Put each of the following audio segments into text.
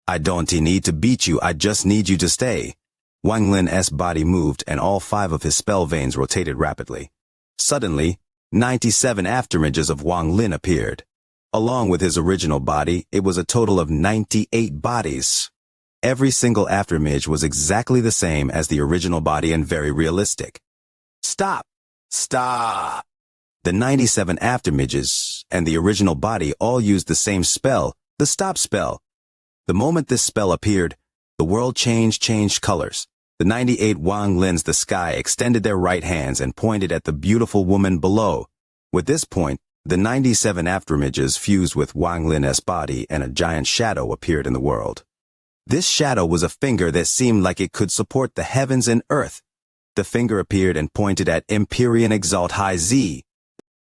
I don't need to beat you, I just need you to stay. Wang Lin's body moved and all 5 of his spell veins rotated rapidly. Suddenly, 97 afterimages of Wang Lin appeared. Along with his original body, it was a total of 98 bodies. Every single afterimage was exactly the same as the original body and very realistic. Stop! Stop! The 97 afterimages and the original body all used the same spell, the stop spell. The moment this spell appeared, the world changed colors. The 98 Wang Lins the sky extended their right hands and pointed at the beautiful woman below. With this point, the 97 afterimages fused with Wang Lin's body and a giant shadow appeared in the world. This shadow was a finger that seemed like it could support the heavens and earth. The finger appeared and pointed at Empyrean Exalt High Z.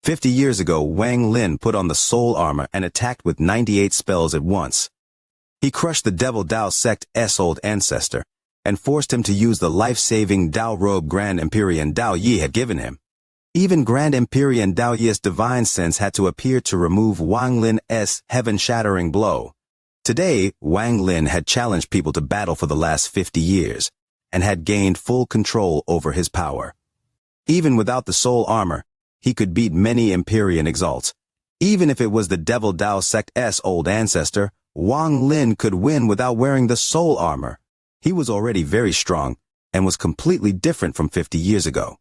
50 years ago, Wang Lin put on the soul armor and attacked with 98 spells at once. He crushed the Devil Dao Sect's old ancestor and forced him to use the life-saving Dao robe Grand Empyrean Dao Yi had given him. Even Grand Empyrean Dao Yi's divine sense had to appear to remove Wang Lin's heaven-shattering blow. Today, Wang Lin had challenged people to battle for the last 50 years and had gained full control over his power. Even without the soul armor, he could beat many Empyrean Exalts. Even if it was the Devil Dao Sect's old ancestor, Wang Lin could win without wearing the soul armor. He was already very strong and was completely different from 50 years ago.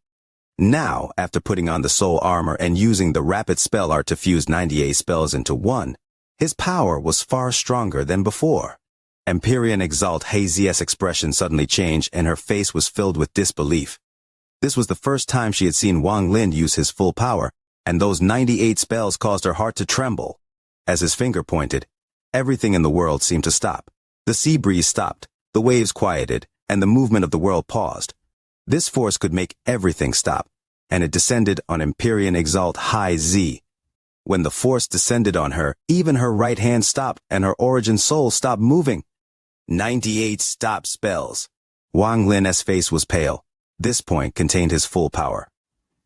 Now, after putting on the soul armor and using the rapid spell art to fuse 98 spells into one, his power was far stronger than before. Empyrean Exalt Hazi's expression suddenly changed and her face was filled with disbelief. This was the first time she had seen Wang Lin use his full power, and those 98 spells caused her heart to tremble. As his finger pointed, everything in the world seemed to stop. The sea breeze stopped, the waves quieted, and the movement of the world paused. This force could make everything stop, and it descended on Empyrean Exalt High Z. When the force descended on her, even her right hand stopped and her origin soul stopped moving. 98 stop spells. Wang Lin's face was pale. This point contained his full power.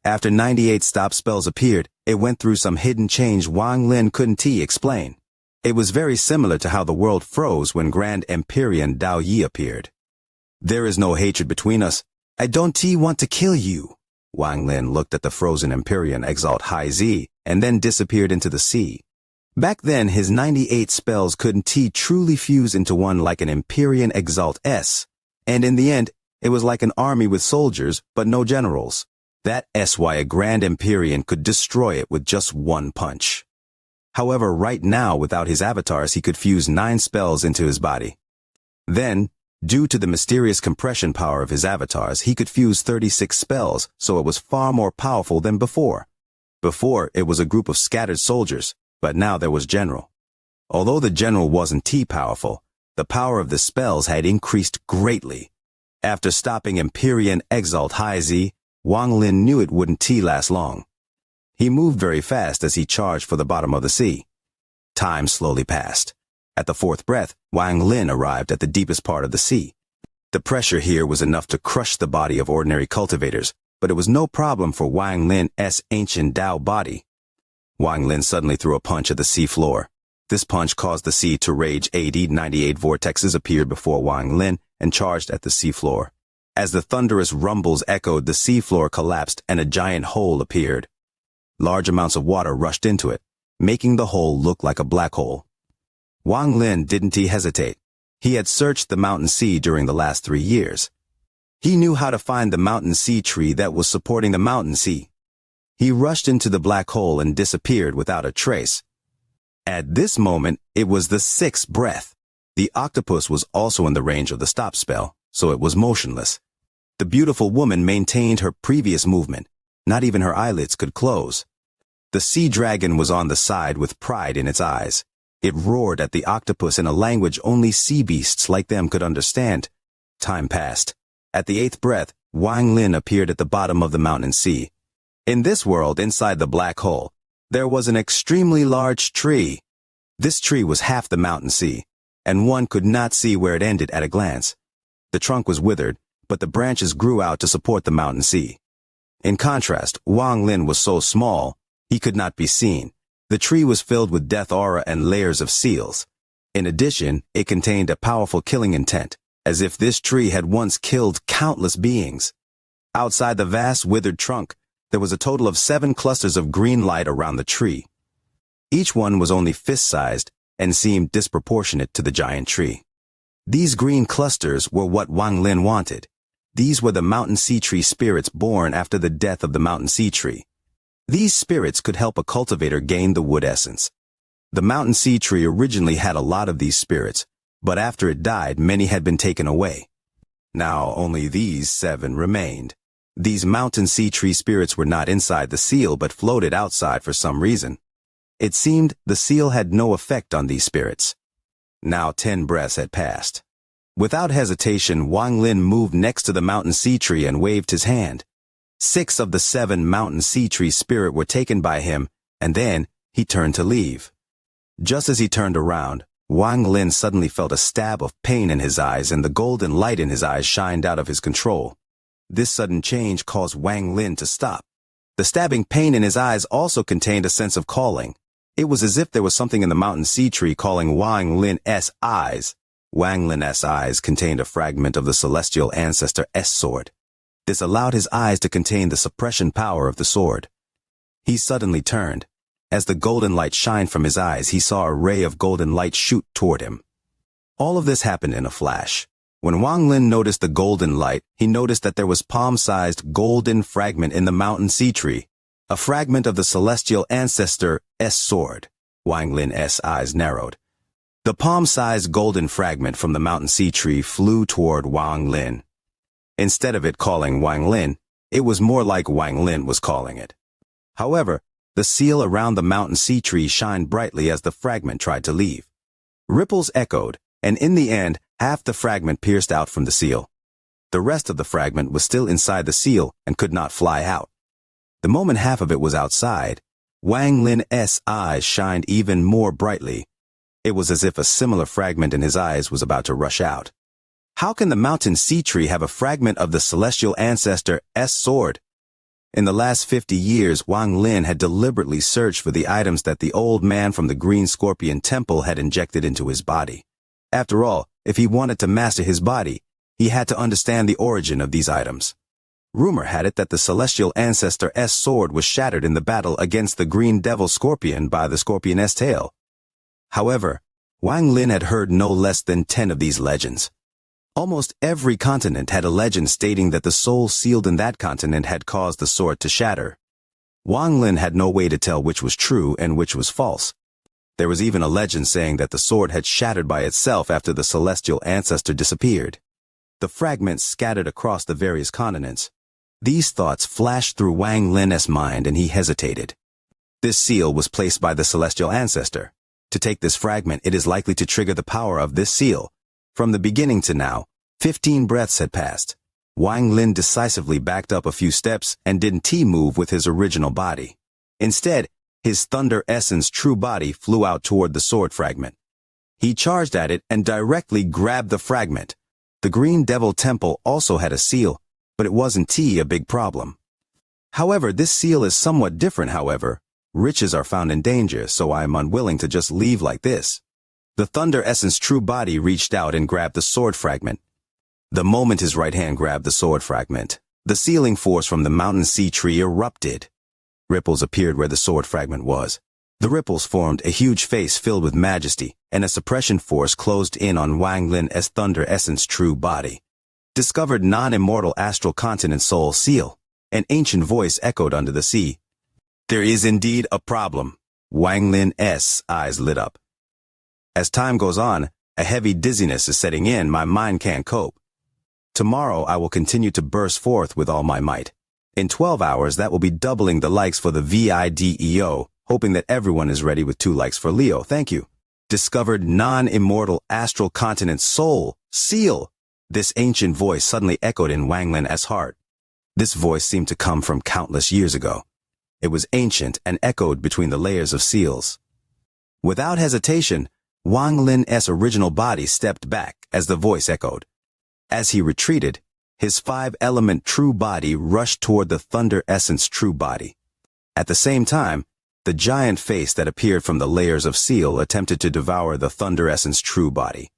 After 98 stop spells appeared, it went through some hidden change Wang Lin couldn't explain. It was very similar to how the world froze when Grand Empyrean Dao Yi appeared. There is no hatred between us. I don't want to kill you. Wang Lin looked at the frozen Empyrean Exalt High Z and then disappeared into the sea. Back then, his 98 spells couldn't truly fuse into one like an Empyrean Exalt S. And in the end, it was like an army with soldiers, but no generals. That's why a Grand Empyrean could destroy it with just one punch. However, right now, without his avatars, he could fuse 9 spells into his body. Then, due to the mysterious compression power of his avatars, he could fuse 36 spells, so it was far more powerful than before. Before, it was a group of scattered soldiers, but now there was General. Although the General wasn't powerful, the power of the spells had increased greatly. After stopping Empyrean Exalt High Z, Wang Lin knew it wouldn't last long. He moved very fast as he charged for the bottom of the sea. Time slowly passed. At the 4th breath, Wang Lin arrived at the deepest part of the sea. The pressure here was enough to crush the body of ordinary cultivators, but it was no problem for Wang Lin's ancient Dao body. Wang Lin suddenly threw a punch at the sea floor. This punch caused the sea to rage. 98 vortexes appeared before Wang Lin and charged at the sea floor. As the thunderous rumbles echoed, the sea floor collapsed and a giant hole appeared. Large amounts of water rushed into it, making the hole look like a black hole. Wang Lin didn't hesitate. He had searched the mountain sea during the last 3 years. He knew how to find the mountain sea tree that was supporting the mountain sea. He rushed into the black hole and disappeared without a trace. At this moment, it was the 6th breath. The octopus was also in the range of the stop spell, so it was motionless. The beautiful woman maintained her previous movement. Not even her eyelids could close. The sea dragon was on the side with pride in its eyes. It roared at the octopus in a language only sea beasts like them could understand. Time passed. At the 8th breath, Wang Lin appeared at the bottom of the mountain sea. In this world, inside the black hole, there was an extremely large tree. This tree was half the mountain sea, and one could not see where it ended at a glance. The trunk was withered, but the branches grew out to support the mountain sea. In contrast, Wang Lin was so small, he could not be seen. The tree was filled with death aura and layers of seals. In addition, it contained a powerful killing intent, as if this tree had once killed countless beings. Outside the vast withered trunk, there was a total of 7 clusters of green light around the tree. Each one was only fist-sized and seemed disproportionate to the giant tree. These green clusters were what Wang Lin wanted. These were the mountain sea tree spirits born after the death of the mountain sea tree. These spirits could help a cultivator gain the wood essence. The mountain sea tree originally had a lot of these spirits, but after it died, many had been taken away. Now only these 7 remained. These mountain sea tree spirits were not inside the seal but floated outside for some reason. It seemed the seal had no effect on these spirits. Now 10 breaths had passed. Without hesitation, Wang Lin moved next to the mountain sea tree and waved his hand. 6 of the 7 mountain sea tree spirit were taken by him, and then he turned to leave. Just as he turned around, Wang Lin suddenly felt a stab of pain in his eyes, and the golden light in his eyes shined out of his control. This sudden change caused Wang Lin to stop. The stabbing pain in his eyes also contained a sense of calling. It was as if there was something in the mountain sea tree calling Wang Lin's eyes. Wang Lin's eyes contained a fragment of the celestial ancestor S sword. This allowed his eyes to contain the suppression power of the sword. He suddenly turned. As the golden light shined from his eyes, he saw a ray of golden light shoot toward him. All of this happened in a flash. When Wang Lin noticed the golden light, he noticed that there was palm-sized golden fragment in the mountain sea tree, a fragment of the celestial ancestor S sword. Wang Lin's eyes narrowed. The palm-sized golden fragment from the mountain sea tree flew toward Wang Lin. Instead of it calling Wang Lin, it was more like Wang Lin was calling it. However, the seal around the mountain sea tree shined brightly as the fragment tried to leave. Ripples echoed, and in the end, half the fragment pierced out from the seal. The rest of the fragment was still inside the seal and could not fly out. The moment half of it was outside, Wang Lin's eyes shined even more brightly. It was as if a similar fragment in his eyes was about to rush out. How can the mountain sea tree have a fragment of the celestial ancestor S sword? In the last 50 years, Wang Lin had deliberately searched for the items that the old man from the Green Scorpion Temple had injected into his body. After all, if he wanted to master his body, he had to understand the origin of these items. Rumor had it that the celestial ancestor S sword was shattered in the battle against the Green Devil Scorpion by the Scorpion's tail. However, Wang Lin had heard no less than 10 of these legends. Almost every continent had a legend stating that the soul sealed in that continent had caused the sword to shatter. Wang Lin had no way to tell which was true and which was false. There was even a legend saying that the sword had shattered by itself after the celestial ancestor disappeared. The fragments scattered across the various continents. These thoughts flashed through Wang Lin's mind, and he hesitated. This seal was placed by the celestial ancestor. To take this fragment, it is likely to trigger the power of this seal. From the beginning to now, 15 breaths had passed. Wang Lin decisively backed up a few steps and didn't T-move with his original body. Instead, his thunder essence true body flew out toward the sword fragment. He charged at it and directly grabbed the fragment. The Green Devil Temple also had a seal, but it wasn't a big problem. However, this seal is somewhat different. Riches are found in danger, so I am unwilling to just leave like this. The Thunder Essence true body reached out and grabbed the sword fragment. The moment his right hand grabbed the sword fragment, the sealing force from the mountain sea tree erupted. Ripples appeared where the sword fragment was. The ripples formed a huge face filled with majesty, and a suppression force closed in on Wang Lin's Thunder Essence true body. Discovered non-immortal astral continent soul seal. An ancient voice echoed under the sea. There is indeed a problem. Wang Lin's eyes lit up. As time goes on, a heavy dizziness is setting in. My mind can't cope. Tomorrow I will continue to burst forth with all my might. In 12 hours, that will be doubling the likes for the video, hoping that everyone is ready with 2 likes for Leo. Thank you. Discovered non-immortal astral continent soul seal. This ancient voice suddenly echoed in Wang Lin's heart. This voice seemed to come from countless years ago. It was ancient and echoed between the layers of seals. Without hesitation, Wang Lin's original body stepped back as the voice echoed. As he retreated, his 5-element true body rushed toward the Thunder Essence true body. At the same time, The giant face that appeared from the layers of seal attempted to devour the Thunder Essence true body.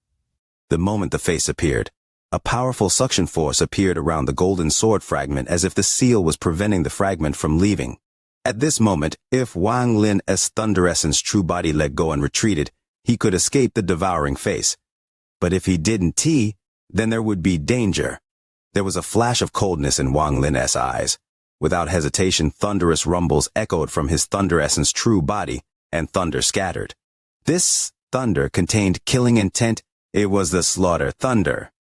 The moment the face appeared, a powerful suction force appeared around the golden sword fragment as if the seal was preventing the fragment from leaving. At this moment, if Wang Lin's Thunder Essence true body let go and retreated, he could escape the devouring face. But if he didn't, then there would be danger. There was a flash of coldness in Wang Lin's eyes. Without hesitation, thunderous rumbles echoed from his Thunder Essence true body, and thunder scattered. This thunder contained killing intent. It was the slaughter thunder.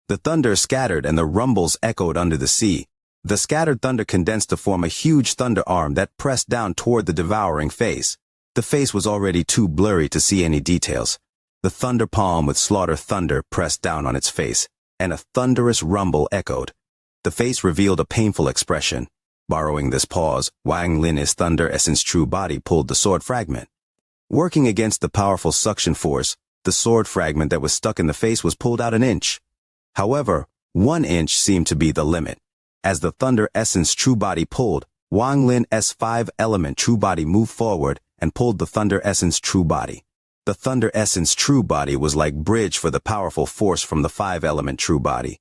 The thunder scattered and the rumbles echoed under the sea. The scattered thunder condensed to form a huge thunder arm that pressed down toward the devouring face. The face was already too blurry to see any details. The thunder palm with slaughter thunder pressed down on its face, and a thunderous rumble echoed. The face revealed a painful expression. Borrowing this pause, Wang Lin's Thunder Essence true body pulled the sword fragment. Working against the powerful suction force, the sword fragment that was stuck in the face was pulled out an inch. However, 1 inch seemed to be the limit. As the Thunder Essence true body pulled, Wang Lin's 5-element true body moved forward and pulled the Thunder Essence true body. The Thunder Essence true body was like bridge for the powerful force from the 5-element true body.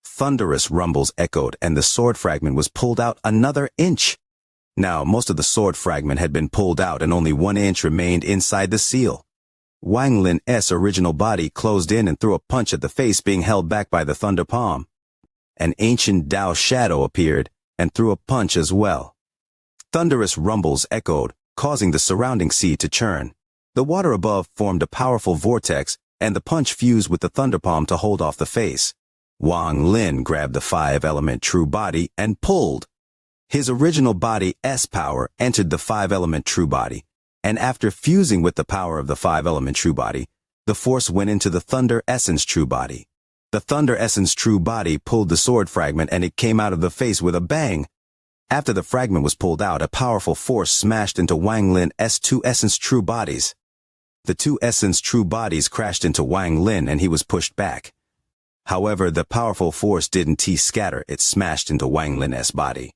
Thunderous rumbles echoed and the sword fragment was pulled out another inch. Now, most of the sword fragment had been pulled out and only 1 inch remained inside the seal. Wang Lin's original body closed in and threw a punch at the face being held back by the thunder palm. An ancient Dao shadow appeared and threw a punch as well. Thunderous rumbles echoed, causing the surrounding sea to churn. The water above formed a powerful vortex and the punch fused with the thunder palm to hold off the face. Wang Lin grabbed the 5-element true body and pulled. His original body's power entered the 5-element true body, and after fusing with the power of the 5-element true body, the force went into the Thunder Essence true body. The Thunder Essence true body pulled the sword fragment and it came out of the face with a bang. After the fragment was pulled out, a powerful force smashed into Wang Lin's 2 Essence true bodies. The 2 Essence true bodies crashed into Wang Lin and he was pushed back. However, the powerful force didn't scatter, it smashed into Wang Lin's body.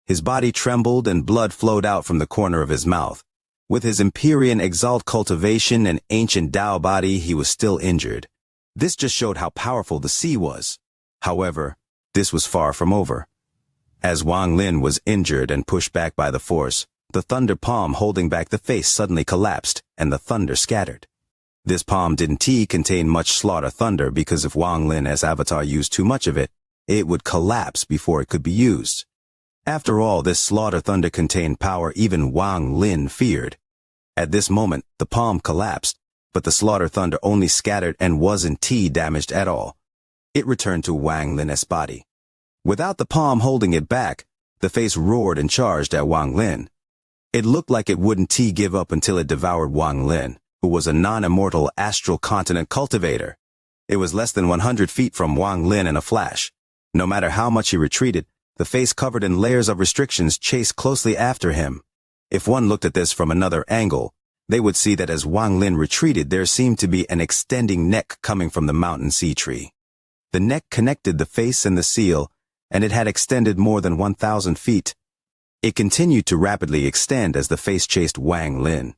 His body trembled and blood flowed out from the corner of his mouth. With his Empyrean Exalt cultivation and ancient Dao body, he was still injured. This just showed how powerful the sea was. However, this was far from over. As Wang Lin was injured and pushed back by the force, the thunder palm holding back the face suddenly collapsed and the thunder scattered. This palm didn't contain much slaughter thunder because if Wang Lin's avatar used too much of it, it would collapse before it could be used. After all, this slaughter thunder contained power even Wang Lin feared. At this moment, the palm collapsed, but the slaughter thunder only scattered and wasn't damaged at all. It returned to Wang Lin's body. Without the palm holding it back, the face roared and charged at Wang Lin. It looked like it wouldn't give up until it devoured Wang Lin, who was a non-immortal astral continent cultivator. It was less than 100 feet from Wang Lin in a flash. No matter how much he retreated, the face covered in layers of restrictions chased closely after him. If one looked at this from another angle, they would see that as Wang Lin retreated, there seemed to be an extending neck coming from the mountain sea tree. The neck connected the face and the seal, and it had extended more than 1,000 feet. It continued to rapidly extend as the face chased Wang Lin.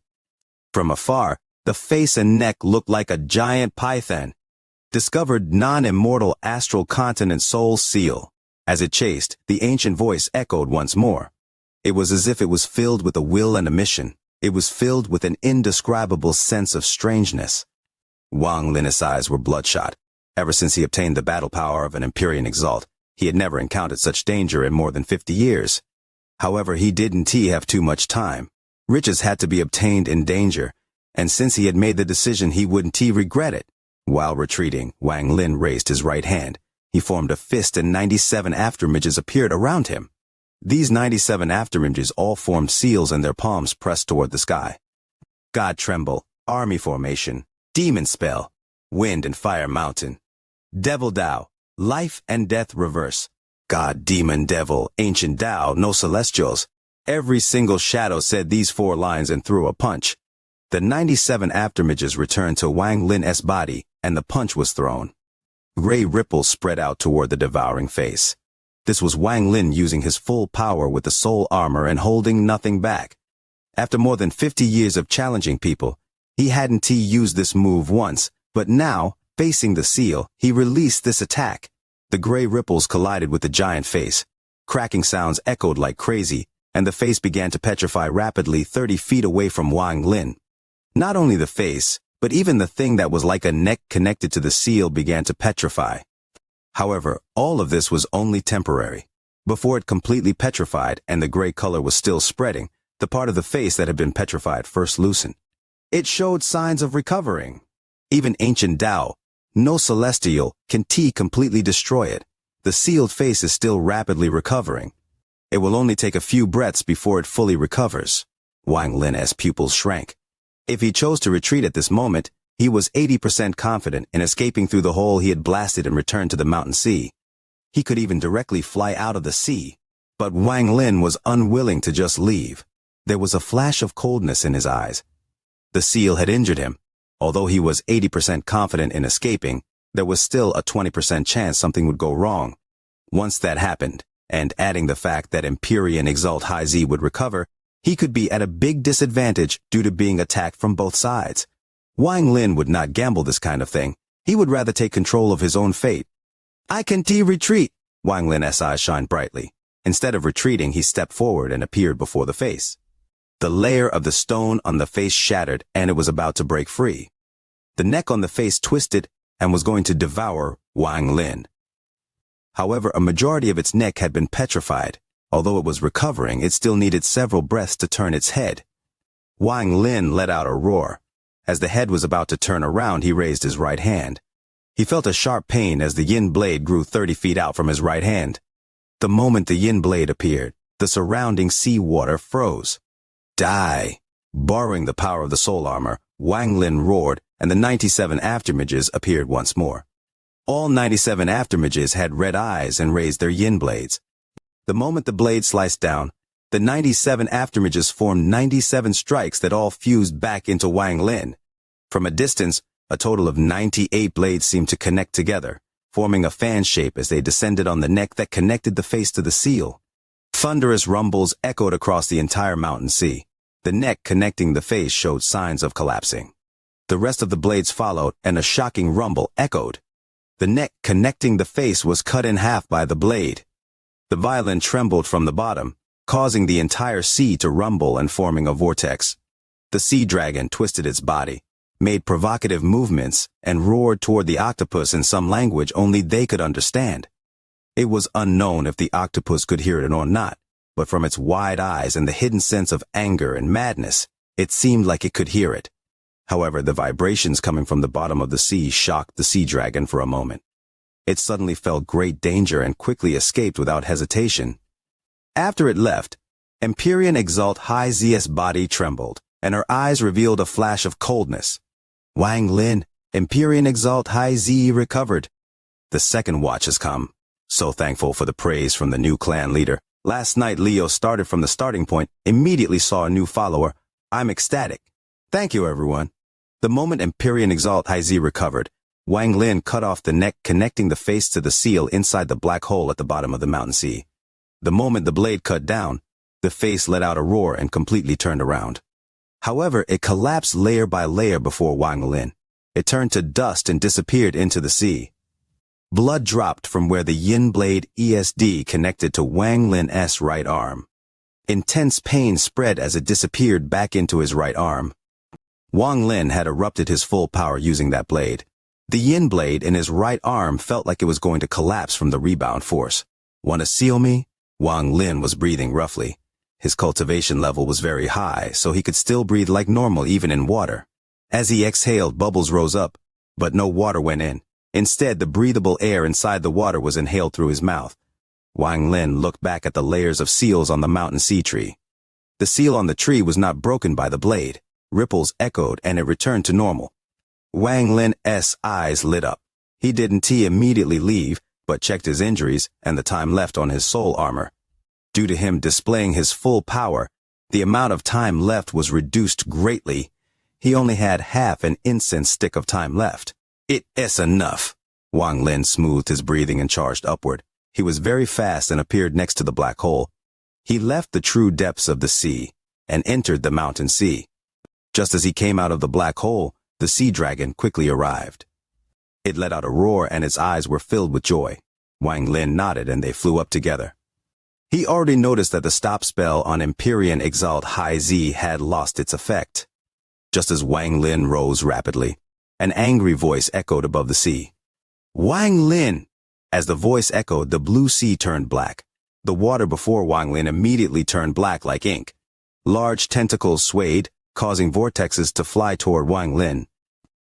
From afar, the face and neck looked like a giant python. Discovered non-immortal astral continent soul seal. As it chased, the ancient voice echoed once more. It was as if it was filled with a will and a mission. It was filled with an indescribable sense of strangeness. Wang Lin's eyes were bloodshot. Ever since he obtained the battle power of an Empyrean Exalt, he had never encountered such danger in more than 50 years. However, he didn't have too much time. Riches had to be obtained in danger, and since he had made the decision, he wouldn't regret it. While retreating, Wang Lin raised his right hand. He formed a fist and 97 afterimages appeared around him. These 97 afterimages all formed seals and their palms pressed toward the sky. God Tremble, Army Formation, Demon Spell, Wind and Fire Mountain. Devil Dao, Life and Death Reverse. God, Demon, Devil, Ancient Dao, No Celestials. Every single shadow said these 4 lines and threw a punch. The 97 afterimages returned to Wang Lin's body, and the punch was thrown. Gray ripples spread out toward the devouring face. This was Wang Lin using his full power with the soul armor and holding nothing back. After more than 50 years of challenging people, he hadn't used this move once, but now, facing the seal, he released this attack. The gray ripples collided with the giant face. Cracking sounds echoed like crazy, and the face began to petrify rapidly 30 feet away from Wang Lin. Not only the face, but even the thing that was like a neck connected to the seal began to petrify. However, all of this was only temporary. Before it completely petrified and the gray color was still spreading, the part of the face that had been petrified first loosened. It showed signs of recovering. Even ancient Tao, no celestial, can completely destroy it. The sealed face is still rapidly recovering. It will only take a few breaths before it fully recovers. Wang Lin's pupils shrank. If he chose to retreat at this moment, he was 80% confident in escaping through the hole he had blasted and returned to the mountain sea. He could even directly fly out of the sea. But Wang Lin was unwilling to just leave. There was a flash of coldness in his eyes. The seal had injured him. Although he was 80% confident in escaping, there was still a 20% chance something would go wrong. Once that happened, and adding the fact that Empyrean Exalt High Z would recover, he could be at a big disadvantage due to being attacked from both sides. Wang Lin would not gamble this kind of thing. He would rather take control of his own fate. "I can retreat." Wang Lin's eyes shined brightly. Instead of retreating, he stepped forward and appeared before the face. The layer of the stone on the face shattered and it was about to break free. The neck on the face twisted and was going to devour Wang Lin. However, a majority of its neck had been petrified. Although it was recovering, it still needed several breaths to turn its head. Wang Lin let out a roar. As the head was about to turn around, he raised his right hand. He felt a sharp pain as the yin blade grew 30 feet out from his right hand. The moment the yin blade appeared, the surrounding sea water froze. "Die!" Borrowing the power of the soul armor, Wang Lin roared, and the 97 aftermages appeared once more. All 97 aftermages had red eyes and raised their yin blades. The moment the blade sliced down, the 97 aftermages formed 97 strikes that all fused back into Wang Lin. From a distance, a total of 98 blades seemed to connect together, forming a fan shape as they descended on the neck that connected the face to the seal. Thunderous rumbles echoed across the entire mountain sea. The neck connecting the face showed signs of collapsing. The rest of the blades followed, and a shocking rumble echoed. The neck connecting the face was cut in half by the blade. The violin trembled from the bottom, causing the entire sea to rumble and forming a vortex. The sea dragon twisted its body, made provocative movements, and roared toward the octopus in some language only they could understand. It was unknown if the octopus could hear it or not, but from its wide eyes and the hidden sense of anger and madness, it seemed like it could hear it. However, the vibrations coming from the bottom of the sea shocked the sea dragon for a moment. It suddenly felt great danger and quickly escaped without hesitation. After it left, Empyrean Exalt High Z's body trembled, and her eyes revealed a flash of coldness. "Wang Lin, Empyrean Exalt High Z recovered. The second watch has come." So thankful for the praise from the new clan leader. "Last night Leo started from the starting point, immediately saw a new follower. I'm ecstatic. Thank you, everyone." The moment Empyrean Exalt High Z recovered, Wang Lin cut off the neck connecting the face to the seal inside the black hole at the bottom of the mountain sea. The moment the blade cut down, the face let out a roar and completely turned around. However, it collapsed layer by layer before Wang Lin. It turned to dust and disappeared into the sea. Blood dropped from where the yin blade ESD connected to Wang Lin's right arm. Intense pain spread as it disappeared back into his right arm. Wang Lin had erupted his full power using that blade. The yin blade in his right arm felt like it was going to collapse from the rebound force. "Want to seal me?" Wang Lin was breathing roughly. His cultivation level was very high, so he could still breathe like normal even in water. As he exhaled, bubbles rose up, but no water went in. Instead, the breathable air inside the water was inhaled through his mouth. Wang Lin looked back at the layers of seals on the mountain sea tree. The seal on the tree was not broken by the blade. Ripples echoed and it returned to normal. Wang Lin's eyes lit up. He didn't immediately leave, but checked his injuries and the time left on his soul armor. Due to him displaying his full power, the amount of time left was reduced greatly. He only had half an incense stick of time left. "It is enough." Wang Lin smoothed his breathing and charged upward. He was very fast and appeared next to the black hole. He left the true depths of the sea. and entered the mountain sea. Just as he came out of the black hole, the sea dragon quickly arrived. It let out a roar and its eyes were filled with joy. Wang Lin nodded and they flew up together. He already noticed that the stop spell on Empyrean Exalt High Z had lost its effect. Just as Wang Lin rose rapidly, an angry voice echoed above the sea. Wang Lin! As the voice echoed, the blue sea turned black. The water before Wang Lin immediately turned black like ink. Large tentacles swayed, causing vortexes to fly toward Wang Lin.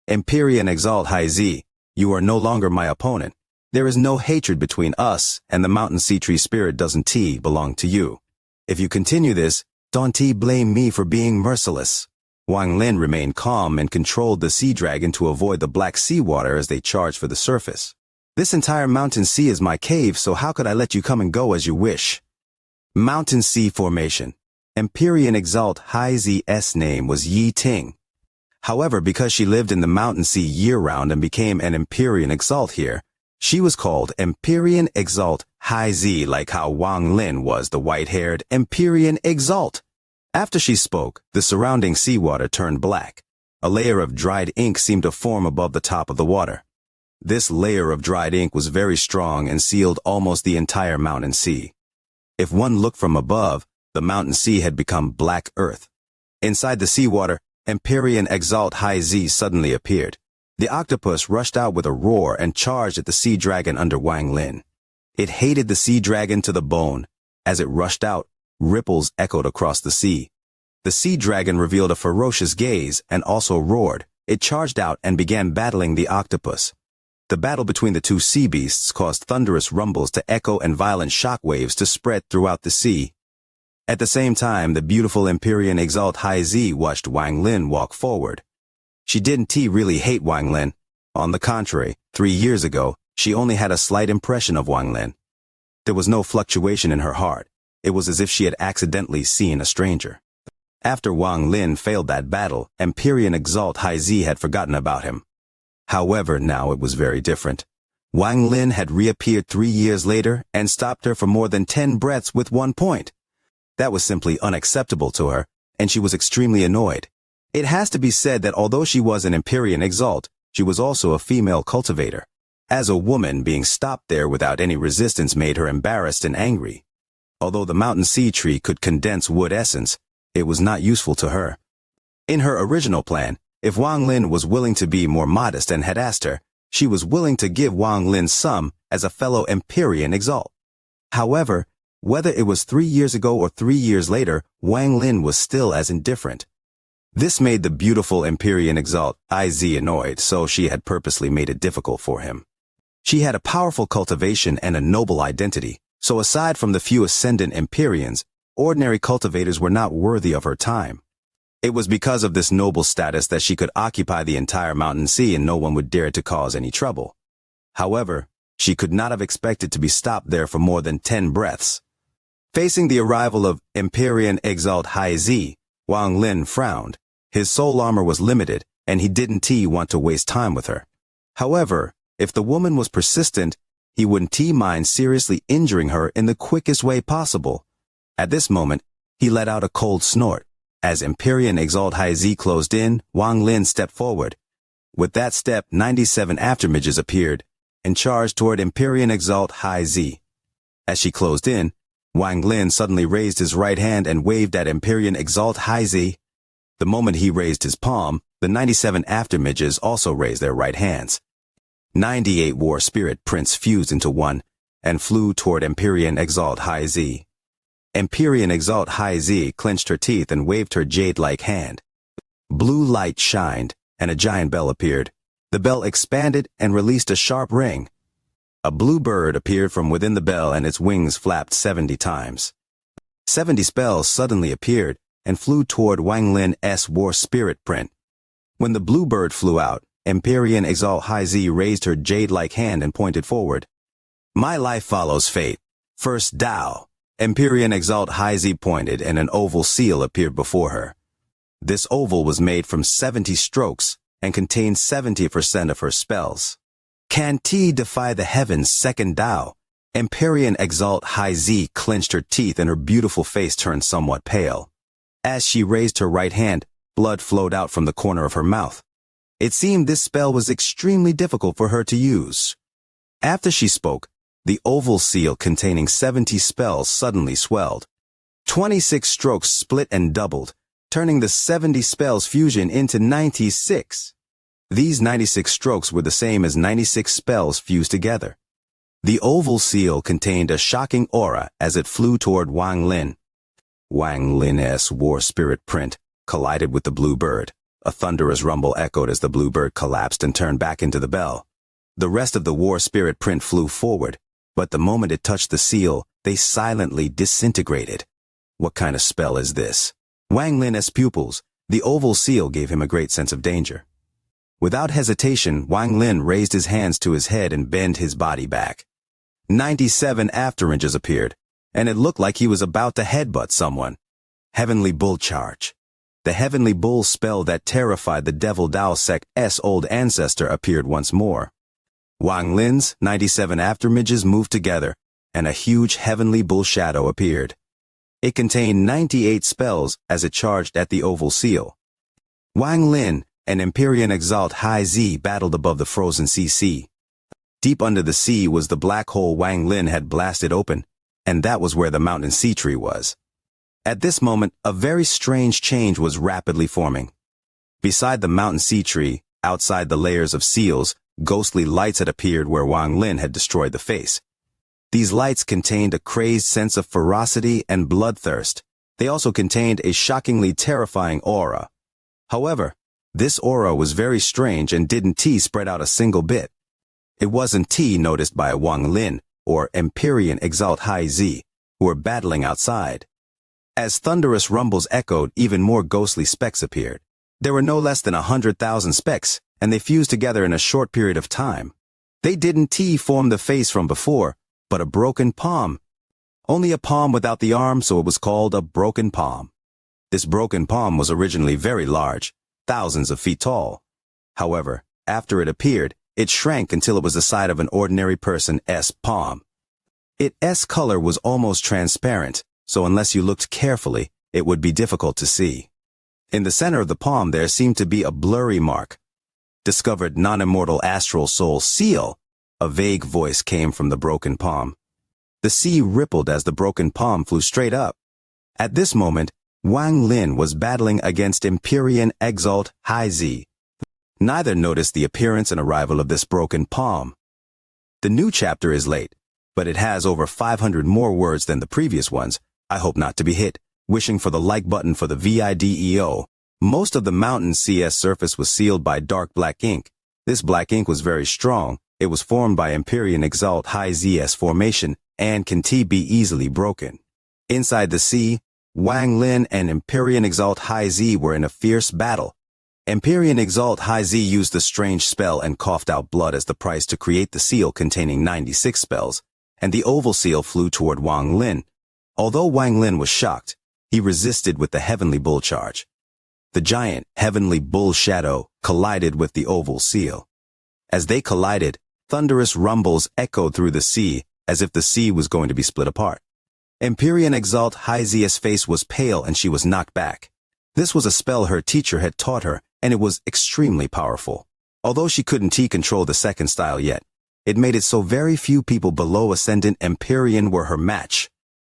Empyrean Exalt High Z, you are no longer my opponent. There is no hatred between us, and the mountain sea tree spirit doesn't belong to you. If you continue this, don't blame me for being merciless. Wang Lin remained calm and controlled the sea dragon to avoid the black seawater as they charged for the surface. This entire mountain sea is my cave, so how could I let you come and go as you wish? Mountain Sea Formation. Empyrean Exalt High Z's name was Yi Ting. However, because she lived in the mountain sea year-round and became an Empyrean Exalt here, she was called Empyrean Exalt High Z, like how Wang Lin was the white-haired Empyrean Exalt. After she spoke, the surrounding seawater turned black. A layer of dried ink seemed to form above the top of the water. This layer of dried ink was very strong and sealed almost the entire mountain sea. If one looked from above, the mountain sea had become black earth. Inside the seawater, Empyrean Exalt High Z suddenly appeared. The octopus rushed out with a roar and charged at the sea dragon under Wang Lin. It hated the sea dragon to the bone. As it rushed out, ripples echoed across the sea. The sea dragon revealed a ferocious gaze and also roared. It charged out and began battling the octopus. The battle between the two sea beasts caused thunderous rumbles to echo and violent shock waves to spread throughout the sea. At the same time, the beautiful Empyrean Exalt High Z watched Wang Lin walk forward. She didn't really hate Wang Lin. On the contrary, 3 years ago, she only had a slight impression of Wang Lin. There was no fluctuation in her heart. It was as if she had accidentally seen a stranger. After Wang Lin failed that battle, Empyrean Exalt High Z had forgotten about him. However, now it was very different. Wang Lin had reappeared 3 years later and stopped her for more than 10 breaths with 1 point. That was simply unacceptable to her, and she was extremely annoyed. It has to be said that although she was an Empyrean Exalt, she was also a female cultivator. As a woman, being stopped there without any resistance made her embarrassed and angry. Although the mountain sea tree could condense wood essence, it was not useful to her. In her original plan, if Wang Lin was willing to be more modest and had asked her, she was willing to give Wang Lin some as a fellow Empyrean Exalt. However, whether it was 3 years ago or 3 years later, Wang Lin was still as indifferent. This made the beautiful Empyrean Exalt Iz annoyed, so she had purposely made it difficult for him. She had a powerful cultivation and a noble identity, so aside from the few ascendant Empyreans, ordinary cultivators were not worthy of her time. It was because of this noble status that she could occupy the entire mountain sea and no one would dare to cause any trouble. However, she could not have expected to be stopped there for more than 10 breaths. Facing the arrival of Empyrean Exalt High Z, Wang Lin frowned. His soul armor was limited, and he didn't want to waste time with her. However, if the woman was persistent, he wouldn't mind seriously injuring her in the quickest way possible. At this moment, he let out a cold snort. As Empyrean Exalt High Z closed in, Wang Lin stepped forward. With that step, 97 aftermages appeared and charged toward Empyrean Exalt High Z. As she closed in, Wang Lin suddenly raised his right hand and waved at Empyrean Exalt High Z. The moment he raised his palm, the 97 aftermages also raised their right hands. 98 war spirit prints fused into one and flew toward Empyrean Exalt High Z. Empyrean Exalt High Z clenched her teeth and waved her jade-like hand. Blue light shined, and a giant bell appeared. The bell expanded and released a sharp ring. A blue bird appeared from within the bell and its wings flapped 70 times. 70 spells suddenly appeared and flew toward Wang Lin's war spirit print. When the blue bird flew out, Empyrean Exalt High Z raised her jade-like hand and pointed forward. My life follows fate. First Tao. Empyrean Exalt High Z pointed and an oval seal appeared before her. This oval was made from 70 strokes and contained 70% of her spells. Can T defy the heavens? Second Tao. Empyrean Exalt High Z clenched her teeth and her beautiful face turned somewhat pale. As she raised her right hand, blood flowed out from the corner of her mouth. It seemed this spell was extremely difficult for her to use. After she spoke, the oval seal containing 70 spells suddenly swelled. 26 strokes split and doubled, turning the 70 spells fusion into 96. These 96 strokes were the same as 96 spells fused together. The oval seal contained a shocking aura as it flew toward Wang Lin. Wang Lin's war spirit print collided with the blue bird. A thunderous rumble echoed as the blue bird collapsed and turned back into the bell. The rest of the war spirit print flew forward, but the moment it touched the seal, they silently disintegrated. What kind of spell is this? Wang Lin's pupils, the oval seal gave him a great sense of danger. Without hesitation, Wang Lin raised his hands to his head and bent his body back. 97 afterimage appeared, and it looked like he was about to headbutt someone. Heavenly Bull Charge. The Heavenly Bull spell that terrified the Devil Dao sect's old ancestor appeared once more. Wang Lin's 97 afterimages moved together, and a huge Heavenly Bull shadow appeared. It contained 98 spells as it charged at the oval seal. Wang Lin and Empyrean Exalt High Z battled above the frozen sea. Deep under the sea was the black hole Wang Lin had blasted open, and that was where the mountain sea tree was. At this moment, a very strange change was rapidly forming. Beside the mountain sea tree, outside the layers of seals, ghostly lights had appeared where Wang Lin had destroyed the face. These lights contained a crazed sense of ferocity and bloodthirst. They also contained a shockingly terrifying aura. However, this aura was very strange and didn't spread out a single bit. It wasn't noticed by Wang Lin or Empyrean Exalt High Z, who were battling outside. As thunderous rumbles echoed, even more ghostly specks appeared. There were no less than 100,000 specks, and they fused together in a short period of time. They didn't form the face from before, but a broken palm. Only a palm without the arm, so it was called a broken palm. This broken palm was originally very large, thousands of feet tall. However, after it appeared, it shrank until it was the size of an ordinary person's palm. Its color was almost transparent, so unless you looked carefully, it would be difficult to see. In the center of the palm there seemed to be a blurry mark. Discovered non-immortal astral soul seal. A vague voice came from the broken palm. The sea rippled as the broken palm flew straight up. At this moment, Wang Lin was battling against Empyrean Exalt High Z. Neither noticed the appearance and arrival of this broken palm. The new chapter is late, but it has over 500 more words than the previous ones. I hope not to be hit. Wishing for the like button for the video. Most of the mountain CS surface was sealed by dark black ink. This black ink was very strong. It was formed by Empyrean Exalt High Z's formation and can be easily broken. Inside the sea, Wang Lin and Empyrean Exalt High Z were in a fierce battle. Empyrean Exalt High Z used the strange spell and coughed out blood as the price to create the seal containing 96 spells, and the oval seal flew toward Wang Lin. Although Wang Lin was shocked, he resisted with the Heavenly Bull Charge. The giant Heavenly Bull shadow collided with the oval seal. As they collided, thunderous rumbles echoed through the sea as if the sea was going to be split apart. Empyrean Exalt High Z's face was pale and she was knocked back. This was a spell her teacher had taught her, and it was extremely powerful. Although she couldn't control the second style yet, it made it so very few people below Ascendant Empyrean were her match.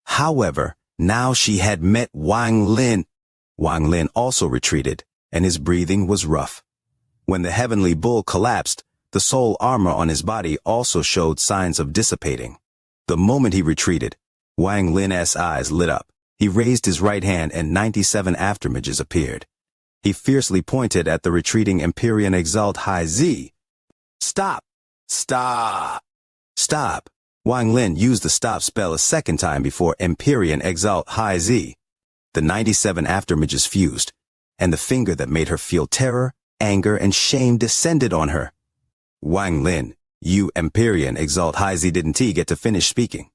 However, now she had met Wang Lin. Wang Lin also retreated, and his breathing was rough. When the Heavenly Bull collapsed, the soul armor on his body also showed signs of dissipating. The moment he retreated, Wang Lin's eyes lit up. He raised his right hand and 97 afterimages appeared. He fiercely pointed at the retreating Empyrean Exalt High Z. Stop! Stop! Stop! Wang Lin used the stop spell a second time before Empyrean Exalt High Z. The 97 afterimages fused, and the finger that made her feel terror, anger, and shame descended on her. Wang Lin, you Empyrean Exalt High Z didn't get to finish speaking.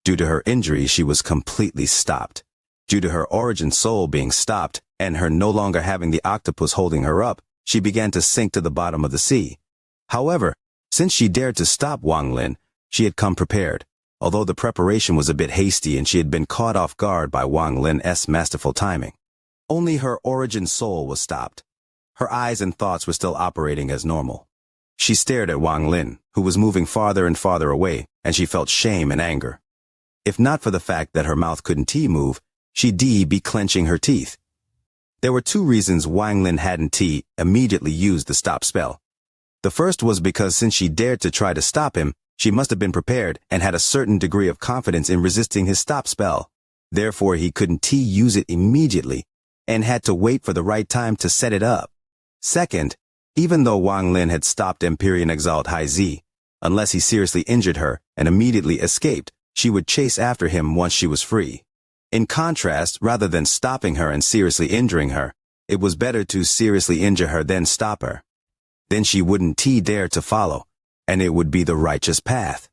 Due to her injury, she was completely stopped. Due to her origin soul being stopped, and her no longer having the octopus holding her up, she began to sink to the bottom of the sea. However, since she dared to stop Wang Lin, she had come prepared, although the preparation was a bit hasty and she had been caught off guard by Wang Lin's masterful timing. Only her origin soul was stopped. Her eyes and thoughts were still operating as normal. She stared at Wang Lin, who was moving farther and farther away, and she felt shame and anger. If not for the fact that her mouth couldn't move, she'd be clenching her teeth. There were two reasons Wang Lin hadn't immediately used the stop spell. The first was because since she dared to try to stop him, she must have been prepared and had a certain degree of confidence in resisting his stop spell. Therefore, he couldn't use it immediately and had to wait for the right time to set it up. Second, even though Wang Lin had stopped Empyrean Exalt High Z, unless he seriously injured her and immediately escaped, she would chase after him once she was free. In contrast, rather than stopping her and seriously injuring her, it was better to seriously injure her than stop her. Then she wouldn't dare to follow, and it would be the righteous path.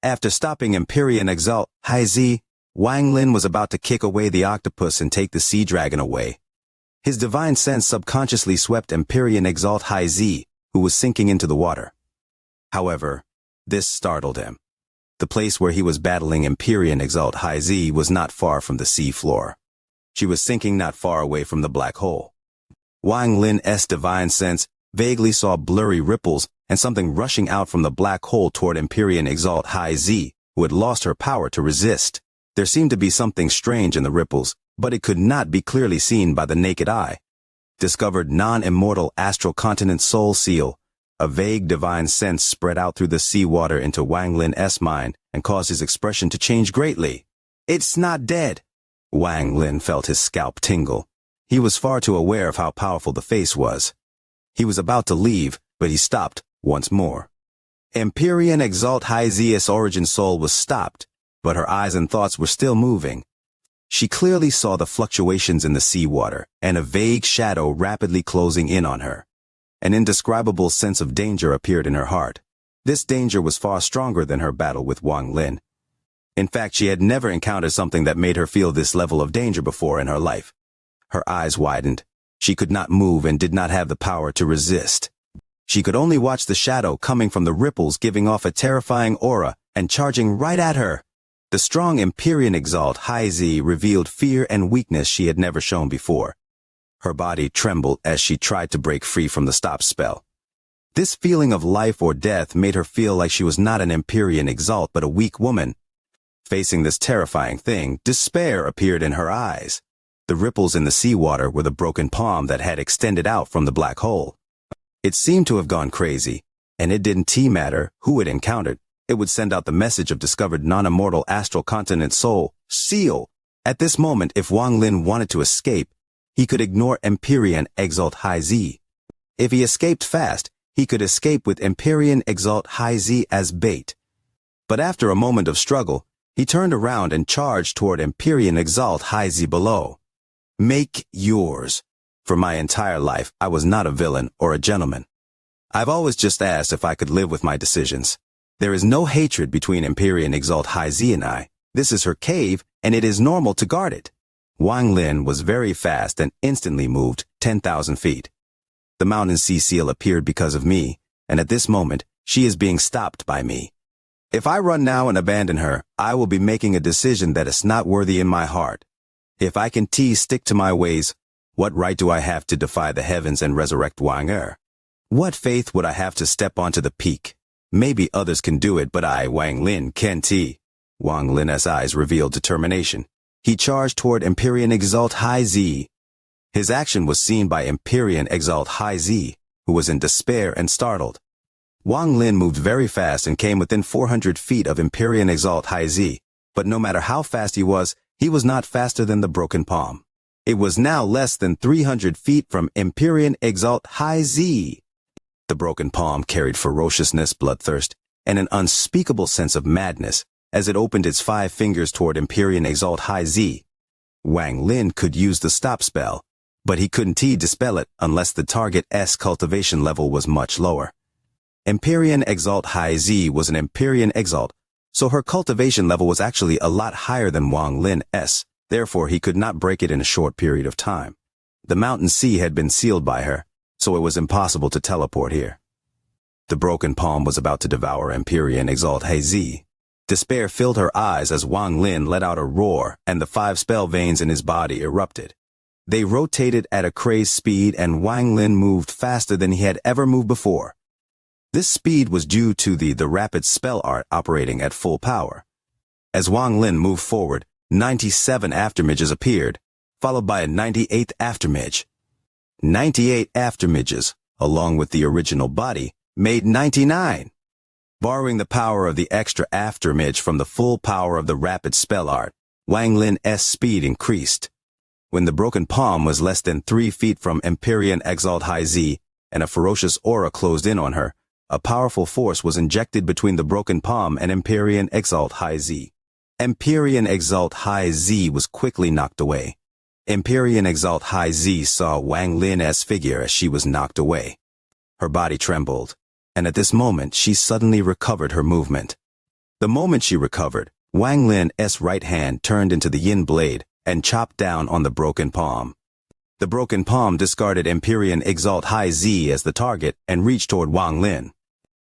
After stopping Empyrean Exalt High Z, Wang Lin was about to kick away the octopus and take the sea dragon away. His divine sense subconsciously swept Empyrean Exalt High Z, who was sinking into the water. However, this startled him. The place where he was battling Empyrean Exalt High Z was not far from the sea floor. She was sinking not far away from the black hole. Wang Lin's divine sense vaguely saw blurry ripples and something rushing out from the black hole toward Empyrean Exalt High Z, who had lost her power to resist. There seemed to be something strange in the ripples, but it could not be clearly seen by the naked eye. Discovered non-immortal astral continent soul seal. A vague divine sense spread out through the seawater into Wang Lin's mind and caused his expression to change greatly. It's not dead. Wang Lin felt his scalp tingle. He was far too aware of how powerful the face was. He was about to leave, but he stopped once more. Empyrean Exalt High Z's origin soul was stopped, but her eyes and thoughts were still moving. She clearly saw the fluctuations in the seawater and a vague shadow rapidly closing in on her. An indescribable sense of danger appeared in her heart. This danger was far stronger than her battle with Wang Lin. In fact, she had never encountered something that made her feel this level of danger before in her life. Her eyes widened. She could not move and did not have the power to resist. She could only watch the shadow coming from the ripples giving off a terrifying aura and charging right at her. The strong Empyrean Exalt High Z revealed fear and weakness she had never shown before. Her body trembled as she tried to break free from the stop spell. This feeling of life or death made her feel like she was not an Empyrean Exalt but a weak woman. Facing this terrifying thing, despair appeared in her eyes. The ripples in the seawater were the broken palm that had extended out from the black hole. It seemed to have gone crazy, and it didn't matter who it encountered. It would send out the message of discovered non-immortal astral continent soul, seal. At this moment, if Wang Lin wanted to escape, he could ignore Empyrean Exalt High Z. If he escaped fast, he could escape with Empyrean Exalt High Z as bait. But after a moment of struggle, he turned around and charged toward Empyrean Exalt High Z below. Make yours. For my entire life, I was not a villain or a gentleman. I've always just asked if I could live with my decisions. There is no hatred between Empyrean Exalt High Z and I. This is her cave, and it is normal to guard it. Wang Lin was very fast and instantly moved 10,000 feet. The mountain sea seal appeared because of me, and at this moment, she is being stopped by me. If I run now and abandon her, I will be making a decision that is not worthy in my heart. If I can stick to my ways, what right do I have to defy the heavens and resurrect Wang Er? What faith would I have to step onto the peak? Maybe others can do it, but I, Wang Lin, can't. Wang Lin's eyes revealed determination. He charged toward Empyrean Exalt High Z. His action was seen by Empyrean Exalt High Z, who was in despair and startled. Wang Lin moved very fast and came within 400 feet of Empyrean Exalt High Z, but no matter how fast he was not faster than the broken palm. It was now less than 300 feet from Empyrean Exalt High Z. The broken palm carried ferociousness, bloodthirst, and an unspeakable sense of madness as it opened its 5 fingers toward Empyrean Exalt High Z. Wang Lin could use the stop spell, but he couldn't dispel it unless the target's cultivation level was much lower. Empyrean Exalt High Z was an Empyrean Exalt, so her cultivation level was actually a lot higher than Wang Lin's, therefore he could not break it in a short period of time. The mountain sea had been sealed by her, so it was impossible to teleport here. The broken palm was about to devour Empyrean Exalt High Z. Despair filled her eyes as Wang Lin let out a roar and the 5 spell veins in his body erupted. They rotated at a crazed speed, and Wang Lin moved faster than he had ever moved before. This speed was due to the rapid spell art operating at full power. As Wang Lin moved forward, 97 aftermages appeared, followed by a 98th aftermage. 98 aftermages, along with the original body, made 99. Borrowing the power of the extra aftermage from the full power of the rapid spell art, Wang Lin's speed increased. When the broken palm was less than 3 feet from Empyrean Exalt High Z, and a ferocious aura closed in on her, a powerful force was injected between the broken palm and Empyrean Exalt High Z. Empyrean Exalt High Z was quickly knocked away. Empyrean Exalt High Z saw Wang Lin's figure as she was knocked away. Her body trembled, and at this moment she suddenly recovered her movement. The moment she recovered, Wang Lin's right hand turned into the yin blade and chopped down on the broken palm. The broken palm discarded Empyrean Exalt High Z as the target and reached toward Wang Lin.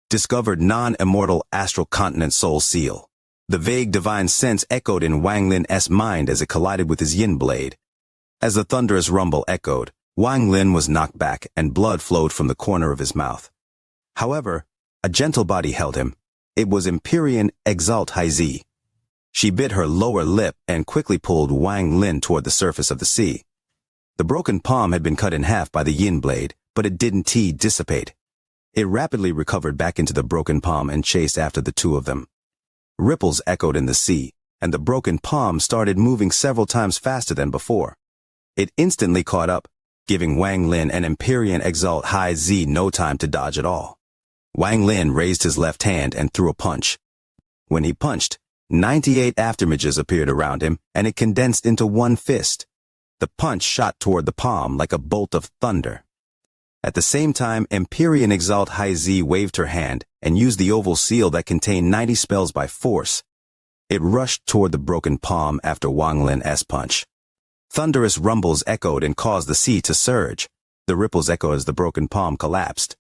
Discovered non-immortal astral continent soul seal. The vague divine sense echoed in Wang Lin's mind as it collided with his yin blade. As the thunderous rumble echoed, Wang Lin was knocked back and blood flowed from the corner of his mouth. However, a gentle body held him. It was Empyrean Exalt High Z. She bit her lower lip and quickly pulled Wang Lin toward the surface of the sea. The broken palm had been cut in half by the yin blade, but it didn't dissipate. It rapidly recovered back into the broken palm and chased after the two of them. Ripples echoed in the sea, and the broken palm started moving several times faster than before. It instantly caught up, giving Wang Lin and Empyrean Exalt High Z no time to dodge at all. Wang Lin raised his left hand and threw a punch. When he punched, 98 aftermages appeared around him, and it condensed into one fist. The punch shot toward the palm like a bolt of thunder. At the same time, Empyrean Exalt High Z waved her hand and used the oval seal that contained 90 spells by force. It rushed toward the broken palm after Wang Lin's punch. Thunderous rumbles echoed and caused the sea to surge. The ripples echoed as the broken palm collapsed.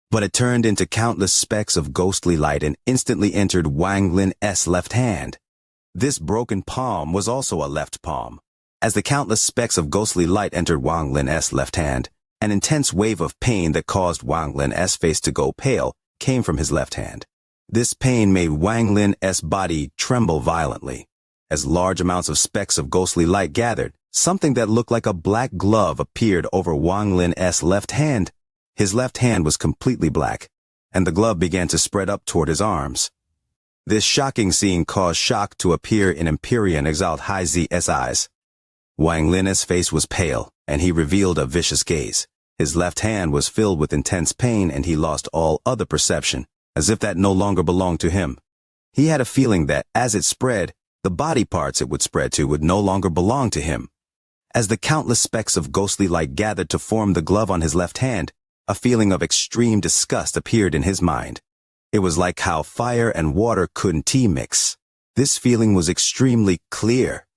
But it turned into countless specks of ghostly light and instantly entered Wang Lin's left hand. This broken palm was also a left palm. As the countless specks of ghostly light entered Wang Lin's left hand, an intense wave of pain that caused Wang Lin's face to go pale came from his left hand. This pain made Wang Lin's body tremble violently. As large amounts of specks of ghostly light gathered, something that looked like a black glove appeared over Wang Lin's left hand. His left hand was completely black, and the glove began to spread up toward his arms. This shocking scene caused shock to appear in Empyrean Exalt High Z's eyes. Wang Lin's face was pale, and he revealed a vicious gaze. His left hand was filled with intense pain, and he lost all other perception, as if that no longer belonged to him. He had a feeling that, as it spread, the body parts it would spread to would no longer belong to him. As the countless specks of ghostly light gathered to form the glove on his left hand, a feeling of extreme disgust appeared in his mind. It was like how fire and water couldn't mix. This feeling was extremely clear.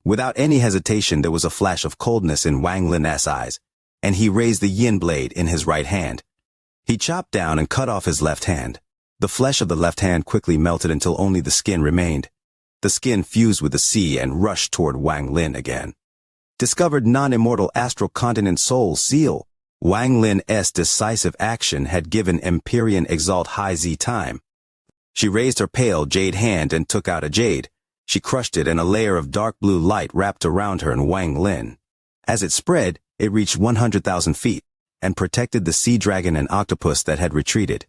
Without any hesitation, there was a flash of coldness in Wang Lin's eyes, and he raised the yin blade in his right hand. He chopped down and cut off his left hand. The flesh of the left hand quickly melted until only the skin remained. The skin fused with the sea and rushed toward Wang Lin again. Discovered non-immortal astral continent soul seal. Wang Lin's decisive action had given Empyrean Exalt High Z time. She raised her pale jade hand and took out a jade. She crushed it, and a layer of dark blue light wrapped around her and Wang Lin. As it spread, it reached 100,000 feet, and protected the sea dragon and octopus that had retreated.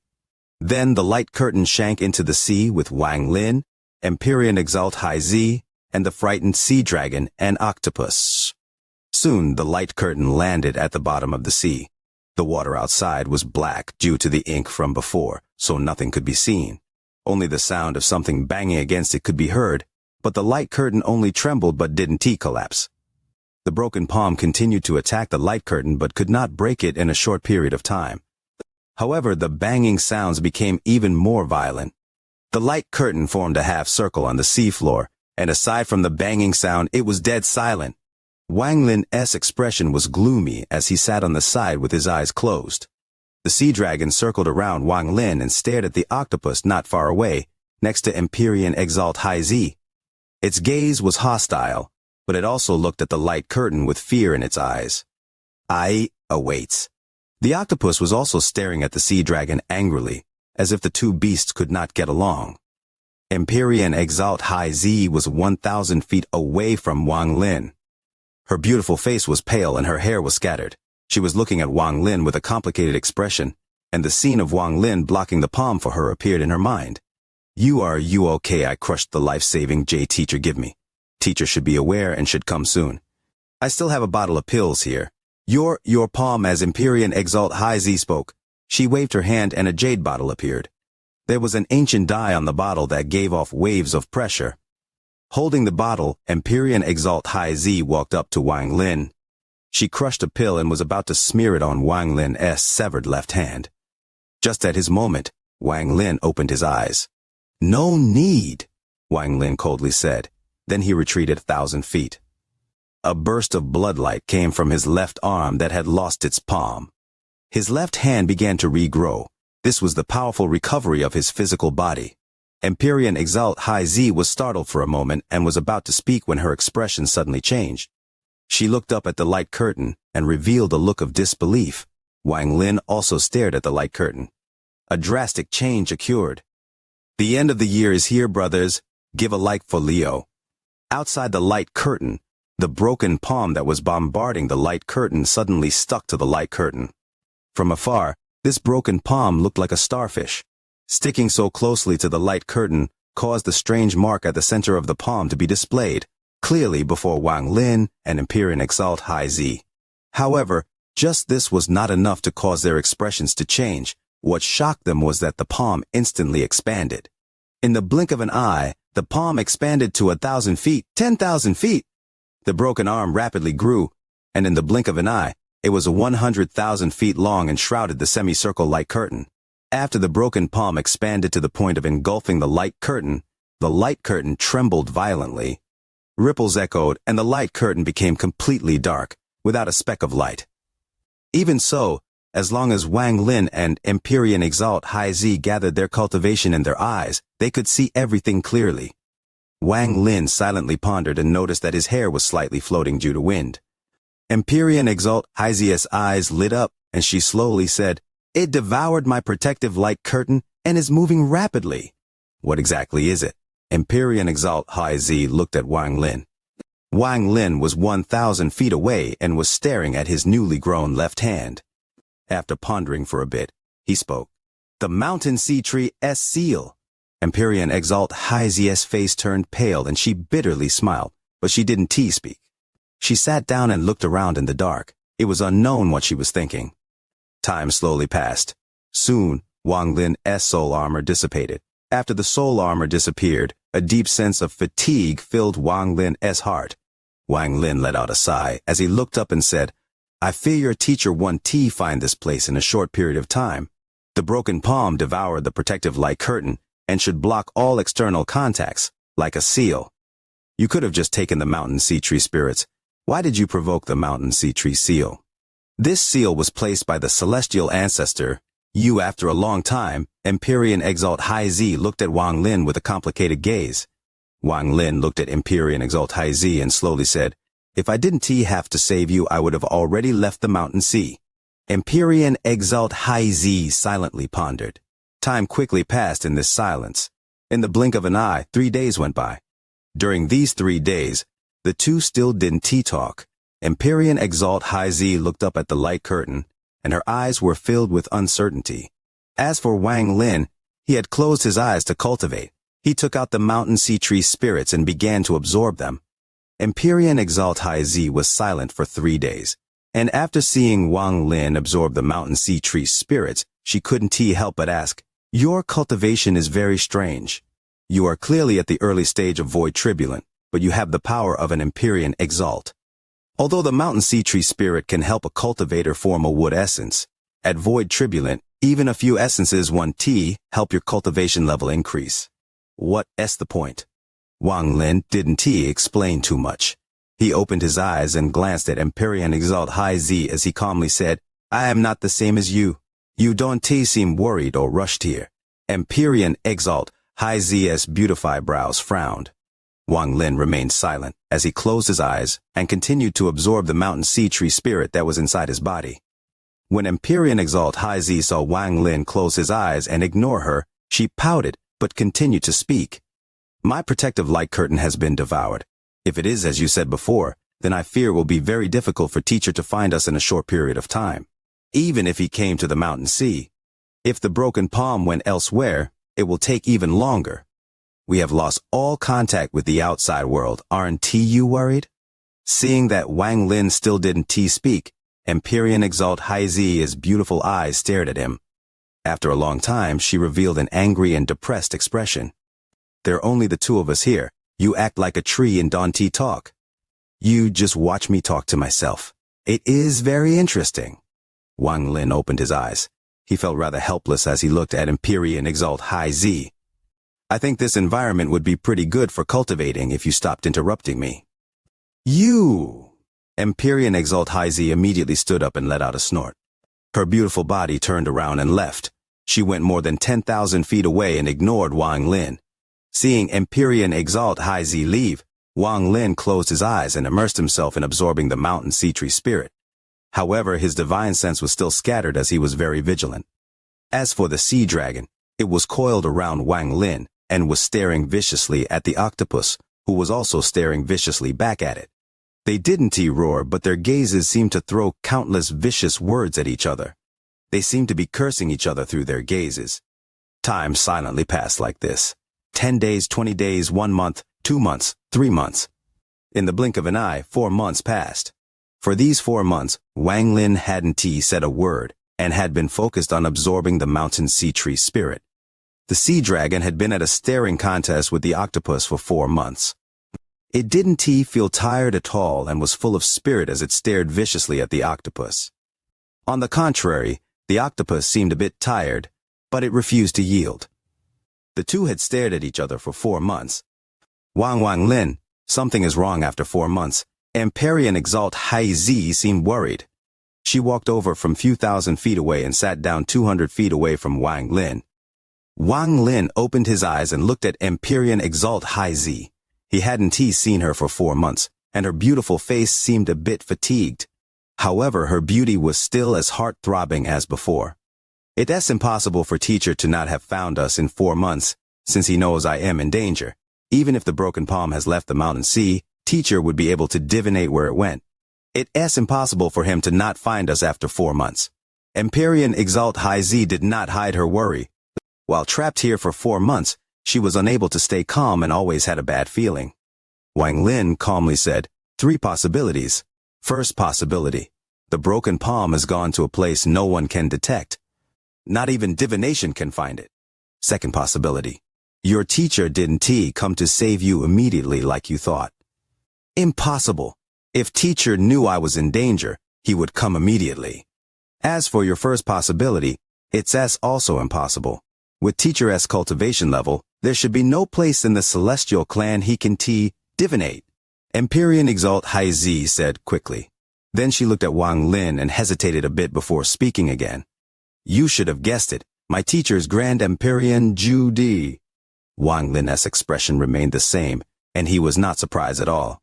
Then the light curtain sank into the sea with Wang Lin, Empyrean Exalt High Z, and the frightened sea dragon and octopus. Soon the light curtain landed at the bottom of the sea. The water outside was black due to the ink from before, so nothing could be seen. Only the sound of something banging against it could be heard, but the light curtain only trembled but didn't collapse. The broken palm continued to attack the light curtain but could not break it in a short period of time. However, the banging sounds became even more violent. The light curtain formed a half circle on the seafloor, and aside from the banging sound, it was dead silent. Wang Lin's expression was gloomy as he sat on the side with his eyes closed. The sea dragon circled around Wang Lin and stared at the octopus not far away, next to Empyrean Exalt High Z. Its gaze was hostile, but it also looked at the light curtain with fear in its eyes. I awaits. The octopus was also staring at the sea dragon angrily, as if the two beasts could not get along. Empyrean Exalt High Z was 1,000 feet away from Wang Lin. Her beautiful face was pale and her hair was scattered. She was looking at Wang Lin with a complicated expression, and the scene of Wang Lin blocking the palm for her appeared in her mind. You okay? I crushed the life-saving J teacher give me. Teacher should be aware and should come soon. I still have a bottle of pills here. Your palm. As Empyrean Exalt High Z spoke, she waved her hand and a jade bottle appeared. There was an ancient dye on the bottle that gave off waves of pressure. Holding the bottle, Empyrean Exalt High Z walked up to Wang Lin. She crushed a pill and was about to smear it on Wang Lin's severed left hand. Just at his moment, Wang Lin opened his eyes. No need, Wang Lin coldly said. Then he retreated 1,000 feet. A burst of bloodlight came from his left arm that had lost its palm. His left hand began to regrow. This was the powerful recovery of his physical body. Empyrean Exalt High Z was startled for a moment and was about to speak when her expression suddenly changed. She looked up at the light curtain and revealed a look of disbelief. Wang Lin also stared at the light curtain. A drastic change occurred. The end of the year is here, brothers. Give a like for Leo. Outside the light curtain, the broken palm that was bombarding the light curtain suddenly stuck to the light curtain. From afar, this broken palm looked like a starfish. Sticking so closely to the light curtain caused the strange mark at the center of the palm to be displayed, clearly before Wang Lin and Empyrean Exalt High Z. However, just this was not enough to cause their expressions to change. What shocked them was that the palm instantly expanded. In the blink of an eye, the palm expanded to 1,000 feet, 10,000 feet. The broken arm rapidly grew, and in the blink of an eye, it was 100,000 feet long and shrouded the semicircle light curtain. After the broken palm expanded to the point of engulfing the light curtain trembled violently. Ripples echoed, and the light curtain became completely dark, without a speck of light. Even so, as long as Wang Lin and Empyrean Exalt High Z gathered their cultivation in their eyes, they could see everything clearly. Wang Lin silently pondered and noticed that his hair was slightly floating due to wind. Empyrean Exalt High Z's eyes lit up, and she slowly said, It devoured my protective light curtain and is moving rapidly. What exactly is it? Empyrean Exalt High Z looked at Wang Lin. Wang Lin was 1,000 feet away and was staring at his newly grown left hand. After pondering for a bit, he spoke. The mountain sea tree's seal. Empyrean Exalt High Z's face turned pale and she bitterly smiled, but she didn't speak. She sat down and looked around in the dark. It was unknown what she was thinking. Time slowly passed. Soon, Wang Lin's soul armor dissipated. After the soul armor disappeared, a deep sense of fatigue filled Wang Lin's heart. Wang Lin let out a sigh as he looked up and said, I fear your teacher won't find this place in a short period of time. The broken palm devoured the protective light curtain and should block all external contacts, like a seal. You could have just taken the mountain sea tree spirits. Why did you provoke the mountain sea tree seal? This seal was placed by the celestial ancestor. You, after a long time, Empyrean Exalt High Z looked at Wang Lin with a complicated gaze. Wang Lin looked at Empyrean Exalt High Z and slowly said, If I didn't have to save you, I would have already left the mountain sea. Empyrean Exalt High Z silently pondered. Time quickly passed in this silence. In the blink of an eye, 3 days went by. During these 3 days, the two still didn't talk. Empyrean Exalt High Z looked up at the light curtain, and her eyes were filled with uncertainty. As for Wang Lin, he had closed his eyes to cultivate. He took out the mountain sea tree spirits and began to absorb them. Empyrean Exalt High Z was silent for 3 days, and after seeing Wang Lin absorb the mountain sea tree spirits, she couldn't help but ask, Your cultivation is very strange. You are clearly at the early stage of void tribulent, but you have the power of an Empyrean Exalt. Although the mountain sea tree spirit can help a cultivator form a wood essence, at void tribulent, even a few essences help your cultivation level increase. What's the point? Wang Lin didn't explain too much. He opened his eyes and glanced at Empyrean Exalt High Z as he calmly said, I am not the same as you. You don't seem worried or rushed here. Empyrean Exalt High Z's beautified brows frowned. Wang Lin remained silent as he closed his eyes and continued to absorb the mountain sea tree spirit that was inside his body. When Empyrean Exalt High Z saw Wang Lin close his eyes and ignore her, she pouted but continued to speak. My protective light curtain has been devoured. If it is as you said before, then I fear it will be very difficult for teacher to find us in a short period of time. Even if he came to the mountain sea. If the broken palm went elsewhere, it will take even longer. We have lost all contact with the outside world, aren't you worried? Seeing that Wang Lin still didn't speak, Empyrean Exalt High Z's beautiful eyes stared at him. After a long time, she revealed an angry and depressed expression. There are only the two of us here. You act like a tree and don't talk. You just watch me talk to myself. It is very interesting. Wang Lin opened his eyes. He felt rather helpless as he looked at Empyrean Exalt High Z. I think this environment would be pretty good for cultivating if you stopped interrupting me. You! Empyrean Exalt High Z immediately stood up and let out a snort. Her beautiful body turned around and left. She went more than 10,000 feet away and ignored Wang Lin. Seeing Empyrean Exalt High Z leave, Wang Lin closed his eyes and immersed himself in absorbing the mountain sea tree spirit. However, his divine sense was still scattered as he was very vigilant. As for the sea dragon, it was coiled around Wang Lin and was staring viciously at the octopus, who was also staring viciously back at it. They didn't roar, but their gazes seemed to throw countless vicious words at each other. They seemed to be cursing each other through their gazes. Time silently passed like this. 10 days, 20 days, 1 month, 2 months, 3 months. In the blink of an eye, 4 months passed. For these 4 months, Wang Lin hadn't said a word and had been focused on absorbing the mountain sea tree spirit. The sea dragon had been at a staring contest with the octopus for 4 months. It didn't feel tired at all and was full of spirit as it stared viciously at the octopus. On the contrary, the octopus seemed a bit tired, but it refused to yield. The two had stared at each other for 4 months. Wang Lin, something is wrong after 4 months. Empyrean Exalt High Z seemed worried. She walked over from few thousand feet away and sat down 200 feet away from Wang Lin. Wang Lin opened his eyes and looked at Empyrean Exalt High Z. He hadn't seen her for 4 months, and her beautiful face seemed a bit fatigued. However, her beauty was still as heart-throbbing as before. It's impossible for teacher to not have found us in 4 months, since he knows I am in danger. Even if the broken palm has left the mountain sea, teacher would be able to divinate where it went. It's impossible for him to not find us after 4 months. Empyrean Exalt High Z did not hide her worry. While trapped here for 4 months, she was unable to stay calm and always had a bad feeling. Wang Lin calmly said, 3 possibilities. First possibility. The broken palm has gone to a place no one can detect. Not even divination can find it. Second possibility. Your teacher didn't come to save you immediately like you thought. Impossible. If teacher knew I was in danger, he would come immediately. As for your first possibility, it's also impossible. With teacher's cultivation level, there should be no place in the celestial clan he can divinate. Empyrean Exalt High Z said quickly. Then she looked at Wang Lin and hesitated a bit before speaking again. You should have guessed it. My teacher's Grand Empyrean Judy. Wang Lin's expression remained the same, and he was not surprised at all.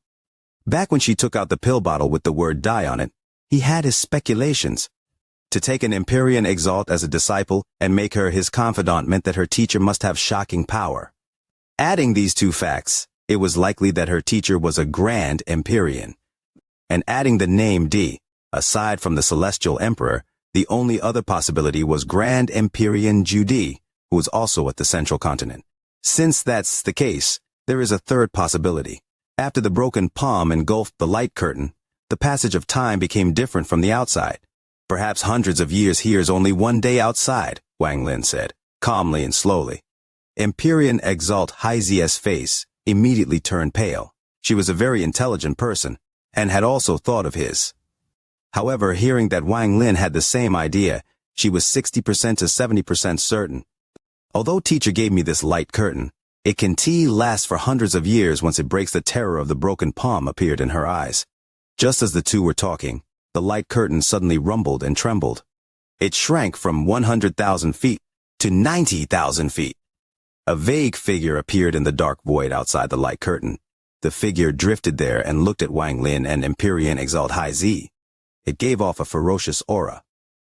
Back when she took out the pill bottle with the word die on it, he had his speculations. To take an Empyrean Exalt as a disciple and make her his confidant meant that her teacher must have shocking power. Adding these 2 facts, it was likely that her teacher was a Grand Empyrean. And adding the name D, aside from the Celestial Emperor, the only other possibility was Grand Empyrean Judy, who was also at the Central Continent. Since that's the case, there is a third possibility. After the broken palm engulfed the light curtain, the passage of time became different from the outside. Perhaps hundreds of years here is only 1 day outside, Wang Lin said, calmly and slowly. Empyrean Exalt High Z's face immediately turned pale. She was a very intelligent person, and had also thought of his. However, hearing that Wang Lin had the same idea, she was 60% to 70% certain. Although teacher gave me this light curtain, it can last for hundreds of years once it breaks. The terror of the broken palm appeared in her eyes. Just as the two were talking, the light curtain suddenly rumbled and trembled. It shrank from 100,000 feet to 90,000 feet. A vague figure appeared in the dark void outside the light curtain. The figure drifted there and looked at Wang Lin and Empyrean Exalt High Z. It gave off a ferocious aura.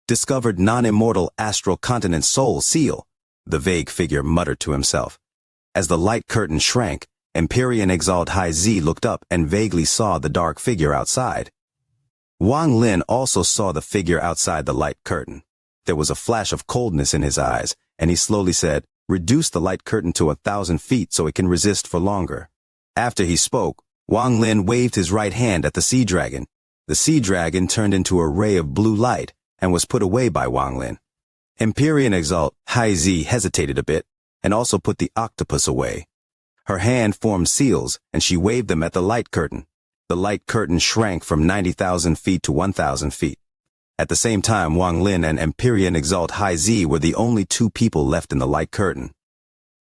Discovered non-immortal astral continent soul seal, the vague figure muttered to himself. As the light curtain shrank, Empyrean Exalt High Z looked up and vaguely saw the dark figure outside. Wang Lin also saw the figure outside the light curtain. There was a flash of coldness in his eyes, and he slowly said, "Reduce the light curtain to 1,000 feet so it can resist for longer." After he spoke, Wang Lin waved his right hand at the sea dragon. The sea dragon turned into a ray of blue light and was put away by Wang Lin. Empyrean Exalt High Z hesitated a bit and also put the octopus away. Her hand formed seals and she waved them at the light curtain. The light curtain shrank from 90,000 feet to 1,000 feet. At the same time, Wang Lin and Empyrean Exalt High Z were the only two people left in the light curtain.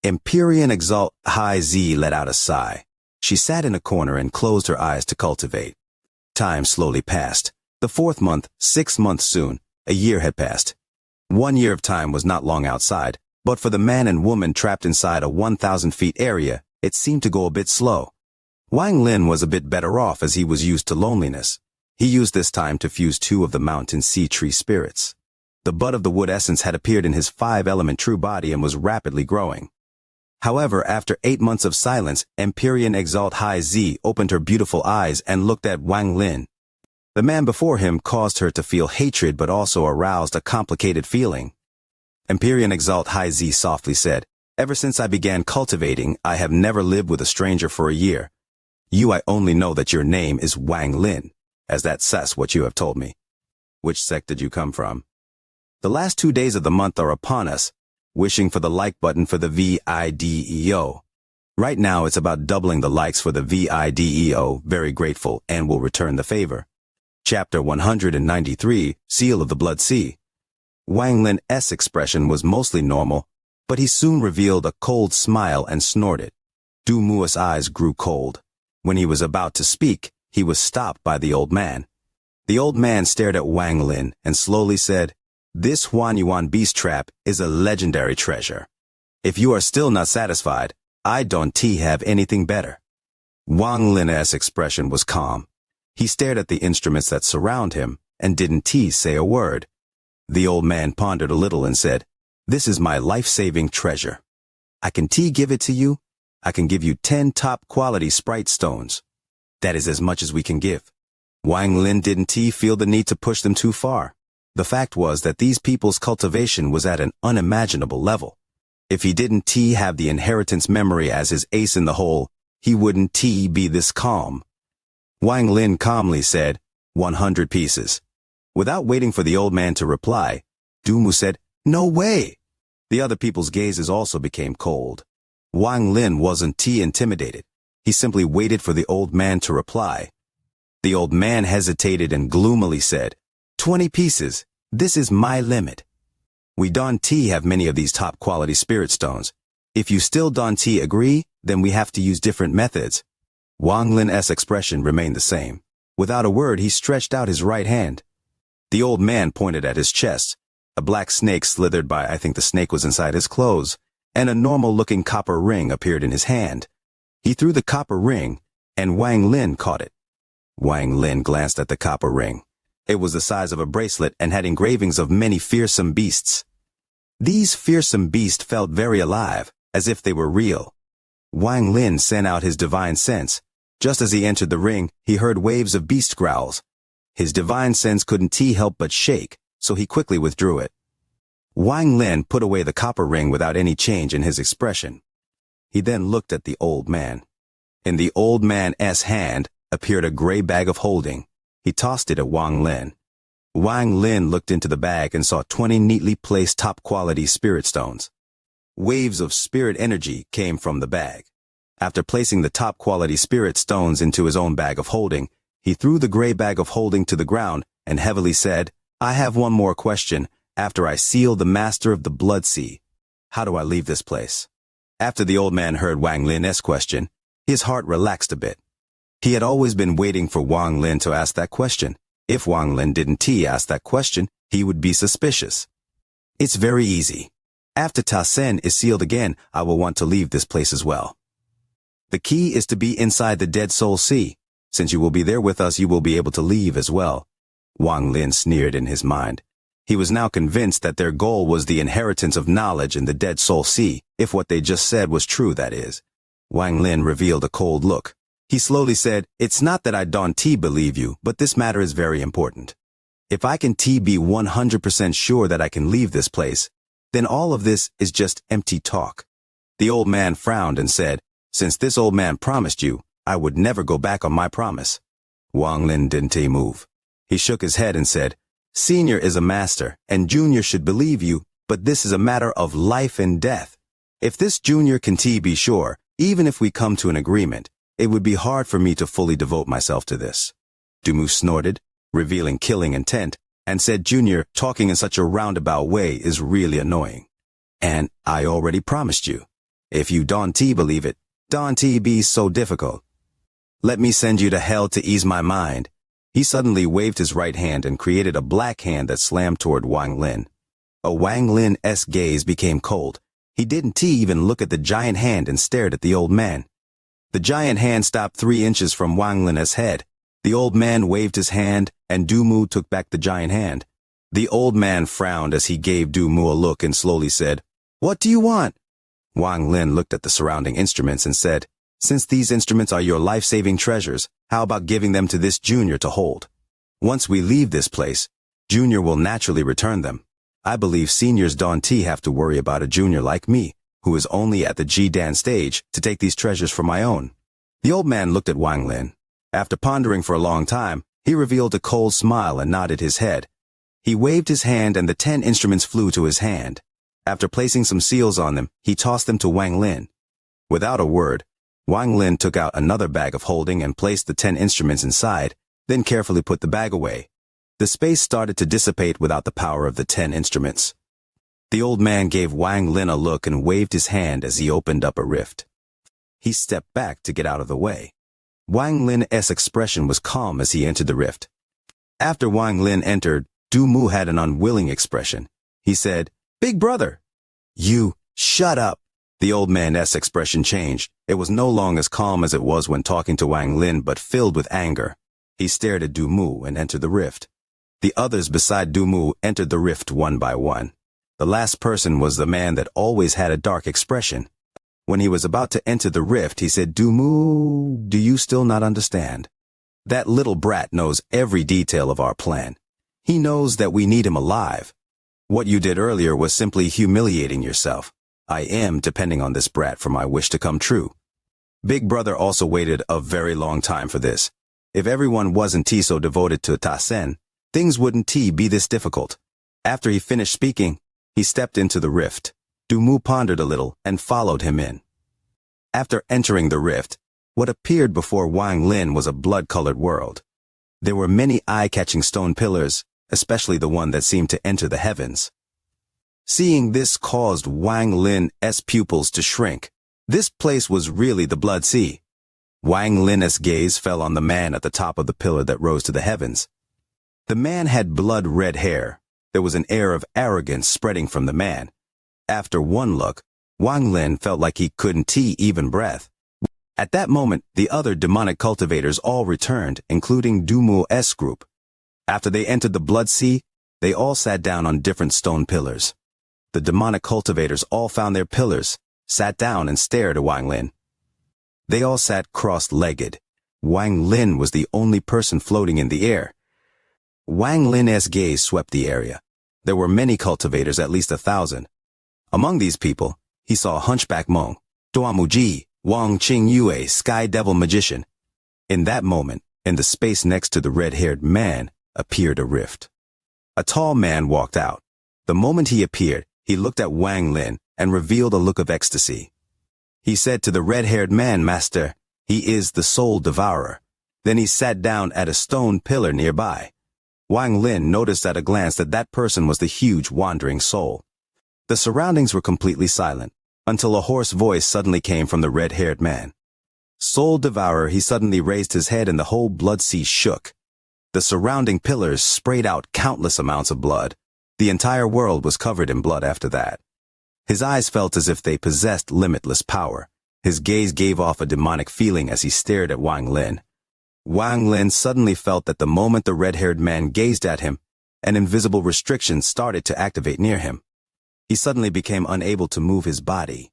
Empyrean Exalt High Z let out a sigh. She sat in a corner and closed her eyes to cultivate. Time slowly passed. The 4th month, 6th month soon, a year had passed. 1 year of time was not long outside, but for the man and woman trapped inside a 1,000 feet area, it seemed to go a bit slow. Wang Lin was a bit better off as he was used to loneliness. He used this time to fuse 2 of the mountain sea tree spirits. The bud of the wood essence had appeared in his 5-element true body and was rapidly growing. However, after 8 months of silence, Empyrean Exalt High Z opened her beautiful eyes and looked at Wang Lin. The man before him caused her to feel hatred but also aroused a complicated feeling. Empyrean Exalt High Z softly said, "Ever since I began cultivating, I have never lived with a stranger for a year. I only know that your name is Wang Lin, as that's what you have told me. Which sect did you come from? The last 2 days of the month are upon us. Wishing for the like button for the VIDEO. Right now it's about doubling the likes for the VIDEO. Very grateful and will return the favor." Chapter 193, Seal of the Blood Sea. Wang Lin's expression was mostly normal, but he soon revealed a cold smile and snorted. Du Mua's eyes grew cold. When he was about to speak, he was stopped by the old man. The old man stared at Wang Lin and slowly said, "This Huanyuan beast trap is a legendary treasure. If you are still not satisfied, I don't have anything better." Wang Lin's expression was calm. He stared at the instruments that surround him and didn't say a word. The old man pondered a little and said, "This is my life-saving treasure. I can give it to you. I can give you 10 top-quality sprite stones. That is as much as we can give." Wang Lin didn't feel the need to push them too far. The fact was that these people's cultivation was at an unimaginable level. If he didn't have the inheritance memory as his ace in the hole, he wouldn't be this calm. Wang Lin calmly said, 100 pieces. Without waiting for the old man to reply, Du Mu said, "No way!" The other people's gazes also became cold. Wang Lin wasn't intimidated. He simply waited for the old man to reply. The old man hesitated and gloomily said, 20 pieces. This is my limit. We don't have many of these top-quality spirit stones. If you still don't agree, then we have to use different methods. Wang Lin's expression remained the same. Without a word, he stretched out his right hand. The old man pointed at his chest. A black snake slithered by. I think the snake was inside his clothes, and a normal-looking copper ring appeared in his hand. He threw the copper ring, and Wang Lin caught it. Wang Lin glanced at the copper ring. It was the size of a bracelet and had engravings of many fearsome beasts. These fearsome beasts felt very alive, as if they were real. Wang Lin sent out his divine sense. Just as he entered the ring, he heard waves of beast growls. His divine sense couldn't help but shake, so he quickly withdrew it. Wang Lin put away the copper ring without any change in his expression. He then looked at the old man. In the old man's hand appeared a gray bag of holding. He tossed it at Wang Lin. Wang Lin looked into the bag and saw 20 neatly placed top-quality spirit stones. Waves of spirit energy came from the bag. After placing the top-quality spirit stones into his own bag of holding, he threw the gray bag of holding to the ground and heavily said, "I have one more question. After I seal the master of the Blood Sea, how do I leave this place?" After the old man heard Wang Lin's question, his heart relaxed a bit. He had always been waiting for Wang Lin to ask that question. If Wang Lin didn't ask that question, he would be suspicious. "It's very easy. After Ta Sen is sealed again, I will want to leave this place as well." The key is to be inside the Dead Soul Sea. Since you will be there with us, you will be able to leave as well. Wang Lin sneered in his mind. He was now convinced that their goal was the inheritance of knowledge in the Dead Soul Sea, if what they just said was true, that is. Wang Lin revealed a cold look. He slowly said, "It's not that I don't believe you, but this matter is very important. If I can be 100% sure that I can leave this place, then all of this is just empty talk." The old man frowned and said, "Since this old man promised you, I would never go back on my promise." Wang Lin didn't move. He shook his head and said, "Senior is a master, and Junior should believe you, but this is a matter of life and death. If this Junior can be sure, even if we come to an agreement, it would be hard for me to fully devote myself to this." Dumu snorted, revealing killing intent, and said, "Junior, talking in such a roundabout way is really annoying. And I already promised you. If you don't believe it, don't be so difficult. Let me send you to hell to ease my mind." He suddenly waved his right hand and created a black hand that slammed toward Wang Lin. A Wang Lin's gaze became cold. He didn't even look at the giant hand and stared at the old man. The giant hand stopped 3 inches from Wang Lin's head. The old man waved his hand, and Dumu took back the giant hand. The old man frowned as he gave Dumu a look and slowly said, "What do you want?" Wang Lin looked at the surrounding instruments and said, "Since these instruments are your life-saving treasures, how about giving them to this Junior to hold? Once we leave this place, Junior will naturally return them. I believe seniors don't have to worry about a Junior like me, who is only at the Jidan stage, to take these treasures for my own." The old man looked at Wang Lin. After pondering for a long time, he revealed a cold smile and nodded his head. He waved his hand and the 10 instruments flew to his hand. After placing some seals on them, he tossed them to Wang Lin. Without a word, Wang Lin took out another bag of holding and placed the 10 instruments inside, then carefully put the bag away. The space started to dissipate without the power of the 10 instruments. The old man gave Wang Lin a look and waved his hand as he opened up a rift. He stepped back to get out of the way. Wang Lin's expression was calm as he entered the rift. After Wang Lin entered, Dumu had an unwilling expression. He said, "Big brother." "You, shut up." The old man's expression changed. It was no longer as calm as it was when talking to Wang Lin, but filled with anger. He stared at Dumu and entered the rift. The others beside Dumu entered the rift one by one. The last person was the man that always had a dark expression. When he was about to enter the rift, he said, "Dumu, do you still not understand? That little brat knows every detail of our plan. He knows that we need him alive. What you did earlier was simply humiliating yourself. I am depending on this brat for my wish to come true." Big brother also waited a very long time for this. If everyone wasn't so devoted to Tasen, things wouldn't be this difficult. After he finished speaking, he stepped into the rift. Dumu pondered a little and followed him in. After entering the rift, what appeared before Wang Lin was a blood-colored world. There were many eye-catching stone pillars, especially the one that seemed to enter the heavens. Seeing this caused Wang Lin's pupils to shrink. This place was really the Blood Sea. Wang Lin's gaze fell on the man at the top of the pillar that rose to the heavens. The man had blood-red hair. There was an air of arrogance spreading from the man. After one look, Wang Lin felt like he couldn't even breath. At that moment, the other demonic cultivators all returned, including Dumu's group. After they entered the Blood Sea, they all sat down on different stone pillars. The demonic cultivators all found their pillars, sat down and stared at Wang Lin. They all sat cross-legged. Wang Lin was the only person floating in the air. Wang Lin's gaze swept the area. There were many cultivators, at least 1,000. Among these people, he saw Hunchback Meng, Duamuji, Wang Qingyue, Sky Devil Magician. In that moment, in the space next to the red-haired man, appeared a rift. A tall man walked out. The moment he appeared, he looked at Wang Lin and revealed a look of ecstasy. He said to the red-haired man, "Master, he is the soul devourer." Then he sat down at a stone pillar nearby. Wang Lin noticed at a glance that that person was the huge wandering soul. The surroundings were completely silent, until a hoarse voice suddenly came from the red-haired man. "Soul devourer," he suddenly raised his head and the whole Blood Sea shook. The surrounding pillars sprayed out countless amounts of blood. The entire world was covered in blood after that. His eyes felt as if they possessed limitless power. His gaze gave off a demonic feeling as he stared at Wang Lin. Wang Lin suddenly felt that the moment the red-haired man gazed at him, an invisible restriction started to activate near him. He suddenly became unable to move his body.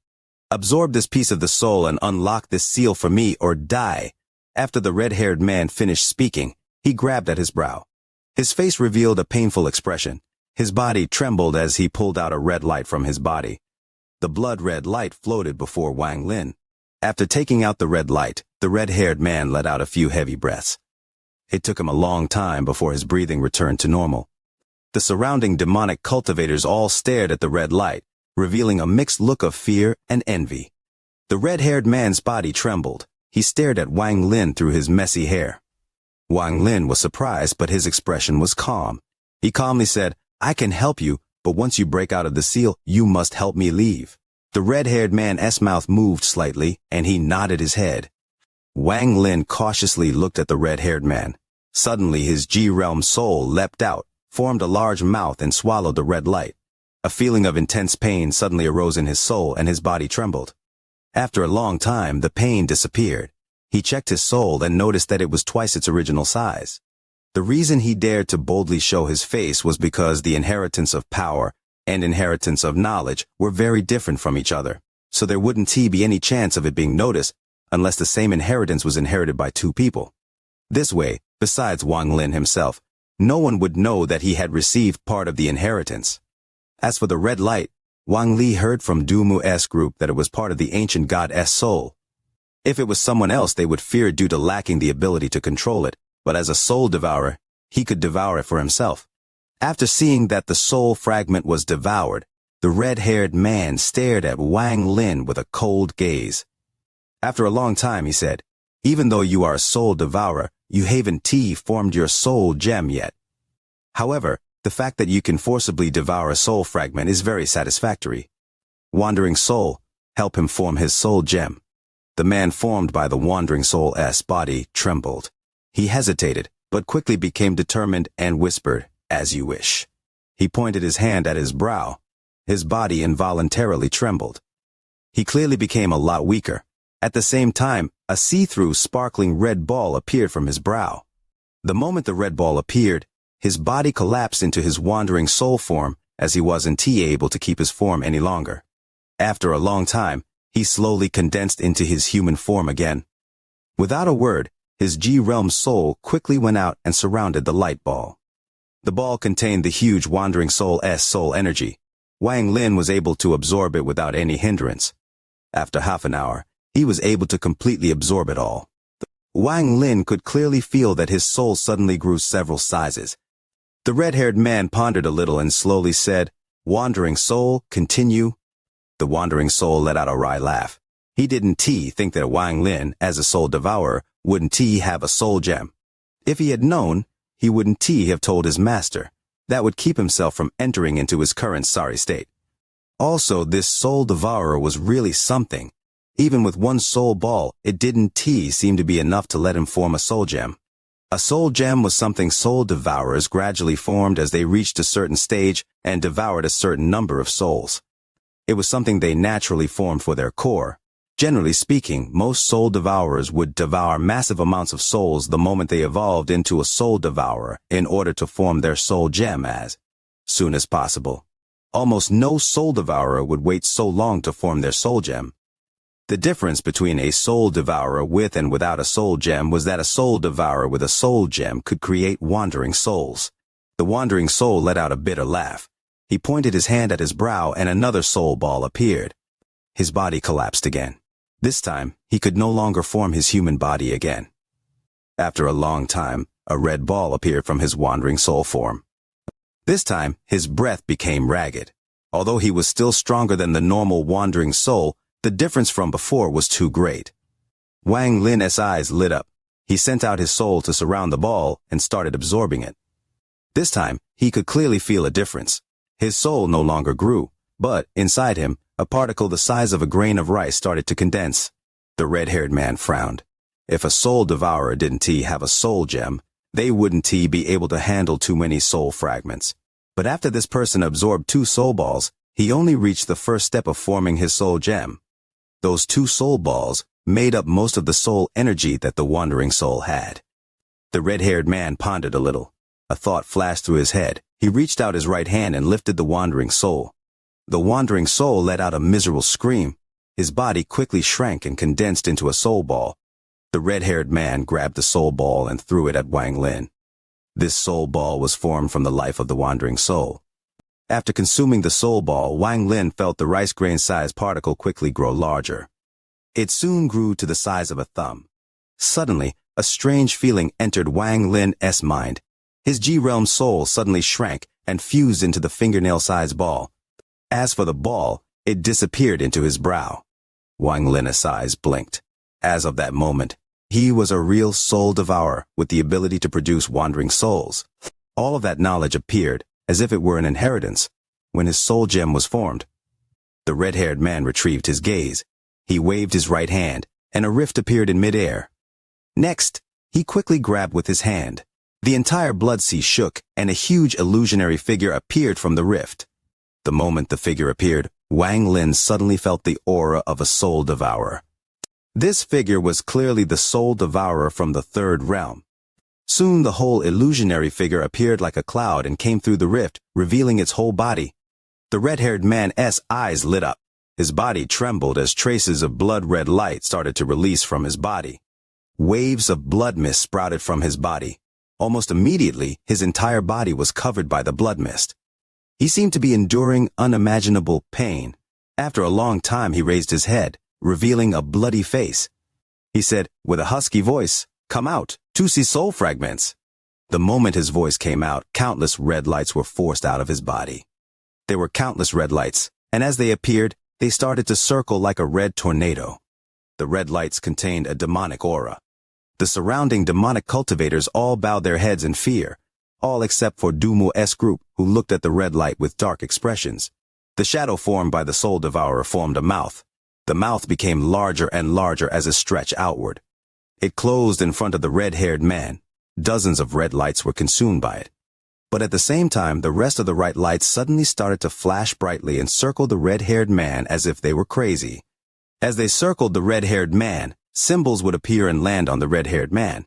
Absorb this piece of the soul and unlock this seal for me or die. After the red-haired man finished speaking, he grabbed at his brow. His face revealed a painful expression. His body trembled as he pulled out a red light from his body. The blood-red light floated before Wang Lin. After taking out the red light, the red-haired man let out a few heavy breaths. It took him a long time before his breathing returned to normal. The surrounding demonic cultivators all stared at the red light, revealing a mixed look of fear and envy. The red-haired man's body trembled. He stared at Wang Lin through his messy hair. Wang Lin was surprised, but his expression was calm. He calmly said, "I can help you, but once you break out of the seal, you must help me leave." The red-haired man's mouth moved slightly, and he nodded his head. Wang Lin cautiously looked at the red-haired man. Suddenly his G-realm soul leapt out, formed a large mouth and swallowed the red light. A feeling of intense pain suddenly arose in his soul and his body trembled. After a long time, the pain disappeared. He checked his soul and noticed that it was twice its original size. The reason he dared to boldly show his face was because the inheritance of power and inheritance of knowledge were very different from each other, so there wouldn't be any chance of it being noticed unless the same inheritance was inherited by two people. This way, besides Wang Lin himself, no one would know that he had received part of the inheritance. As for the red light, Wang Li heard from Dumu's group that it was part of the ancient god's soul. If it was someone else, they would fear it due to lacking the ability to control it, but as a soul devourer, he could devour it for himself. After seeing that the soul fragment was devoured, the red-haired man stared at Wang Lin with a cold gaze. After a long time, he said, "Even though you are a soul devourer, you haven't formed your soul gem yet. However, the fact that you can forcibly devour a soul fragment is very satisfactory. Wandering soul, help him form his soul gem." The man formed by the wandering soul's body trembled. He hesitated, but quickly became determined and whispered, "As you wish." He pointed his hand at his brow. His body involuntarily trembled. He clearly became a lot weaker. At the same time, a see-through sparkling red ball appeared from his brow. The moment the red ball appeared, his body collapsed into his wandering soul form, as he wasn't able to keep his form any longer. After a long time, he slowly condensed into his human form again. Without a word, his G-realm soul quickly went out and surrounded the light ball. The ball contained the huge wandering soul's soul energy. Wang Lin was able to absorb it without any hindrance. After half an hour, he was able to completely absorb it all. Wang Lin could clearly feel that his soul suddenly grew several sizes. The red-haired man pondered a little and slowly said, "Wandering soul, continue." The wandering soul let out a wry laugh. He didn't think that Wang Lin, as a soul devourer, wouldn't have a soul gem. If he had known, he wouldn't have told his master. That would keep himself from entering into his current sorry state. Also, this soul devourer was really something. Even with one soul ball, it didn't seem to be enough to let him form a soul gem. A soul gem was something soul devourers gradually formed as they reached a certain stage and devoured a certain number of souls. It was something they naturally formed for their core. Generally speaking, most soul devourers would devour massive amounts of souls the moment they evolved into a soul devourer in order to form their soul gem as soon as possible. Almost no soul devourer would wait so long to form their soul gem. The difference between a soul devourer with and without a soul gem was that a soul devourer with a soul gem could create wandering souls. The wandering soul let out a bitter laugh. He pointed his hand at his brow and another soul ball appeared. His body collapsed again. This time, he could no longer form his human body again. After a long time, a red ball appeared from his wandering soul form. This time, his breath became ragged. Although he was still stronger than the normal wandering soul, the difference from before was too great. Wang Lin's eyes lit up. He sent out his soul to surround the ball and started absorbing it. This time, he could clearly feel a difference. His soul no longer grew, but inside him, a particle the size of a grain of rice started to condense. The red-haired man frowned. If a soul devourer didn't have a soul gem, they wouldn't be able to handle too many soul fragments. But after this person absorbed 2 soul balls, he only reached the first step of forming his soul gem. Those 2 soul balls made up most of the soul energy that the wandering soul had. The red-haired man pondered a little. A thought flashed through his head. He reached out his right hand and lifted the wandering soul. The wandering soul let out a miserable scream. His body quickly shrank and condensed into a soul ball. The red-haired man grabbed the soul ball and threw it at Wang Lin. This soul ball was formed from the life of the wandering soul. After consuming the soul ball, Wang Lin felt the rice grain-sized particle quickly grow larger. It soon grew to the size of a thumb. Suddenly, a strange feeling entered Wang Lin's mind. His G-realm soul suddenly shrank and fused into the fingernail-sized ball. As for the ball, it disappeared into his brow. Wang Lin's eyes blinked. As of that moment, he was a real soul devourer with the ability to produce wandering souls. All of that knowledge appeared, as if it were an inheritance, when his soul gem was formed. The red-haired man retrieved his gaze. He waved his right hand, and a rift appeared in midair. Next, he quickly grabbed with his hand. The entire blood sea shook, and a huge illusionary figure appeared from the rift. The moment the figure appeared, Wang Lin suddenly felt the aura of a soul devourer. This figure was clearly the soul devourer from the 3rd realm. Soon the whole illusionary figure appeared like a cloud and came through the rift, revealing its whole body. The red-haired man's eyes lit up. His body trembled as traces of blood-red light started to release from his body. Waves of blood mist sprouted from his body. Almost immediately, his entire body was covered by the blood mist. He seemed to be enduring unimaginable pain. After a long time, he raised his head, revealing a bloody face. He said, with a husky voice, "Come out, to see soul fragments." The moment his voice came out, countless red lights were forced out of his body. There were countless red lights, and as they appeared, they started to circle like a red tornado. The red lights contained a demonic aura. The surrounding demonic cultivators all bowed their heads in fear, all except for Dumo's group, who looked at the red light with dark expressions. The shadow formed by the soul devourer formed a mouth. The mouth became larger and larger as it stretched outward. It closed in front of the red-haired man. Dozens of red lights were consumed by it. But at the same time, the rest of the red lights suddenly started to flash brightly and circle the red-haired man as if they were crazy. As they circled the red-haired man, symbols would appear and land on the red-haired man.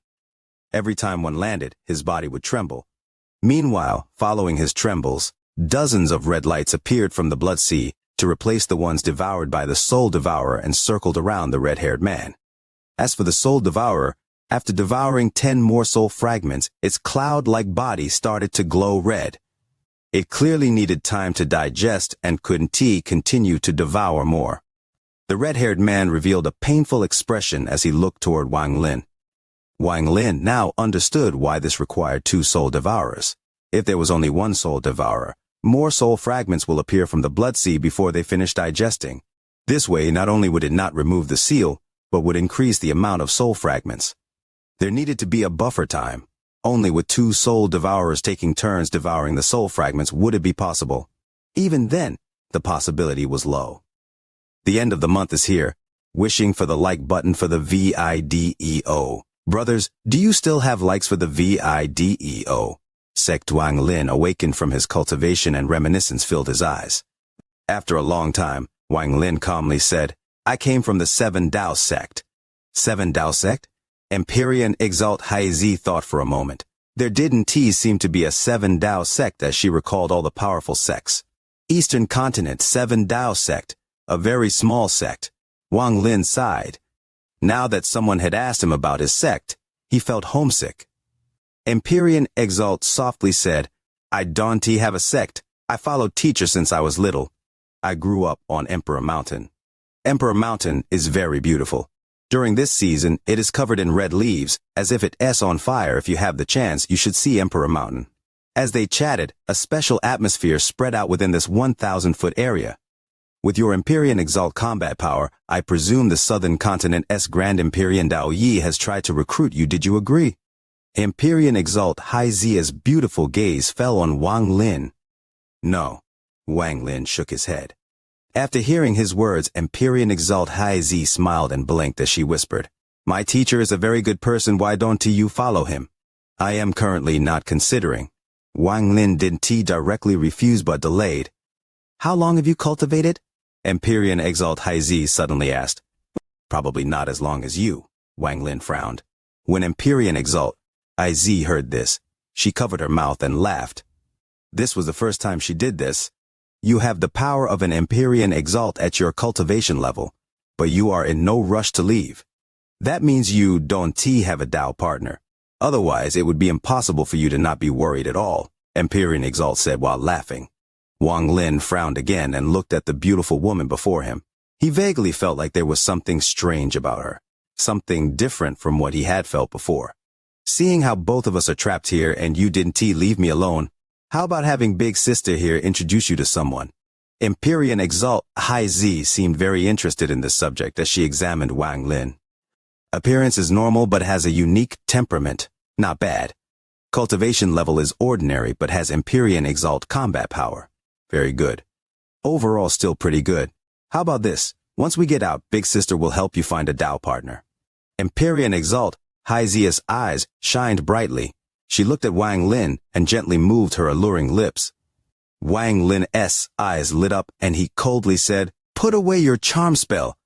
Every time one landed, his body would tremble. Meanwhile, following his trembles, dozens of red lights appeared from the blood sea to replace the ones devoured by the soul devourer and circled around the red-haired man. As for the soul devourer, after devouring 10 more soul fragments, its cloud-like body started to glow red. It clearly needed time to digest and couldn't continue to devour more. The red-haired man revealed a painful expression as he looked toward Wang Lin. Wang Lin now understood why this required 2 soul devourers. If there was only 1 soul devourer, more soul fragments will appear from the blood sea before they finish digesting. This way, not only would it not remove the seal, but would increase the amount of soul fragments. There needed to be a buffer time. Only with 2 soul devourers taking turns devouring the soul fragments would it be possible. Even then, the possibility was low. The end of the month is here. Wishing for the like button for the video. Brothers, do you still have likes for the video? Sect Wang Lin awakened from his cultivation and reminiscence filled his eyes. After a long time, Wang Lin calmly said, "I came from the 7 Dao sect." 7 Dao sect? Empyrean Exalt Haizi thought for a moment. There didn't seem to be a 7 Dao sect as she recalled all the powerful sects. Eastern Continent 7 Dao sect, a very small sect. Wang Lin sighed. Now that someone had asked him about his sect, he felt homesick. Empyrean Exalt softly said, "I don't have a sect. I followed teacher since I was little. I grew up on Emperor Mountain. Emperor Mountain is very beautiful. During this season, it is covered in red leaves, as if it's on fire. If you have the chance, you should see Emperor Mountain." As they chatted, a special atmosphere spread out within this 1,000-foot area. With your Empyrean Exalt combat power, I presume the Southern Continent's Grand Empyrean Dao Yi has tried to recruit you. Did you agree? Empyrean Exalt Haizia's beautiful gaze fell on Wang Lin. No. Wang Lin shook his head. After hearing his words, Empyrean Exalt Haizi smiled and blinked as she whispered, "My teacher is a very good person. Why don't you follow him?" "I am currently not considering." Wang Lin didn't directly refuse but delayed. "How long have you cultivated?" Empyrean Exalt Haizi suddenly asked. Probably not as long as you, Wang Lin frowned. When Empyrean Exalt, IZ heard this, she covered her mouth and laughed. This was the first time she did this. You have the power of an Empyrean Exalt at your cultivation level, but you are in no rush to leave. That means you don't have a Tao partner. Otherwise, it would be impossible for you to not be worried at all, Empyrean Exalt said while laughing. Wang Lin frowned again and looked at the beautiful woman before him. He vaguely felt like there was something strange about her, something different from what he had felt before. Seeing how both of us are trapped here and you didn't leave me alone, how about having Big Sister here introduce you to someone? Empyrean Exalt High Z seemed very interested in this subject as she examined Wang Lin. Appearance is normal but has a unique temperament. Not bad. Cultivation level is ordinary but has Empyrean Exalt combat power. Very good. Overall still pretty good. How about this? Once we get out, Big Sister will help you find a Tao partner. Empyrean Exalt High Z's eyes shined brightly. She looked at Wang Lin and gently moved her alluring lips. Wang Lin's eyes lit up and he coldly said, "Put away your charm spell."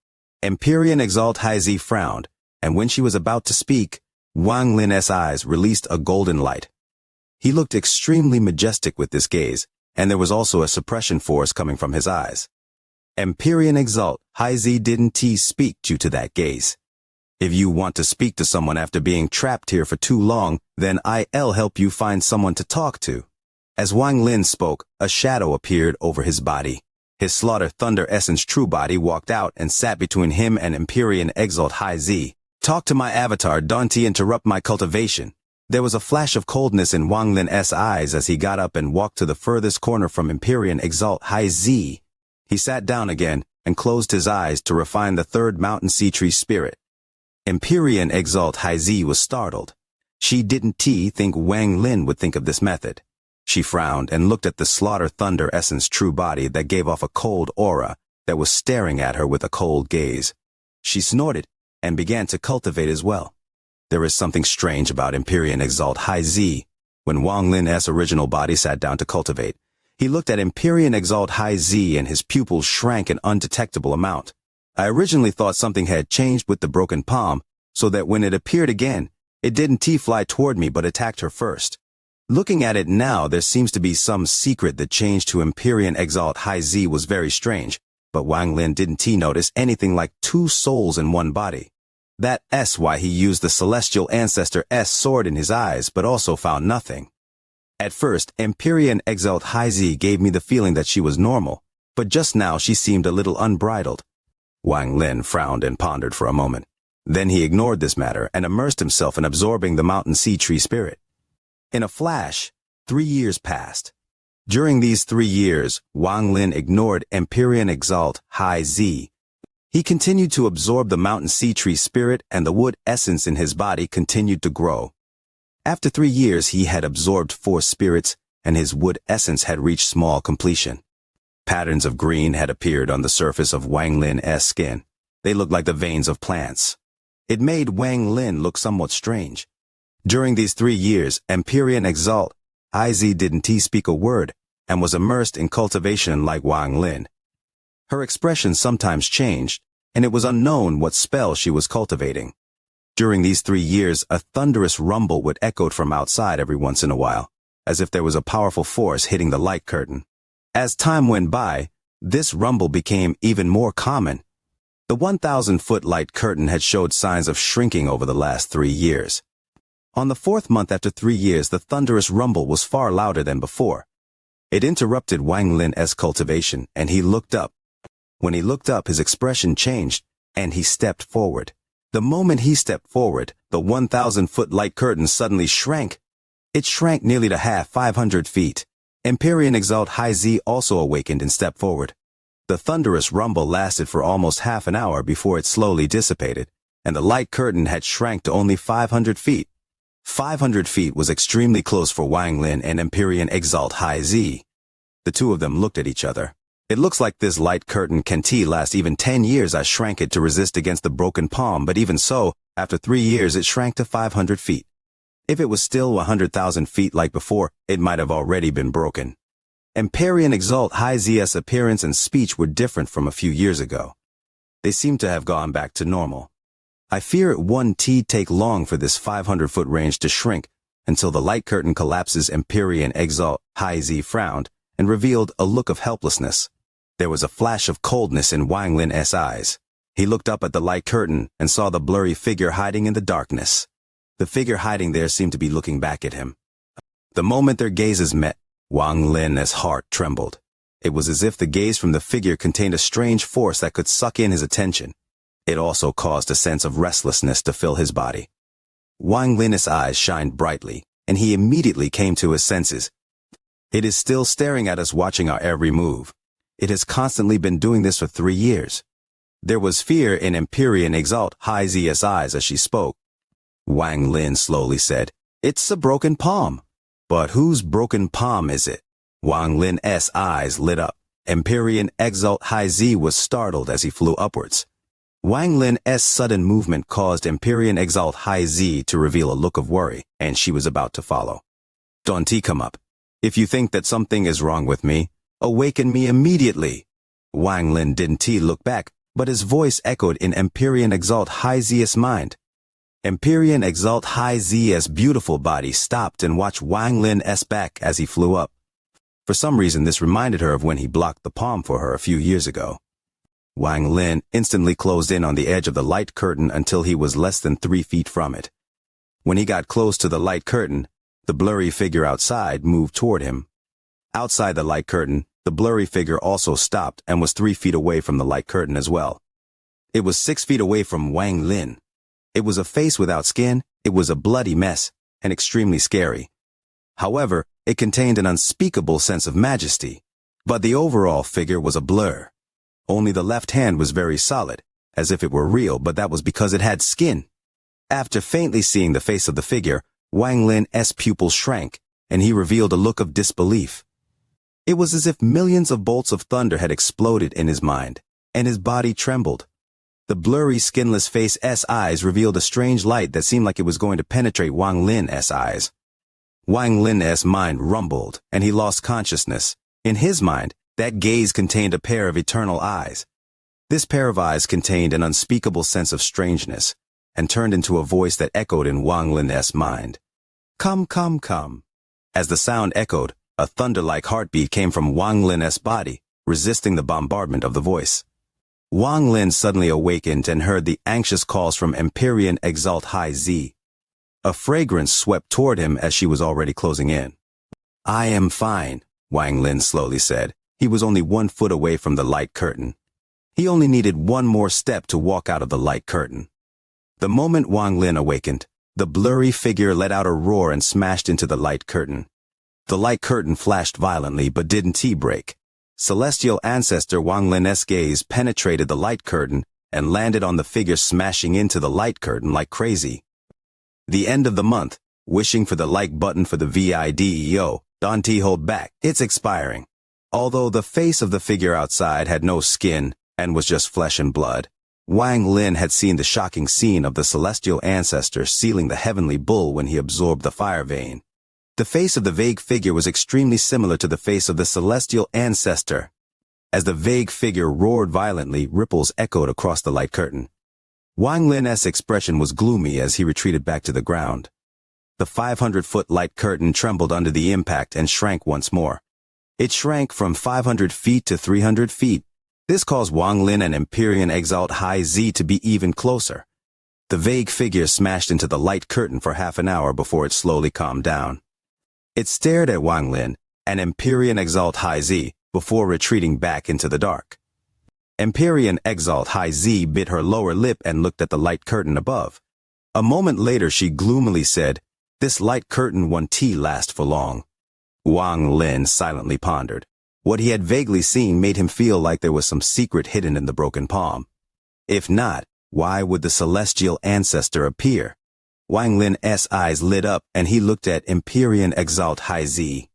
Empyrean Exalt High Z frowned, and when she was about to speak, Wang Lin's eyes released a golden light. He looked extremely majestic with this gaze, and there was also a suppression force coming from his eyes. Empyrean Exalt High Z didn't speak due to that gaze. If you want to speak to someone after being trapped here for too long, then I'll help you find someone to talk to. As Wang Lin spoke, a shadow appeared over his body. His Slaughter Thunder Essence true body walked out and sat between him and Empyrean Exalt High Z. "Talk to my avatar, don't interrupt my cultivation." There was a flash of coldness in Wang Lin's eyes as he got up and walked to the furthest corner from Empyrean Exalt High Z. He sat down again and closed his eyes to refine the third Mountain Sea Tree spirit. Empyrean Exalt High Z was startled. She didn't think Wang Lin would think of this method. She frowned and looked at the Slaughter Thunder Essence true body that gave off a cold aura that was staring at her with a cold gaze. She snorted and began to cultivate as well. There is something strange about Empyrean Exalt High Z. When Wang Lin's original body sat down to cultivate, he looked at Empyrean Exalt High Z and his pupils shrank an undetectable amount. I originally thought something had changed with the broken palm, so that when it appeared again, it didn't fly toward me but attacked her first. Looking at it now, there seems to be some secret that changed to Empyrean Exalt High Z was very strange, but Wang Lin didn't notice anything like two souls in one body. That's why he used the Celestial Ancestor's sword in his eyes, but also found nothing. At first, Empyrean Exalt High Z gave me the feeling that she was normal, but just now she seemed a little unbridled. Wang Lin frowned and pondered for a moment. Then he ignored this matter and immersed himself in absorbing the Mountain Sea Tree spirit. In a flash, 3 years passed. During these 3 years, Wang Lin ignored Empyrean Exalt High Z. He continued to absorb the Mountain Sea Tree spirit, and the wood essence in his body continued to grow. After 3 years, he had absorbed 4 spirits, and his wood essence had reached small completion. Patterns of green had appeared on the surface of Wang Lin's skin. They looked like the veins of plants. It made Wang Lin look somewhat strange. During these 3 years, Empyrean Exalt High Z didn't speak a word and was immersed in cultivation like Wang Lin. Her expression sometimes changed, and it was unknown what spell she was cultivating. During these 3 years, a thunderous rumble would echo from outside every once in a while, as if there was a powerful force hitting the light curtain. As time went by, this rumble became even more common. The 1,000-foot light curtain had showed signs of shrinking over the last 3 years. On the 4th month after 3 years, the thunderous rumble was far louder than before. It interrupted Wang Lin's cultivation, and he looked up. When he looked up, his expression changed, and he stepped forward. The moment he stepped forward, the 1,000-foot light curtain suddenly shrank. It shrank nearly to half, 500 feet. Empyrean Exalt High Z also awakened and stepped forward. The thunderous rumble lasted for almost half an hour before it slowly dissipated, and the light curtain had shrank to only 500 feet. 500 feet was extremely close for Wang Lin and Empyrean Exalt High Z. The two of them looked at each other. "It looks like this light curtain can last even 10 years. I shrank it to resist against the broken palm, but even so, after 3 years it shrank to 500 feet. If it was still 100,000 feet like before, it might have already been broken." Empyrean Exalt High Z's appearance and speech were different from a few years ago. They seemed to have gone back to normal. I fear it won't take long for this 500-foot range to shrink until the light curtain collapses. Empyrean Exalt High Z frowned and revealed a look of helplessness. There was a flash of coldness in Wang Lin's eyes. He looked up at the light curtain and saw the blurry figure hiding in the darkness. The figure hiding there seemed to be looking back at him. The moment their gazes met, Wang Lin's heart trembled. It was as if the gaze from the figure contained a strange force that could suck in his attention. It also caused a sense of restlessness to fill his body. Wang Lin's eyes shined brightly, and he immediately came to his senses. It is still staring at us, watching our every move. It has constantly been doing this for 3 years. There was fear in Empyrean Exalt High Z's eyes as she spoke. Wang Lin slowly said, "It's a broken palm." "But whose broken palm is it?" Wang Lin's eyes lit up. Empyrean Exalt High Z was startled as he flew upwards. Wang Lin's sudden movement caused Empyrean Exalt High Z to reveal a look of worry, and she was about to follow. "Don't come up. If you think that something is wrong with me, awaken me immediately." Wang Lin didn't look back, but his voice echoed in Empyrean Exalt High Z's mind. Empyrean Exalt High Z's beautiful body stopped and watched Wang Lin's back as he flew up. For some reason, this reminded her of when he blocked the palm for her a few years ago. Wang Lin instantly closed in on the edge of the light curtain until he was less than 3 feet from it. When he got close to the light curtain, the blurry figure outside moved toward him. Outside the light curtain, the blurry figure also stopped and was 3 feet away from the light curtain as well. It was 6 feet away from Wang Lin. It was a face without skin, it was a bloody mess, and extremely scary. However, it contained an unspeakable sense of majesty. But the overall figure was a blur. Only the left hand was very solid, as if it were real, but that was because it had skin. After faintly seeing the face of the figure, Wang Lin's pupils shrank, and he revealed a look of disbelief. It was as if millions of bolts of thunder had exploded in his mind, and his body trembled. The blurry, skinless face's eyes revealed a strange light that seemed like it was going to penetrate Wang Lin's eyes. Wang Lin's mind rumbled, and he lost consciousness. In his mind, that gaze contained a pair of eternal eyes. This pair of eyes contained an unspeakable sense of strangeness, and turned into a voice that echoed in Wang Lin's mind. "Come, come, come." As the sound echoed, a thunder-like heartbeat came from Wang Lin's body, resisting the bombardment of the voice. Wang Lin suddenly awakened and heard the anxious calls from Empyrean Exalt High Z. A fragrance swept toward him as she was already closing in. "I am fine," Wang Lin slowly said. He was only 1 foot away from the light curtain. He only needed 1 more step to walk out of the light curtain. The moment Wang Lin awakened, the blurry figure let out a roar and smashed into the light curtain. The light curtain flashed violently but didn't break. Celestial ancestor Wang Lin's gaze penetrated the light curtain and landed on the figure, smashing into the light curtain like crazy. The end of the month, wishing for the like button for the video. Don't hold back, it's expiring. Although the face of the figure outside had no skin and was just flesh and blood, Wang Lin had seen the shocking scene of the celestial ancestor sealing the heavenly bull when he absorbed the fire vein. The face of the vague figure was extremely similar to the face of the celestial ancestor. As the vague figure roared violently, ripples echoed across the light curtain. Wang Lin's expression was gloomy as he retreated back to the ground. The 500-foot light curtain trembled under the impact and shrank once more. It shrank from 500 feet to 300 feet. This caused Wang Lin and Empyrean Exalt High Z to be even closer. The vague figure smashed into the light curtain for half an hour before it slowly calmed down. It stared at Wang Lin and Empyrean Exalt High Z before retreating back into the dark. Empyrean Exalt High Z bit her lower lip and looked at the light curtain above. A moment later she gloomily said, "This light curtain won't last for long." Wang Lin silently pondered. What he had vaguely seen made him feel like there was some secret hidden in the broken palm. If not, why would the celestial ancestor appear? Wang Lin's eyes lit up and he looked at Empyrean Exalt High Z.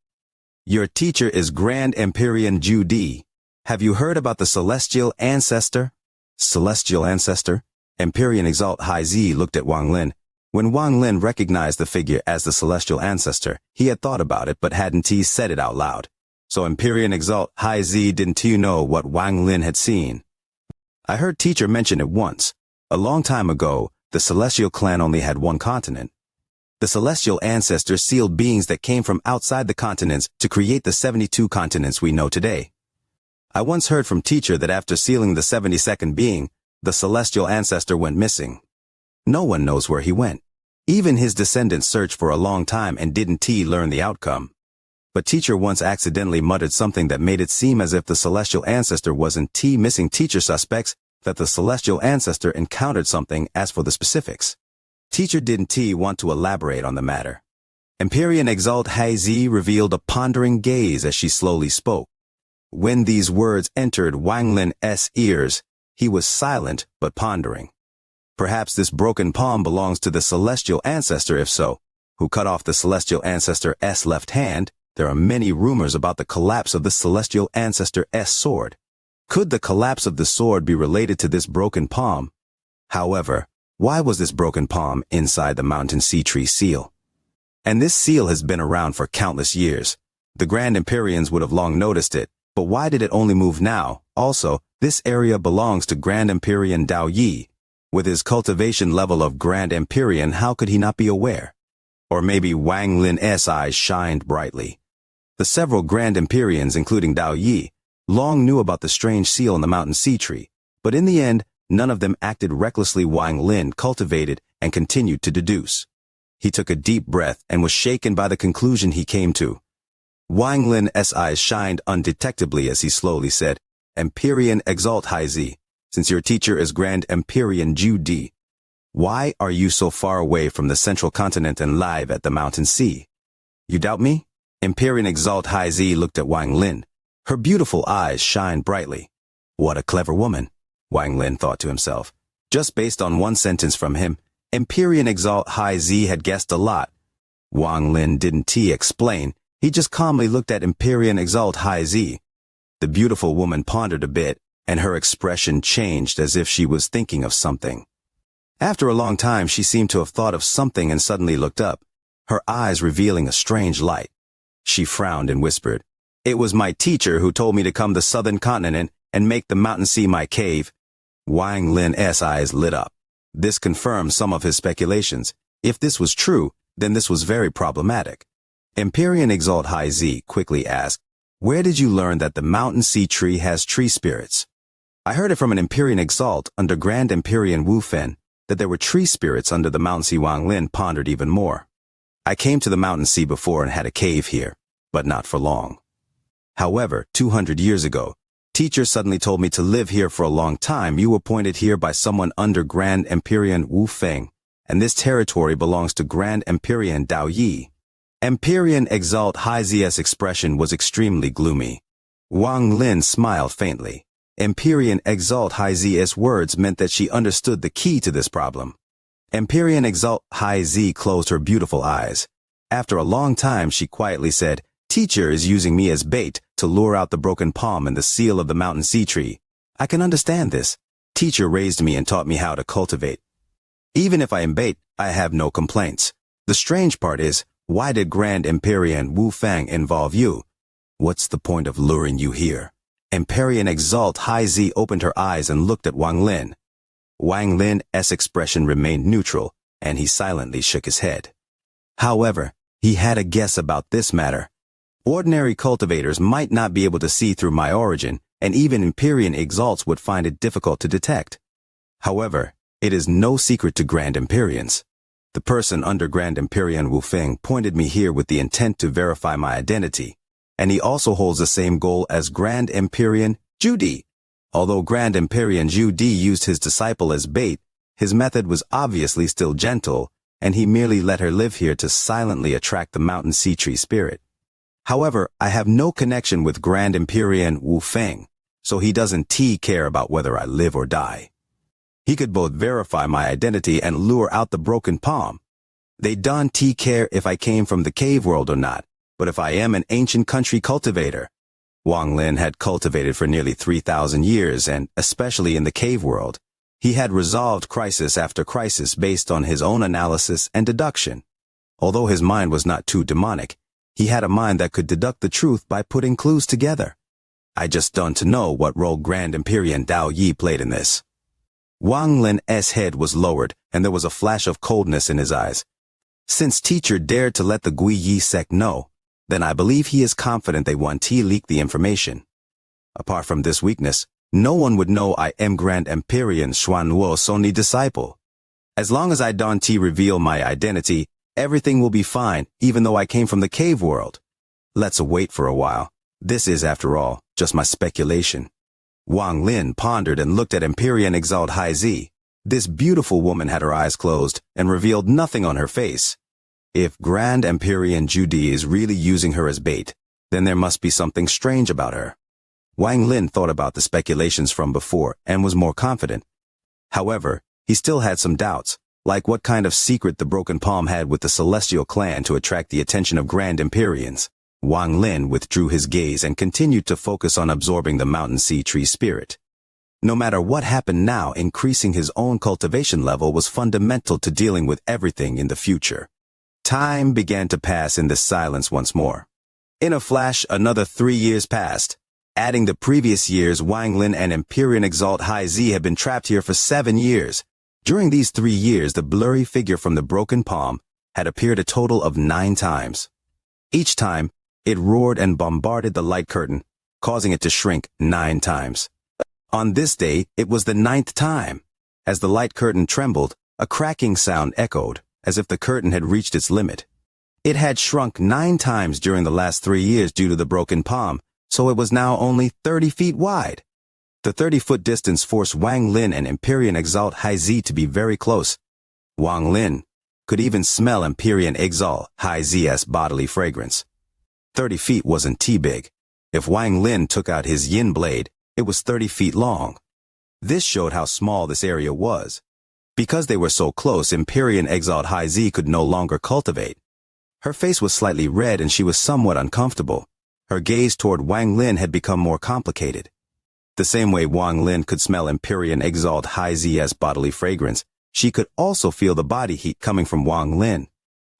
"Your teacher is Grand Empyrean Judy. Have you heard about the celestial ancestor?" "Celestial ancestor?" Empyrean Exalt High Z looked at Wang Lin. When Wang Lin recognized the figure as the celestial ancestor, he had thought about it but hadn't said it out loud. So Empyrean Exalt High Z didn't know what Wang Lin had seen. I heard teacher mention it once. A long time ago, the celestial clan only had one continent. The celestial ancestors sealed beings that came from outside the continents to create the 72 continents we know today. I once heard from teacher that after sealing the 72nd being, the celestial ancestor went missing. No one knows where he went. Even his descendants searched for a long time and didn't learn the outcome. But teacher once accidentally muttered something that made it seem as if the celestial ancestor wasn't missing. Teacher suspects that the celestial ancestor encountered something. As for the specifics, teacher didn't want to elaborate on the matter. Empyrean Exalt Haizi revealed a pondering gaze as she slowly spoke. When these words entered Wang Lin's ears, he was silent but pondering. Perhaps this broken palm belongs to the celestial ancestor. If so, who cut off the celestial ancestor's left hand? There are many rumors about the collapse of the celestial ancestor's sword. Could the collapse of the sword be related to this broken palm? However, why was this broken palm inside the mountain sea tree seal? And this seal has been around for countless years. The Grand Empyreans would have long noticed it, but why did it only move now? Also, this area belongs to Grand Empyrean Dao Yi. With his cultivation level of Grand Empyrean, how could he not be aware? Or maybe Wang Lin's eyes shined brightly. The several Grand Empyreans, including Dao Yi, long knew about the strange seal in the mountain sea tree, but in the end, none of them acted recklessly. Wang Lin cultivated and continued to deduce. He took a deep breath and was shaken by the conclusion he came to. Wang Lin's eyes shined undetectably as he slowly said, Empyrean Exalt Haizi, since your teacher is Grand Empyrean Ju-Di, why are you so far away from the central continent and live at the mountain sea? You doubt me? Empyrean Exalt Haizi looked at Wang Lin. Her beautiful eyes shined brightly. What a clever woman, Wang Lin thought to himself. Just based on one sentence from him, Empyrean Exalt Haizi had guessed a lot. Wang Lin didn't explain. He just calmly looked at Empyrean Exalt Haizi. The beautiful woman pondered a bit, and her expression changed as if she was thinking of something. After a long time, she seemed to have thought of something and suddenly looked up, her eyes revealing a strange light. She frowned and whispered, It was my teacher who told me to come to the southern continent and make the mountain sea my cave. Wang Lin's eyes lit up. This confirmed some of his speculations. If this was true, then this was very problematic. Empyrean Exalt Haizi quickly asked, Where did you learn that the mountain sea tree has tree spirits? I heard it from an Empyrean Exalt under Grand Empyrean Wu Fen, that there were tree spirits under the mountain sea. Wang Lin pondered even more. I came to the mountain sea before and had a cave here, but not for long. However, 200 years ago, teacher suddenly told me to live here for a long time. You were appointed here by someone under Grand Empyrean Wu Feng, and this territory belongs to Grand Empyrean Dao Yi. Empyrean Exalt Haizi's expression was extremely gloomy. Wang Lin smiled faintly. Empyrean Exalt Haizi's words meant that she understood the key to this problem. Empyrean Exalt Haizi closed her beautiful eyes. After a long time, she quietly said, Teacher is using me as bait to lure out the broken palm and the seal of the mountain sea tree. I can understand this. Teacher raised me and taught me how to cultivate. Even if I am bait, I have no complaints. The strange part is, why did Grand Empyrean Wu Fang involve you? What's the point of luring you here? Empyrean Exalt Haizi opened her eyes and looked at Wang Lin. Wang Lin's expression remained neutral, and he silently shook his head. However, he had a guess about this matter. Ordinary cultivators might not be able to see through my origin, and even Empyrean Exalts would find it difficult to detect. However, it is no secret to Grand Empyreans. The person under Grand Empyrean Wu Feng pointed me here with the intent to verify my identity, and he also holds the same goal as Grand Empyrean Ju-Di. Although Grand Empyrean Ju-Di used his disciple as bait, his method was obviously still gentle, and he merely let her live here to silently attract the mountain sea tree spirit. However, I have no connection with Grand Empyrean Wu Feng, so he doesn't care about whether I live or die. He could both verify my identity and lure out the broken palm. They don't care if I came from the cave world or not, but if I am an ancient country cultivator. Wang Lin had cultivated for nearly 3,000 years, and especially in the cave world, he had resolved crisis after crisis based on his own analysis and deduction. Although his mind was not too demonic, he had a mind that could deduct the truth by putting clues together. I just don't know what role Grand Empyrean Dao Yi played in this. Wang Lin's head was lowered, and there was a flash of coldness in his eyes. Since teacher dared to let the Gui Yi sect know, then I believe he is confident they want to leak the information. Apart from this weakness, no one would know I am Grand Empyrean Xuanwo Sony disciple. As long as I don't reveal my identity, everything will be fine, even though I came from the cave world. Let's wait for a while. This is, after all, just my speculation. Wang Lin pondered and looked at Empyrean Exalt Hai Zi. This beautiful woman had her eyes closed and revealed nothing on her face. If Grand Empyrean Judy is really using her as bait, then there must be something strange about her. Wang Lin thought about the speculations from before and was more confident. However, he still had some doubts, like what kind of secret the Broken Palm had with the Celestial Clan to attract the attention of Grand Empyreans. Wang Lin withdrew his gaze and continued to focus on absorbing the mountain sea tree spirit. No matter what happened now, increasing his own cultivation level was fundamental to dealing with everything in the future. Time began to pass in this silence once more. In a flash, another 3 years passed. Adding the previous years, Wang Lin and Empyrean Exalt Hai Zi had been trapped here for 7 years. During these 3 years, the blurry figure from the Broken Palm had appeared a total of 9 times. Each time, it roared and bombarded the light curtain, causing it to shrink 9 times. On this day, it was the 9th time. As the light curtain trembled, a cracking sound echoed, as if the curtain had reached its limit. It had shrunk 9 times during the last 3 years due to the Broken Palm, so it was now only 30 feet wide. The 30-foot distance forced Wang Lin and Empyrean Exalt Hai Zi to be very close. Wang Lin could even smell Empyrean Exalt Hai Zi's bodily fragrance. 30 feet wasn't too big. If Wang Lin took out his yin blade, it was 30 feet long. This showed how small this area was. Because they were so close, Empyrean Exalt Hai Zi could no longer cultivate. Her face was slightly red and she was somewhat uncomfortable. Her gaze toward Wang Lin had become more complicated. The same way Wang Lin could smell Empyrean Exalt Hai Zi's bodily fragrance, she could also feel the body heat coming from Wang Lin.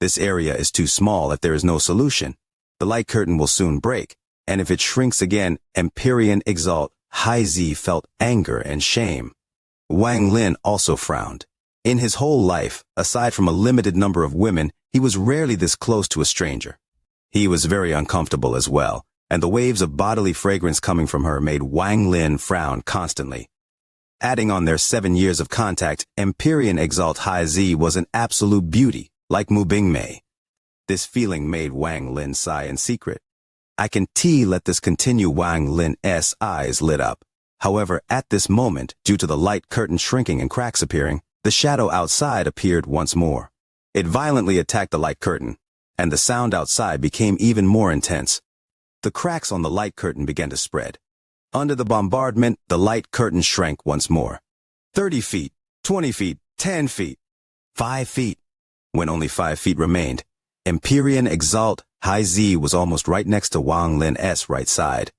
This area is too small if there is no solution. The light curtain will soon break, and if it shrinks again, Empyrean Exalt Hai Zi felt anger and shame. Wang Lin also frowned. In his whole life, aside from a limited number of women, he was rarely this close to a stranger. He was very uncomfortable as well, and the waves of bodily fragrance coming from her made Wang Lin frown constantly. Adding on their 7 years of contact, Empyrean Exalt Hai Zi was an absolute beauty, like Mu Bingmei. This feeling made Wang Lin sigh in secret. I can let this continue. Wang Lin's eyes lit up. However, at this moment, due to the light curtain shrinking and cracks appearing, the shadow outside appeared once more. It violently attacked the light curtain, and the sound outside became even more intense. The cracks on the light curtain began to spread. Under the bombardment, the light curtain shrank once more. 30 feet, 20 feet, 10 feet, 5 feet. When only 5 feet remained, Empyrean Exalt Hai Zi was almost right next to Wang Lin's right side.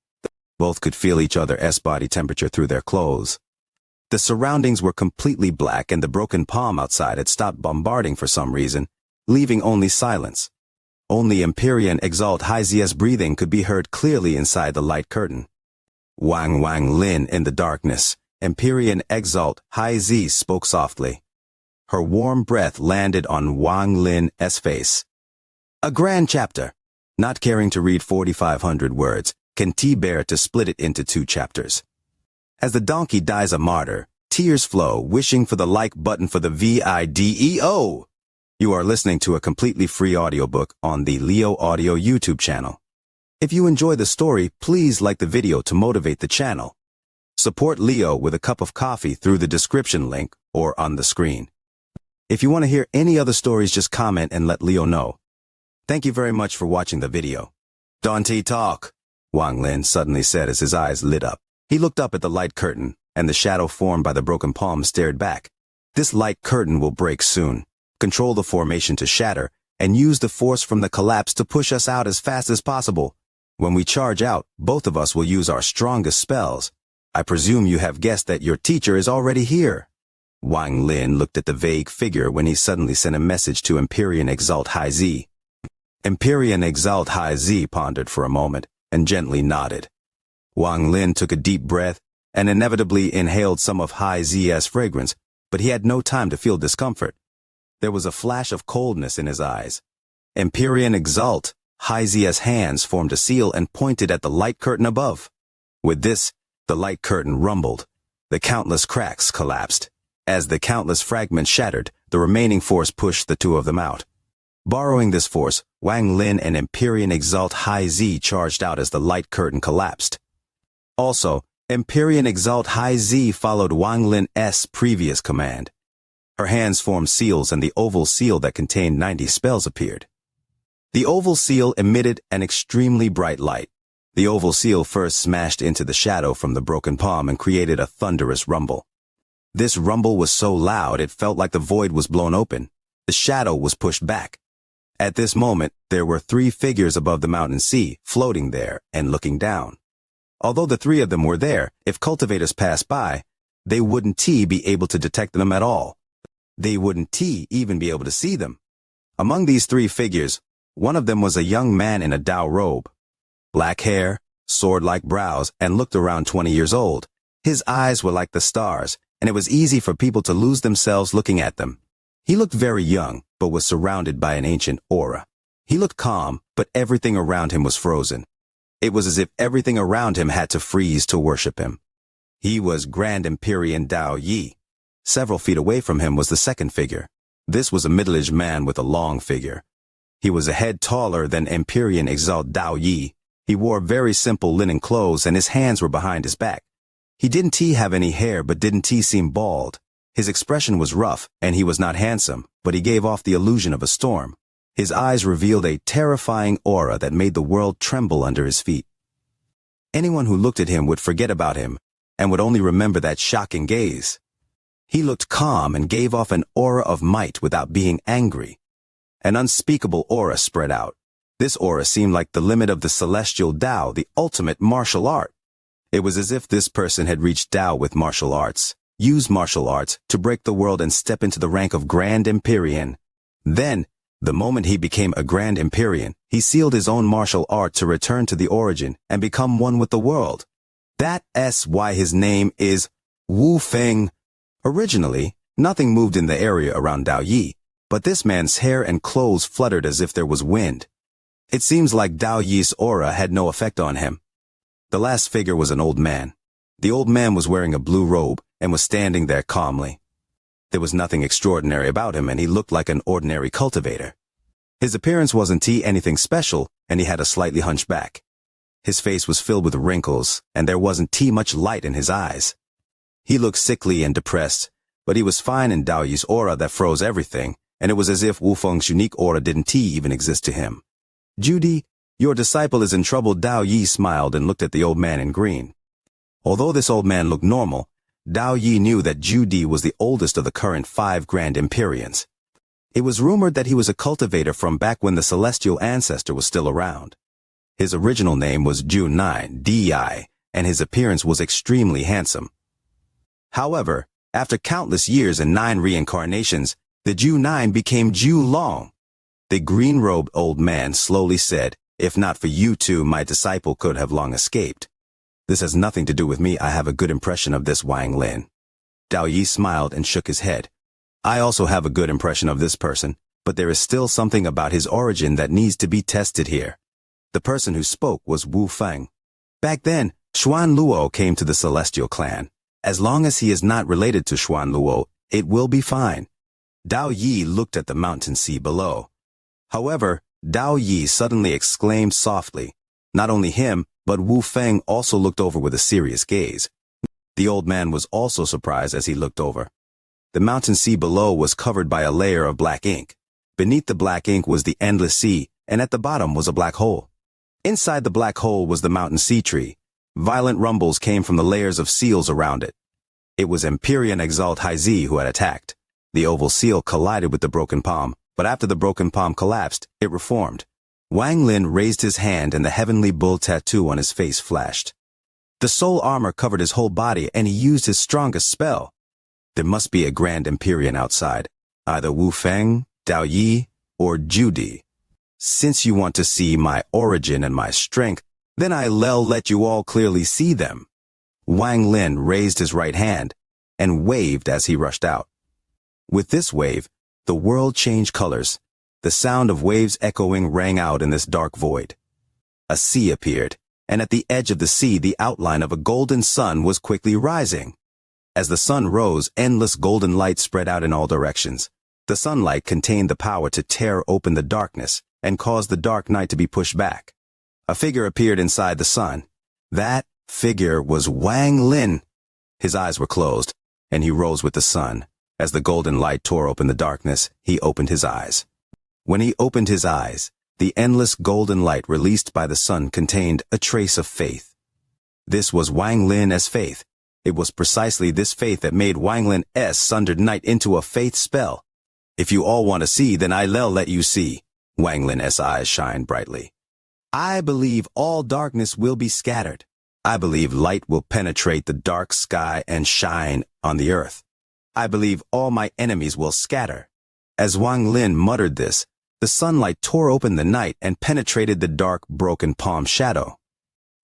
Both could feel each other's body temperature through their clothes. The surroundings were completely black and the Broken Palm outside had stopped bombarding for some reason, leaving only silence. Only Empyrean Exalt Hai Zi's breathing could be heard clearly inside the light curtain. Wang Lin in the darkness. Empyrean Exalt Hai Zi spoke softly. Her warm breath landed on Wang Lin's face. A grand chapter. Not caring to read 4,500 words, can bear to split it into 2 chapters. As the donkey dies a martyr, tears flow, wishing for the like button for the video. You are listening to a completely free audiobook on the Leo Audio YouTube channel. If you enjoy the story, please like the video to motivate the channel. Support Leo with a cup of coffee through the description link or on the screen. If you want to hear any other stories, just comment and let Leo know. Thank you very much for watching the video. Don't talk, Wang Lin suddenly said as his eyes lit up. He looked up at the light curtain, and the shadow formed by the Broken Palm stared back. This light curtain will break soon. Control the formation to shatter, and use the force from the collapse to push us out as fast as possible. When we charge out, both of us will use our strongest spells. I presume you have guessed that your teacher is already here. Wang Lin looked at the vague figure when he suddenly sent a message to Empyrean Exalt Hai Zi. Empyrean Exalt Hai Zi pondered for a moment and gently nodded. Wang Lin took a deep breath and inevitably inhaled some of Hai Zi's fragrance, but he had no time to feel discomfort. There was a flash of coldness in his eyes. Empyrean Exalt, Hai Zi's hands formed a seal and pointed at the light curtain above. With this, the light curtain rumbled. The countless cracks collapsed. As the countless fragments shattered, the remaining force pushed the two of them out. Borrowing this force, Wang Lin and Empyrean Exalt Hai Z charged out as the light curtain collapsed. Also, Empyrean Exalt Hai Z followed Wang Lin's previous command. Her hands formed seals and the oval seal that contained 90 spells appeared. The oval seal emitted an extremely bright light. The oval seal first smashed into the shadow from the broken palm and created a thunderous rumble. This rumble was so loud it felt like the void was blown open. The shadow was pushed back. At this moment, there were 3 figures above the mountain sea, floating there and looking down. Although the 3 of them were there, if cultivators passed by, they wouldn't be able to detect them at all. They wouldn't even be able to see them. Among these 3 figures, one of them was a young man in a Dao robe. Black hair, sword-like brows, and looked around 20 years old. His eyes were like the stars, and it was easy for people to lose themselves looking at them. He looked very young, but was surrounded by an ancient aura. He looked calm, but everything around him was frozen. It was as if everything around him had to freeze to worship him. He was Grand Empyrean Dao Yi. Several feet away from him was the second figure. This was a middle-aged man with a long figure. He was a head taller than Empyrean Exalt Dao Yi. He wore very simple linen clothes and his hands were behind his back. He didn't have any hair but didn't seem bald. His expression was rough and he was not handsome, but he gave off the illusion of a storm. His eyes revealed a terrifying aura that made the world tremble under his feet. Anyone who looked at him would forget about him and would only remember that shocking gaze. He looked calm and gave off an aura of might without being angry. An unspeakable aura spread out. This aura seemed like the limit of the celestial Tao, the ultimate martial art. It was as if this person had reached Tao with martial arts, used martial arts to break the world and step into the rank of Grand Empyrean. Then, the moment he became a Grand Empyrean, he sealed his own martial art to return to the origin and become one with the world. That's why his name is Wu Feng. Originally, nothing moved in the area around Dao Yi, but this man's hair and clothes fluttered as if there was wind. It seems like Dao Yi's aura had no effect on him. The last figure was an old man. The old man was wearing a blue robe and was standing there calmly. There was nothing extraordinary about him and he looked like an ordinary cultivator. His appearance wasn't anything special and he had a slightly hunched back. His face was filled with wrinkles and there wasn't much light in his eyes. He looked sickly and depressed, but he was fine in Dao Yi's aura that froze everything, and it was as if Wu Feng's unique aura didn't even exist to him. Judy, your disciple is in trouble. Dao Yi smiled and looked at the old man in green. Although this old man looked normal, Dao Yi knew that Judy was the oldest of the current 5 Grand Empyreans. It was rumored that he was a cultivator from back when the celestial ancestor was still around. His original name was Ju 9, Di, and his appearance was extremely handsome. However, after countless years and 9 reincarnations, the Ju 9 became Ju Long. The green-robed old man slowly said, "If not for you two, my disciple could have long escaped. This has nothing to do with me. I have a good impression of this Wang Lin." Dao Yi smiled and shook his head. "I also have a good impression of this person, but there is still something about his origin that needs to be tested here." The person who spoke was Wu Feng. Back then, Xuan Luo came to the Celestial Clan. As long as he is not related to Xuan Luo, it will be fine. Dao Yi looked at the mountain sea below. However, Dao Yi suddenly exclaimed softly. Not only him, but Wu Feng also looked over with a serious gaze. The old man was also surprised as he looked over. The mountain sea below was covered by a layer of black ink. Beneath the black ink was the endless sea, and at the bottom was a black hole. Inside the black hole was the mountain sea tree. Violent rumbles came from the layers of seals around it. It was Empyrean Exalt Haizi who had attacked. The oval seal collided with the broken palm, but after the broken palm collapsed, it reformed. Wang Lin raised his hand and the heavenly bull tattoo on his face flashed. The soul armor covered his whole body and he used his strongest spell. There must be a Grand Empyrean outside, either Wu Feng, Dao Yi, or Judy. Since you want to see my origin and my strength, Then I'll let you all clearly see them. Wang Lin raised his right hand and waved as he rushed out. With this wave, the world changed colors. The sound of waves echoing rang out in this dark void. A sea appeared, and at the edge of the sea the outline of a golden sun was quickly rising. As the sun rose, endless golden light spread out in all directions. The sunlight contained the power to tear open the darkness and cause the dark night to be pushed back. A figure appeared inside the sun. That figure was Wang Lin. His eyes were closed, and he rose with the sun. As the golden light tore open the darkness, he opened his eyes. When he opened his eyes, the endless golden light released by the sun contained a trace of faith. This was Wang Lin's faith. It was precisely this faith that made Wang Lin's sundered night into a faith spell. If you all want to see, then I'll let you see. Wang Lin's eyes shined brightly. I believe all darkness will be scattered. I believe light will penetrate the dark sky and shine on the earth. I believe all my enemies will scatter. As Wang Lin muttered this, the sunlight tore open the night and penetrated the dark, broken palm shadow.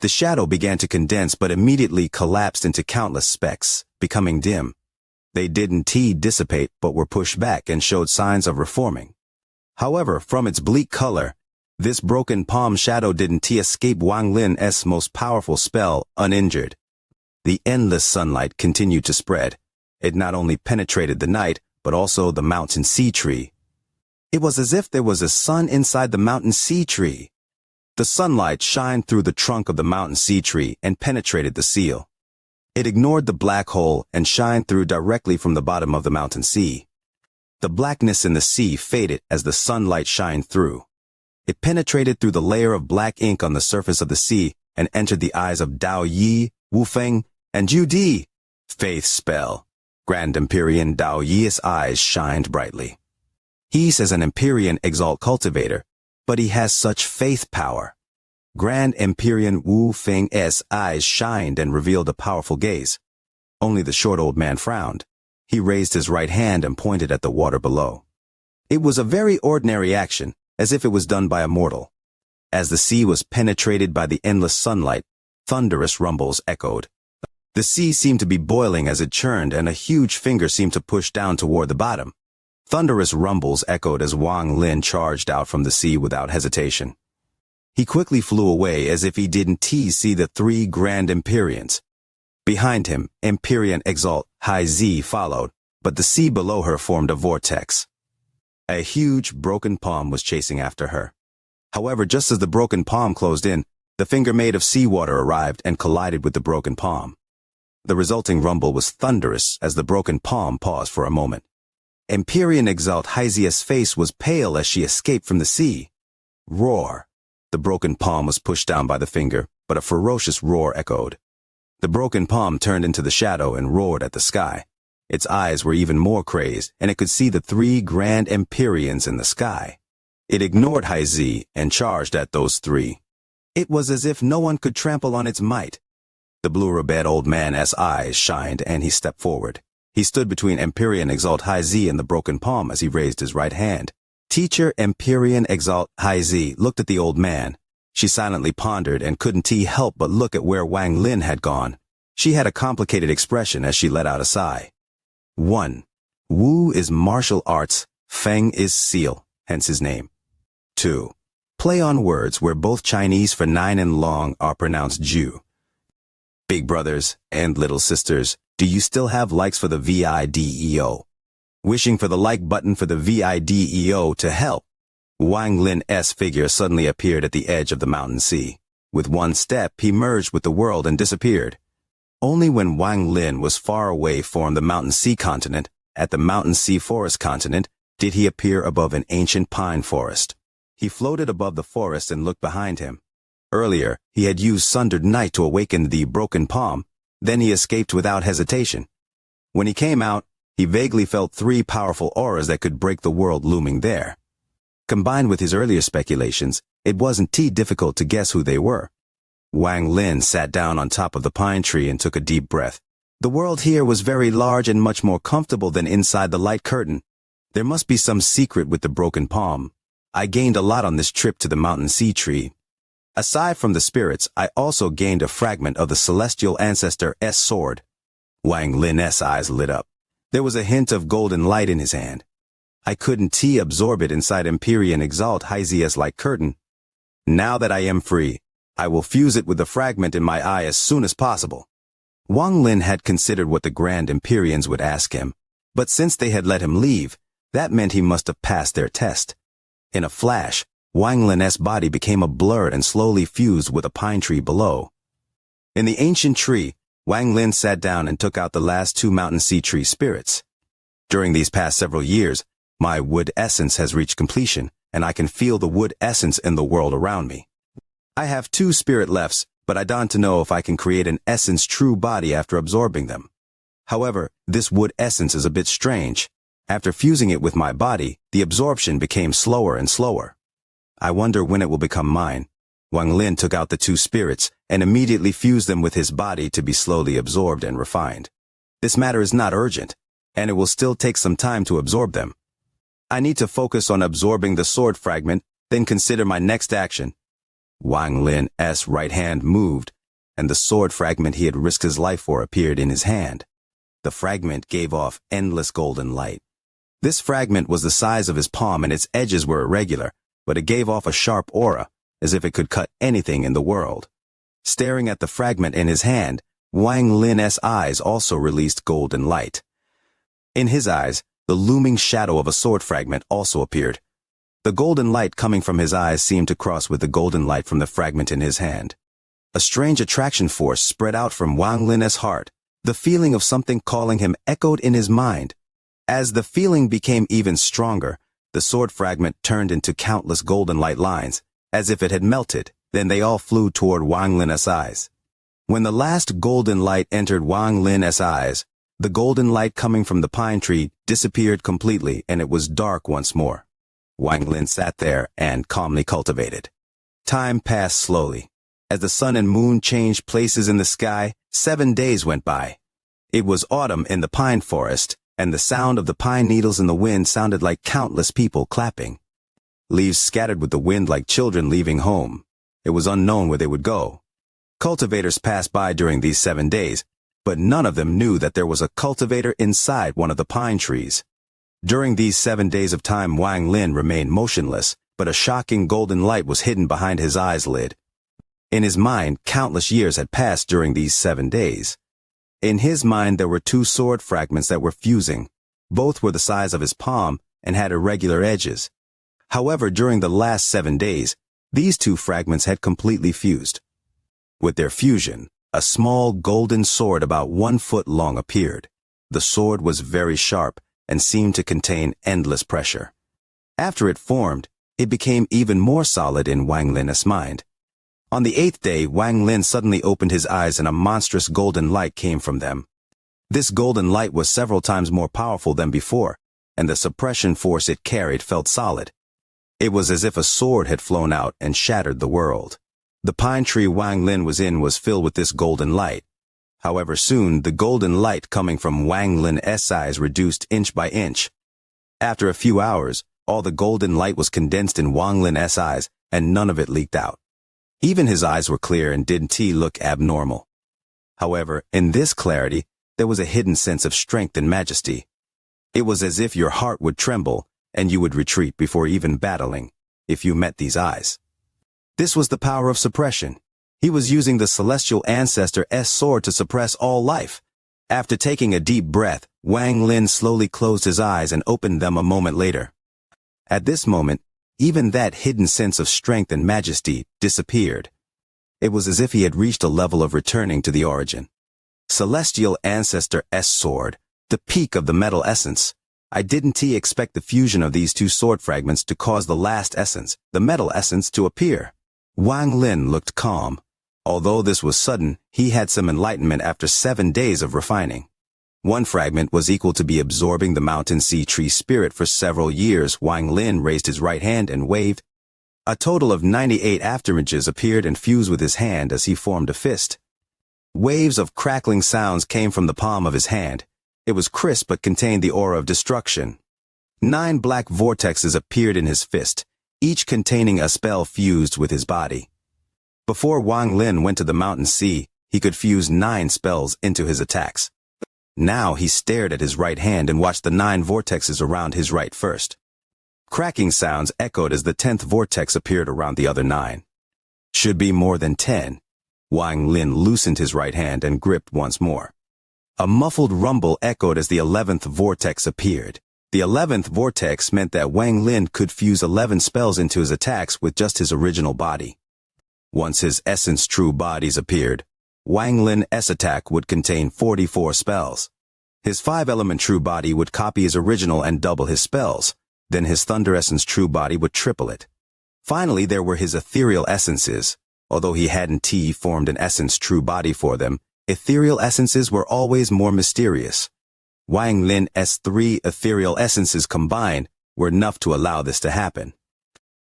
The shadow began to condense but immediately collapsed into countless specks, becoming dim. They didn't dissipate but were pushed back and showed signs of reforming. However, from its bleak color, this broken palm shadow didn't escape Wang Lin's most powerful spell uninjured. The endless sunlight continued to spread. It not only penetrated the night, but also the mountain sea tree. It was as if there was a sun inside the mountain sea tree. The sunlight shined through the trunk of the mountain sea tree and penetrated the seal. It ignored the black hole and shined through directly from the bottom of the mountain sea. The blackness in the sea faded as the sunlight shined through. It penetrated through the layer of black ink on the surface of the sea and entered the eyes of Dao Yi, Wu Feng, and Ju Di. Faith spell. Grand Empyrean Dao Yi's eyes shined brightly. He's as an Empyrean Exalt cultivator, but he has such faith power. Grand Empyrean Wu Feng's eyes shined and revealed a powerful gaze. Only the short old man frowned. He raised his right hand and pointed at the water below. It was a very ordinary action, as if it was done by a mortal. As the sea was penetrated by the endless sunlight, thunderous rumbles echoed. The sea seemed to be boiling as it churned, and a huge finger seemed to push down toward the bottom. Thunderous rumbles echoed as Wang Lin charged out from the sea without hesitation. He quickly flew away as if he didn't see the three Grand Empyreans. Behind him, Empyrean Exalt Hai Zi followed, but the sea below her formed a vortex. A huge broken palm was chasing after her. However, just as the broken palm closed in, the finger made of seawater arrived and collided with the broken palm. The resulting rumble was thunderous as the broken palm paused for a moment. Empyrean Exalt Haizia's face was pale as she escaped from the sea. Roar. The broken palm was pushed down by the finger, but a ferocious roar echoed. The broken palm turned into the shadow and roared at the sky. Its eyes were even more crazed, and it could see the three Grand Empyreans in the sky. It ignored Haizi and charged at those three. It was as if no one could trample on its might. The blue-robed old man's eyes shined, and he stepped forward. He stood between Empyrean Exalt Haizi and the broken palm as he raised his right hand. Teacher Empyrean Exalt Haizi looked at the old man. She silently pondered and couldn't help but look at where Wang Lin had gone. She had a complicated expression as she let out a sigh. 1. Wu is martial arts, Feng is seal, hence his name. 2. Play on words where both Chinese for 9 and long are pronounced Ju. Big brothers and little sisters, do you still have likes for the VIDEO? Wishing for the like button for the VIDEO to help. Wang Lin's figure suddenly appeared at the edge of the mountain sea. With one step, he merged with the world and disappeared. Only when Wang Lin was far away from the mountain sea continent, at the mountain sea forest continent, did he appear above an ancient pine forest. He floated above the forest and looked behind him. Earlier, he had used sundered night to awaken the broken palm. Then he escaped without hesitation. When he came out, he vaguely felt 3 powerful auras that could break the world looming there. Combined with his earlier speculations, it wasn't difficult to guess who they were. Wang Lin sat down on top of the pine tree and took a deep breath. The world here was very large and much more comfortable than inside the light curtain. There must be some secret with the broken palm. I gained a lot on this trip to the mountain sea tree. Aside from the spirits, I also gained a fragment of the celestial ancestor S sword. Wang Lin's eyes lit up. There was a hint of golden light in his hand. I couldn't absorb it inside Empyrean Exalt Hyzia's like curtain. Now that I am free, I will fuse it with the fragment in my eye as soon as possible. Wang Lin had considered what the Grand Empyreans would ask him, but since they had let him leave, that meant he must have passed their test. In a flash, Wang Lin's body became a blur and slowly fused with a pine tree below. In the ancient tree, Wang Lin sat down and took out the last 2 mountain sea tree spirits. During these past several years, my wood essence has reached completion, and I can feel the wood essence in the world around me. I have 2 spirit lefts, but I don't know if I can create an essence true body after absorbing them. However, this wood essence is a bit strange. After fusing it with my body, the absorption became slower and slower. I wonder when it will become mine. Wang Lin took out the 2 spirits and immediately fused them with his body to be slowly absorbed and refined. This matter is not urgent, and it will still take some time to absorb them. I need to focus on absorbing the sword fragment, then consider my next action. Wang Lin's right hand moved, and the sword fragment he had risked his life for appeared in his hand. The fragment gave off endless golden light. This fragment was the size of his palm and its edges were irregular, but it gave off a sharp aura, as if it could cut anything in the world. Staring at the fragment in his hand, Wang Lin's eyes also released golden light. In his eyes, the looming shadow of a sword fragment also appeared. The golden light coming from his eyes seemed to cross with the golden light from the fragment in his hand. A strange attraction force spread out from Wang Lin's heart. The feeling of something calling him echoed in his mind. As the feeling became even stronger, the sword fragment turned into countless golden light lines, as if it had melted, then they all flew toward Wang Lin's eyes. When the last golden light entered Wang Lin's eyes, the golden light coming from the pine tree disappeared completely and it was dark once more. Wang Lin sat there and calmly cultivated. Time passed slowly. As the sun and moon changed places in the sky, 7 days went by. It was autumn in the pine forest, and the sound of the pine needles in the wind sounded like countless people clapping. Leaves scattered with the wind like children leaving home. It was unknown where they would go. Cultivators passed by during these 7 days, but none of them knew that there was a cultivator inside one of the pine trees. During these 7 days of time, Wang Lin remained motionless, but a shocking golden light was hidden behind his eyes lid. In his mind, countless years had passed during these 7 days. In his mind, there were 2 sword fragments that were fusing. Both were the size of his palm and had irregular edges. However, during the last 7 days, these 2 fragments had completely fused. With their fusion, a small golden sword about 1 foot long appeared. The sword was very sharp and seemed to contain endless pressure. After it formed, it became even more solid in Wang Lin's mind. On the 8th day, Wang Lin suddenly opened his eyes and a monstrous golden light came from them. This golden light was several times more powerful than before, and the suppression force it carried felt solid. It was as if a sword had flown out and shattered the world. The pine tree Wang Lin was in was filled with this golden light. However, soon the golden light coming from Wang Lin's eyes reduced inch by inch. After a few hours, all the golden light was condensed in Wang Lin's eyes, and none of it leaked out. Even his eyes were clear and didn't look abnormal. However, in this clarity, there was a hidden sense of strength and majesty. It was as if your heart would tremble, and you would retreat before even battling, if you met these eyes. This was the power of suppression. He was using the celestial ancestor S sword to suppress all life. After taking a deep breath, Wang Lin slowly closed his eyes and opened them a moment later. At this moment, even that hidden sense of strength and majesty disappeared. It was as if he had reached a level of returning to the origin. Celestial Ancestor S sword, the peak of the metal essence. I didn't expect the fusion of these 2 sword fragments to cause the last essence, the metal essence, to appear. Wang Lin looked calm. Although this was sudden, he had some enlightenment after 7 days of refining. 1 fragment was equal to be absorbing the mountain sea tree spirit for several years. Wang Lin raised his right hand and waved. A total of 98 afterimages appeared and fused with his hand as he formed a fist. Waves of crackling sounds came from the palm of his hand. It was crisp but contained the aura of destruction. 9 black vortexes appeared in his fist, each containing a spell fused with his body. Before Wang Lin went to the mountain sea, he could fuse 9 spells into his attacks. Now he stared at his right hand and watched the 9 vortexes around his right first. Cracking sounds echoed as the 10th vortex appeared around the other 9. Should be more than 10. Wang Lin loosened his right hand and gripped once more. A muffled rumble echoed as the 11th vortex appeared. The 11th vortex meant that Wang Lin could fuse 11 spells into his attacks with just his original body. Once his essence true bodies appeared, Wang Lin's attack would contain 44 spells. His 5-element true body would copy his original and double his spells. Then his thunder essence true body would triple it. Finally, there were his ethereal essences. Although he hadn't formed an essence true body for them, ethereal essences were always more mysterious. Wang Lin's 3 ethereal essences combined were enough to allow this to happen.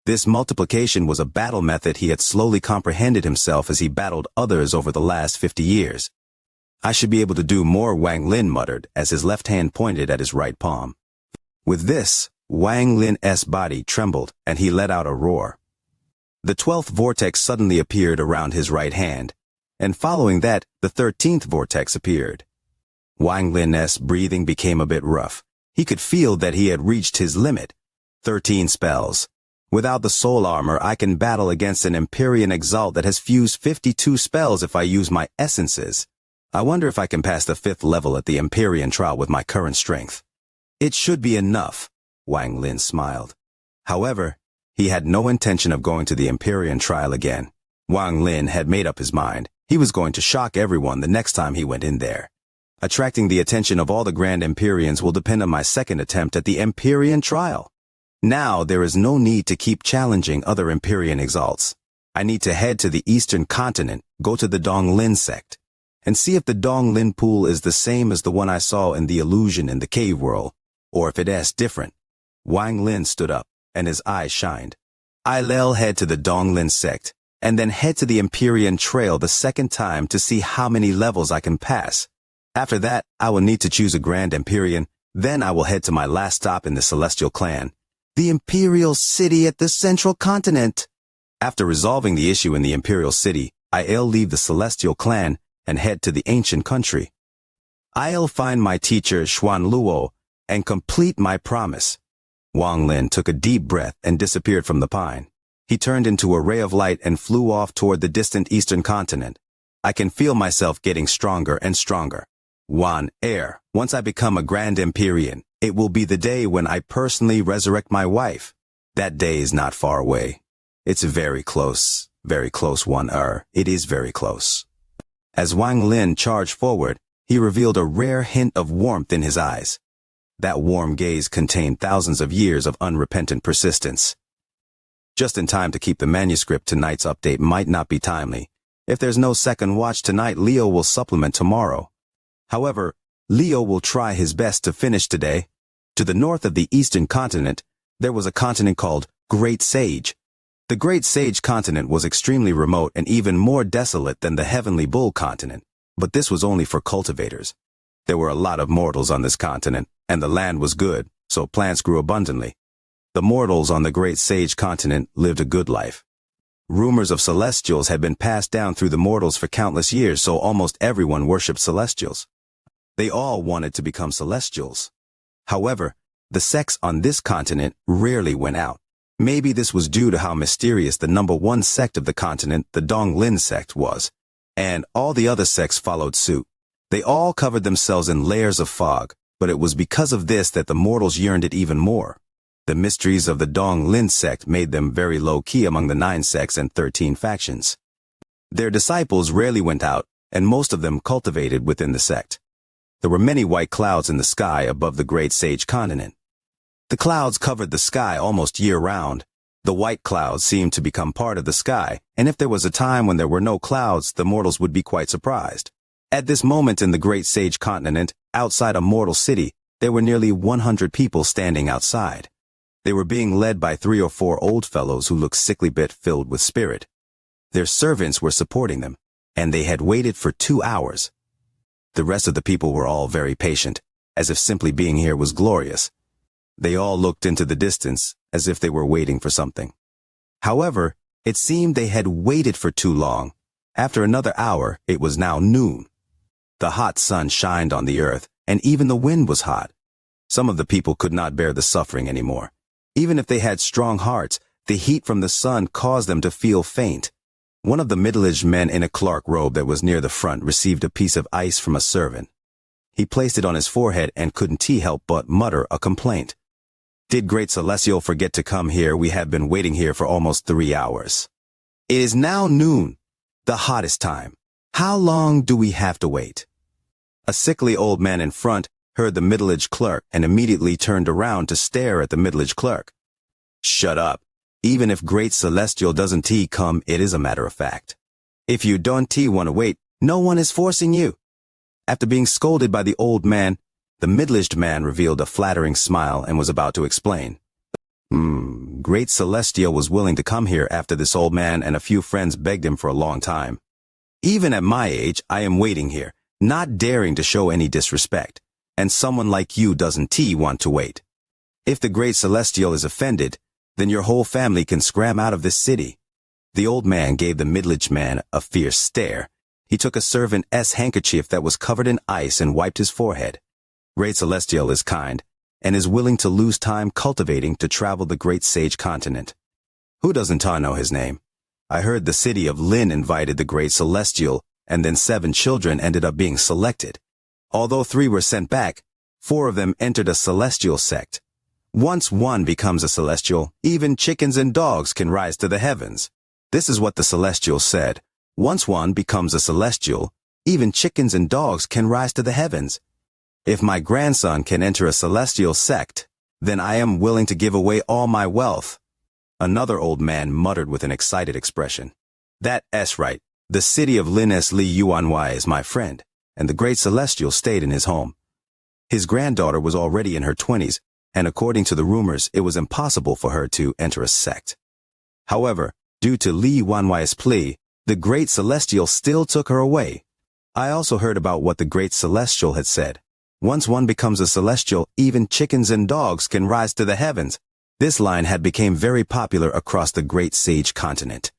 This multiplication was a battle method he had slowly comprehended himself as he battled others over the last 50 years. I should be able to do more, Wang Lin muttered as his left hand pointed at his right palm. With this, Wang Lin's body trembled and he let out a roar. The 12th vortex suddenly appeared around his right hand, and following that, the 13th vortex appeared. Wang Lin's breathing became a bit rough. He could feel that he had reached his limit. 13 spells. Without the soul armor, I can battle against an Empyrean Exalt that has fused 52 spells if I use my essences. I wonder if I can pass the 5th level at the Empyrean trial with my current strength. It should be enough, Wang Lin smiled. However, he had no intention of going to the Empyrean trial again. Wang Lin had made up his mind. He was going to shock everyone the next time he went in there. Attracting the attention of all the Grand Empyreans will depend on my second attempt at the Empyrean trial. Now there is no need to keep challenging other Empyrean Exalts. I need to head to the eastern continent, go to the Dong Lin sect, and see if the Dong Lin pool is the same as the one I saw in the illusion in the cave world, or if it is different. Wang Lin stood up, and his eyes shined. I'll head to the Dong Lin sect, and then head to the Empyrean trail the second time to see how many levels I can pass. After that, I will need to choose a Grand Empyrean, then I will head to my last stop in the Celestial Clan, the Imperial City at the Central Continent. After resolving the issue in the Imperial City, I'll leave the Celestial Clan and head to the ancient country. I'll find my teacher Xuan Luo and complete my promise. Wang Lin took a deep breath and disappeared from the pine. He turned into a ray of light and flew off toward the distant eastern continent. I can feel myself getting stronger and stronger. Once I become a Grand Empyrean, it will be the day when I personally resurrect my wife. That day is not far away. It's very close, it is very close. As Wang Lin charged forward, he revealed a rare hint of warmth in his eyes. That warm gaze contained thousands of years of unrepentant persistence. Just in time to keep the manuscript. Tonight's update might not be timely. If there's no second watch tonight, Leo will supplement tomorrow. However, Leo will try his best to finish today. To the north of the eastern continent, there was a continent called Great Sage. The Great Sage continent was extremely remote and even more desolate than the Heavenly Bull continent, but this was only for cultivators. There were a lot of mortals on this continent, and the land was good, so plants grew abundantly. The mortals on the Great Sage continent lived a good life. Rumors of celestials had been passed down through the mortals for countless years, so almost everyone worshipped celestials. They all wanted to become celestials. However, the sects on this continent rarely went out. Maybe this was due to how mysterious the number 1 sect of the continent, the Dong Lin sect, was, and all the other sects followed suit. They all covered themselves in layers of fog, but it was because of this that the mortals yearned it even more. The mysteries of the Dong Lin sect made them very low-key among the 9 sects and 13 factions. Their disciples rarely went out, and most of them cultivated within the sect. There were many white clouds in the sky above the Great Sage continent. The clouds covered the sky almost year-round. The white clouds seemed to become part of the sky, and if there was a time when there were no clouds, the mortals would be quite surprised. At this moment in the Great Sage continent, outside a mortal city, there were nearly 100 people standing outside. They were being led by 3 or 4 old fellows who looked sickly bit filled with spirit. Their servants were supporting them, and they had waited for 2 hours. The rest of the people were all very patient, as if simply being here was glorious. They all looked into the distance, as if they were waiting for something. However, It seemed they had waited for too long. After another hour, it was now noon. The hot sun shined on the earth, and even the wind was hot. Some of the people could not bear the suffering anymore. Even if they had strong hearts, the heat from the sun caused them to feel faint. One of the middle-aged men in a clerk robe that was near the front received a piece of ice from a servant. He placed it on his forehead and couldn't help but mutter a complaint. "Did Great Celestial forget to come here? We have been waiting here for almost 3 hours. It is now noon, the hottest time. How long do we have to wait?" A sickly old man in front heard the middle-aged clerk and immediately turned around to stare at the middle-aged clerk. "Shut up. Even if Great Celestial doesn't come, it is a matter of fact. If you don't want to wait, no one is forcing you." After being scolded by the old man, the middle-aged man revealed a flattering smile and was about to explain. Great Celestial was willing to come here after this old man and a few friends begged him for a long time. Even at my age, I am waiting here, not daring to show any disrespect, and someone like you doesn't want to wait. If the Great Celestial is offended, then your whole family can scram out of this city. The old man gave the middle-aged man a fierce stare. He took a servant's handkerchief that was covered in ice and wiped his forehead. Great Celestial is kind, and is willing to lose time cultivating to travel the great sage continent. Who doesn't know his name? I heard the city of Lin invited the Great Celestial, and then 7 children ended up being selected. Although 3 were sent back, 4 of them entered a celestial sect. Once one becomes a celestial, even chickens and dogs can rise to the heavens. This is what the celestial said. Once one becomes a celestial, even chickens and dogs can rise to the heavens. If my grandson can enter a celestial sect, then I am willing to give away all my wealth. Another old man muttered with an excited expression. That's right. The city of Lin S. Li Yuanwai is my friend, and the great celestial stayed in his home. His granddaughter was already in her 20s, and according to the rumors, it was impossible for her to enter a sect. However, due to Li Yuanwai's plea, the great celestial still took her away. I also heard about what the great celestial had said. Once one becomes a celestial, even chickens and dogs can rise to the heavens. This line had become very popular across the great sage continent.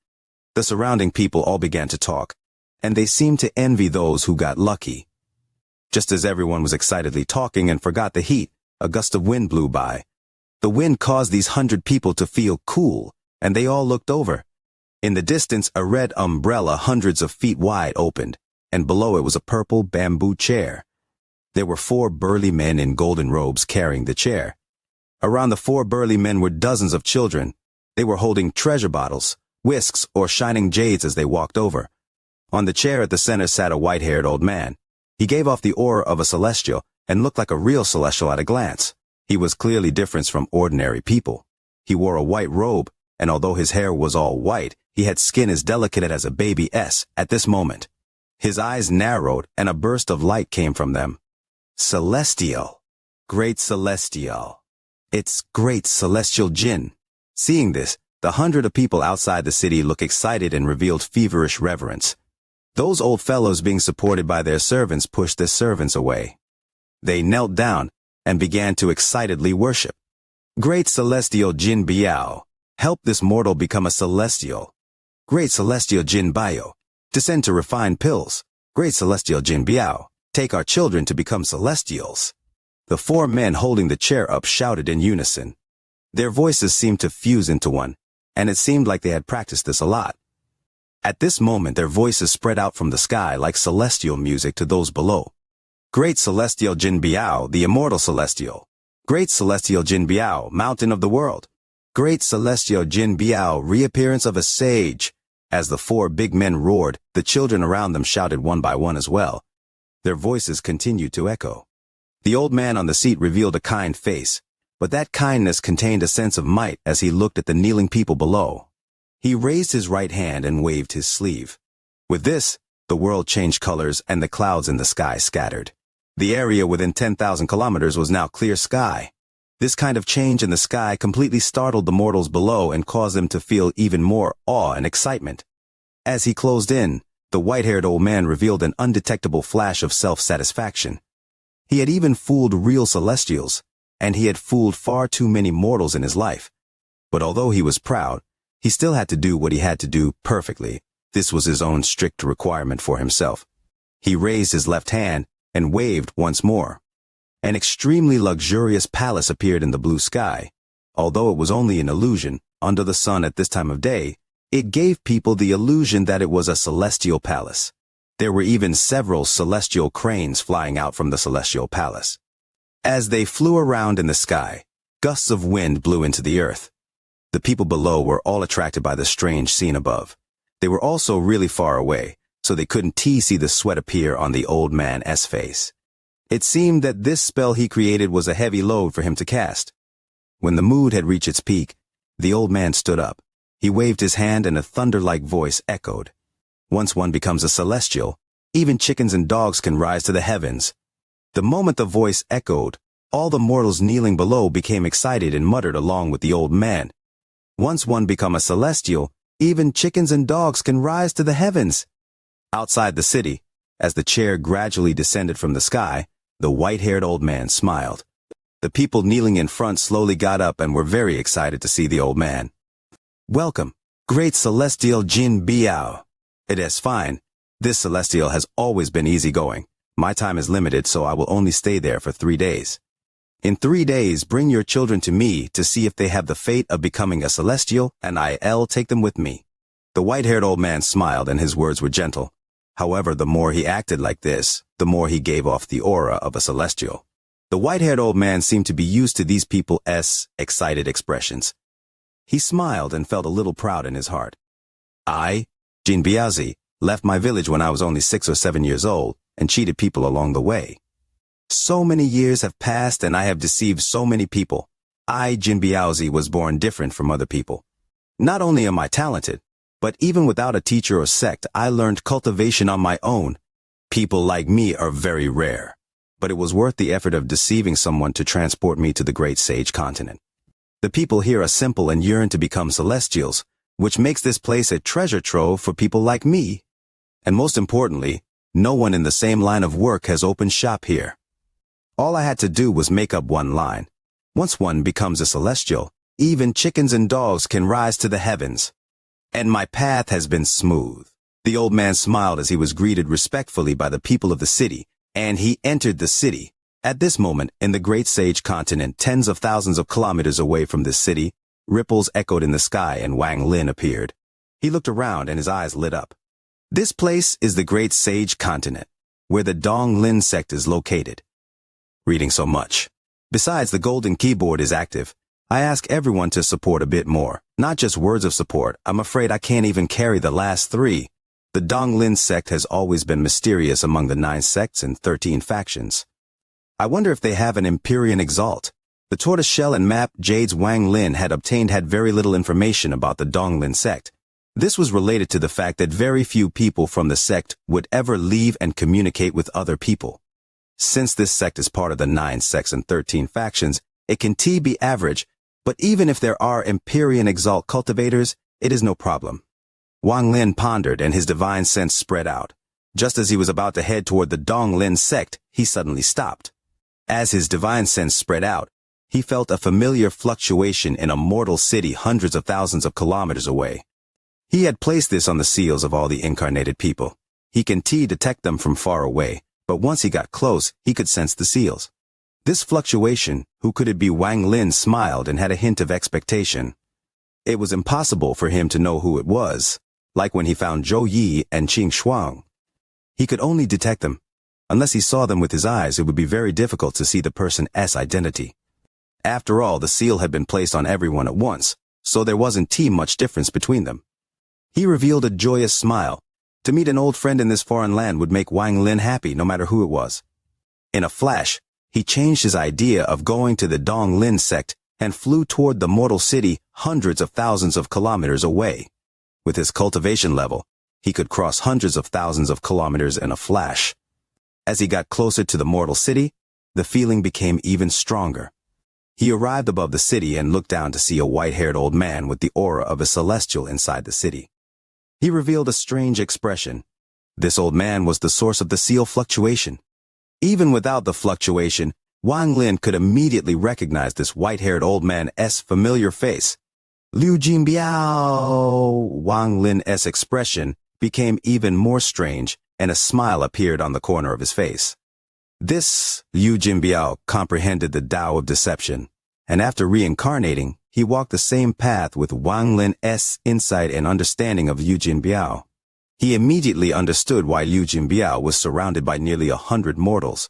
The surrounding people all began to talk, and they seemed to envy those who got lucky. Just as everyone was excitedly talking and forgot the heat, a gust of wind blew by. The wind caused these 100 people to feel cool, and they all looked over. In the distance, a red umbrella hundreds of feet wide opened, and below it was a purple bamboo chair. There were 4 burly men in golden robes carrying the chair. Around the 4 burly men were dozens of children. They were holding treasure bottles, whisks, or shining jades as they walked over. On the chair at the center sat a white-haired old man. He gave off the aura of a celestial and looked like a real celestial at a glance. He was clearly different from ordinary people. He wore a white robe, and although his hair was all white, he had skin as delicate as a baby's at this moment. His eyes narrowed, and a burst of light came from them. Celestial. Great Celestial. It's Great Celestial Jin. Seeing this, the 100 of people outside the city looked excited and revealed feverish reverence. Those old fellows being supported by their servants pushed their servants away. They knelt down and began to excitedly worship. Great Celestial Jin Biao, help this mortal become a celestial. Great Celestial Jin Bio, descend to refined pills. Great Celestial Jin Biao, take our children to become celestials. The 4 men holding the chair up shouted in unison. Their voices seemed to fuse into one, and it seemed like they had practiced this a lot. At this moment, their voices spread out from the sky like celestial music to those below. Great Celestial Jin Biao, the immortal celestial. Great Celestial Jin Biao, mountain of the world. Great Celestial Jin Biao, reappearance of a sage. As the 4 big men roared, the children around them shouted one by one as well. Their voices continued to echo. The old man on the seat revealed a kind face, but that kindness contained a sense of might as he looked at the kneeling people below. He raised his right hand and waved his sleeve. With this, the world changed colors and the clouds in the sky scattered. The area within 10,000 kilometers was now clear sky. This kind of change in the sky completely startled the mortals below and caused them to feel even more awe and excitement. As he closed in, the white-haired old man revealed an undetectable flash of self-satisfaction. He had even fooled real celestials, and he had fooled far too many mortals in his life. But although he was proud, He still had to do what he had to do perfectly. This was his own strict requirement for himself. He raised his left hand and waved once more. An extremely luxurious palace appeared in the blue sky. Although it was only an illusion, under the sun at this time of day, it gave people the illusion that it was a celestial palace. There were even several celestial cranes flying out from the celestial palace. As they flew around in the sky, gusts of wind blew into the earth. The people below were all attracted by the strange scene above. They were also really far away, so they couldn't see the sweat appear on the old man's face. It seemed that this spell he created was a heavy load for him to cast. When the mood had reached its peak, the old man stood up. He waved his hand and a thunder-like voice echoed. Once one becomes a celestial, even chickens and dogs can rise to the heavens. The moment the voice echoed, all the mortals kneeling below became excited and muttered along with the old man. Once one become a celestial, even chickens and dogs can rise to the heavens. Outside the city, as the chair gradually descended from the sky, the white-haired old man smiled. The people kneeling in front slowly got up and were very excited to see the old man. "Welcome, great celestial Jin Biao." "It is fine. This celestial has always been easygoing. My time is limited, so I will only stay there for 3 days. In 3 days, bring your children to me to see if they have the fate of becoming a celestial, and I'll take them with me." The white-haired old man smiled, and his words were gentle. However, the more he acted like this, the more he gave off the aura of a celestial. The white-haired old man seemed to be used to these people's excited expressions. He smiled and felt a little proud in his heart. "I, Jin Biaozi, left my village when I was only 6 or 7 years old and cheated people along the way. So many years have passed and I have deceived so many people. I, Jin Biaozi, was born different from other people. Not only am I talented, but even without a teacher or sect, I learned cultivation on my own. People like me are very rare, but it was worth the effort of deceiving someone to transport me to the great sage continent. The people here are simple and yearn to become celestials, which makes this place a treasure trove for people like me. And most importantly, no one in the same line of work has opened shop here. All I had to do was make up one line. Once one becomes a celestial, even chickens and dogs can rise to the heavens. And my path has been smooth." The old man smiled as he was greeted respectfully by the people of the city, and he entered the city. At this moment, in the great sage continent, tens of thousands of kilometers away from this city, ripples echoed in the sky and Wang Lin appeared. He looked around and his eyes lit up. This place is the great sage continent, where the Dong Lin sect is located. Reading so much. Besides, the golden keyboard is active. I ask everyone to support a bit more, not just words of support. I'm afraid I can't even carry the last 3. The Dong Lin sect has always been mysterious among the 9 sects and 13 factions. I wonder if they have an Empyrean Exalt. The tortoiseshell and map Jade's Wang Lin had obtained had very little information about the Dong Lin sect. This was related to the fact that very few people from the sect would ever leave and communicate with other people. Since this sect is part of the 9 sects and 13 factions, it can be average, but even if there are Empyrean Exalt cultivators, it is no problem. Wang Lin pondered and his divine sense spread out. Just as he was about to head toward the Dong Lin sect, he suddenly stopped. As his divine sense spread out, he felt a familiar fluctuation in a mortal city hundreds of thousands of kilometers away. He had placed this on the seals of all the incarnated people. He can detect them from far away, but once he got close, he could sense the seals. This fluctuation, who could it be? Wang Lin smiled and had a hint of expectation. It was impossible for him to know who it was, like when he found Zhou Yi and Qing Shuang. He could only detect them. Unless he saw them with his eyes, it would be very difficult to see the person's identity. After all, the seal had been placed on everyone at once, so there wasn't much difference between them. He revealed a joyous smile. To meet an old friend in this foreign land would make Wang Lin happy no matter who it was. In a flash, he changed his idea of going to the Dong Lin sect and flew toward the mortal city hundreds of thousands of kilometers away. With his cultivation level, he could cross hundreds of thousands of kilometers in a flash. As he got closer to the mortal city, the feeling became even stronger. He arrived above the city and looked down to see a white-haired old man with the aura of a celestial inside the city. He revealed a strange expression. This old man was the source of the seal fluctuation. Even without the fluctuation, Wang Lin could immediately recognize this white-haired old man's familiar face. Liu Jinbiao! Wang Lin's expression became even more strange, and a smile appeared on the corner of his face. This Liu Jinbiao comprehended the Tao of deception, and after reincarnating, he walked the same path with Wang Lin's insight and understanding of Liu Jinbiao. He immediately understood why Liu Jinbiao was surrounded by nearly 100 mortals.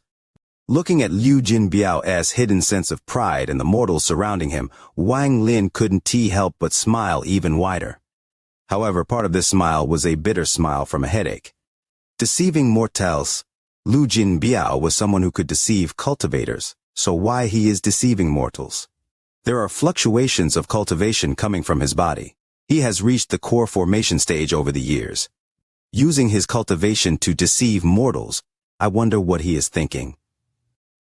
Looking at Liu Jinbiao's hidden sense of pride and the mortals surrounding him, Wang Lin couldn't help but smile even wider. However, part of this smile was a bitter smile from a headache. Deceiving mortals. Liu Jinbiao was someone who could deceive cultivators, so why he is deceiving mortals? There are fluctuations of cultivation coming from his body. He has reached the core formation stage over the years. Using his cultivation to deceive mortals, I wonder what he is thinking.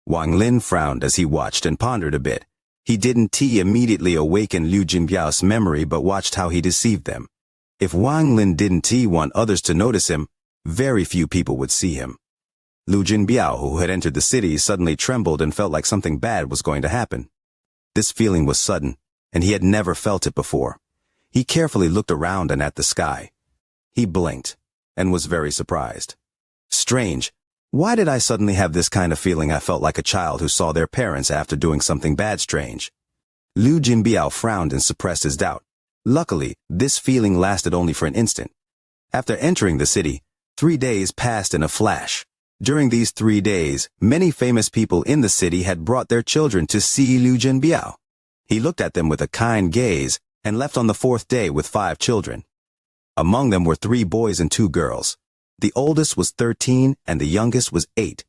Wang Lin frowned as he watched and pondered a bit. He didn't immediately awaken Liu Jinbiao's memory but watched how he deceived them. If Wang Lin didn't want others to notice him, very few people would see him. Liu Jinbiao, who had entered the city, suddenly trembled and felt like something bad was going to happen. This feeling was sudden, and he had never felt it before. He carefully looked around and at the sky. He blinked, and was very surprised. Strange. Why did I suddenly have this kind of feeling? I felt like a child who saw their parents after doing something bad. Strange. Liu Jinbiao frowned and suppressed his doubt. Luckily, this feeling lasted only for an instant. After entering the city, 3 days passed in a flash. During these 3 days, many famous people in the city had brought their children to see Liu Jinbiao. He looked at them with a kind gaze and left on the 4th day with 5 children. Among them were 3 boys and 2 girls. The oldest was 13 and the youngest was 8.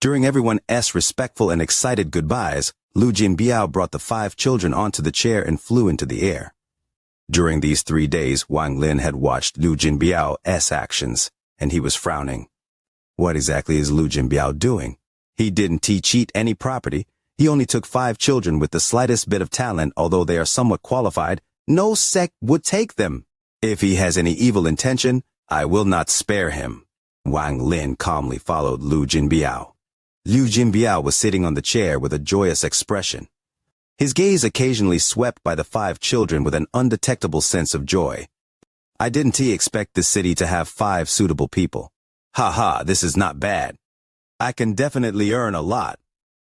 During everyone's respectful and excited goodbyes, Liu Jinbiao brought the 5 children onto the chair and flew into the air. During these 3 days, Wang Lin had watched Liu Jinbiao's actions, and he was frowning. What exactly is Liu Jinbiao doing? He didn't cheat any property. He only took 5 children with the slightest bit of talent. Although they are somewhat qualified, no sect would take them. If he has any evil intention, I will not spare him. Wang Lin calmly followed Liu Jinbiao. Liu Jinbiao was sitting on the chair with a joyous expression. His gaze occasionally swept by the 5 children with an undetectable sense of joy. I didn't expect this city to have 5 suitable people. Haha, this is not bad. I can definitely earn a lot.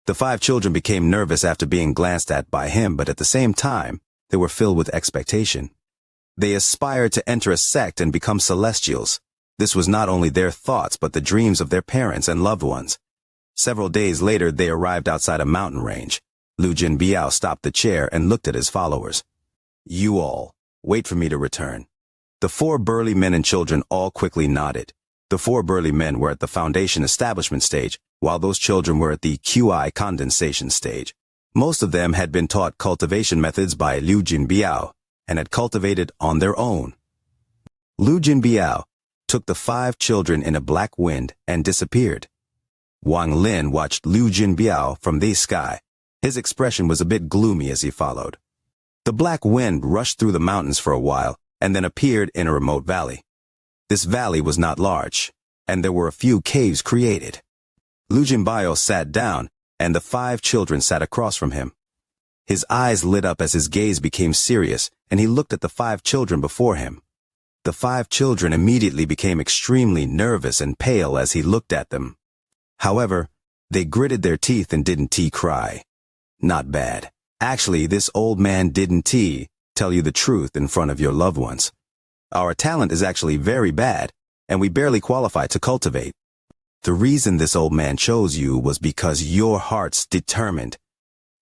The 5 children became nervous after being glanced at by him, but at the same time, they were filled with expectation. They aspired to enter a sect and become celestials. This was not only their thoughts, but the dreams of their parents and loved ones. Several days later, they arrived outside a mountain range. Liu Jinbiao stopped the chair and looked at his followers. You all, wait for me to return. The 4 burly men and children all quickly nodded. The 4 burly men were at the foundation establishment stage, while those children were at the QI condensation stage. Most of them had been taught cultivation methods by Liu Jinbiao, and had cultivated on their own. Liu Jinbiao took the 5 children in a black wind and disappeared. Wang Lin watched Liu Jinbiao from the sky. His expression was a bit gloomy as he followed. The black wind rushed through the mountains for a while, and then appeared in a remote valley. This valley was not large, and there were a few caves created. Liu Jinbiao sat down, and the 5 children sat across from him. His eyes lit up as his gaze became serious, and he looked at the 5 children before him. The 5 children immediately became extremely nervous and pale as he looked at them. However, they gritted their teeth and didn't cry. Not bad. Actually, this old man didn't tell you the truth in front of your loved ones. Our talent is actually very bad, and we barely qualify to cultivate. The reason this old man chose you was because your heart's determined.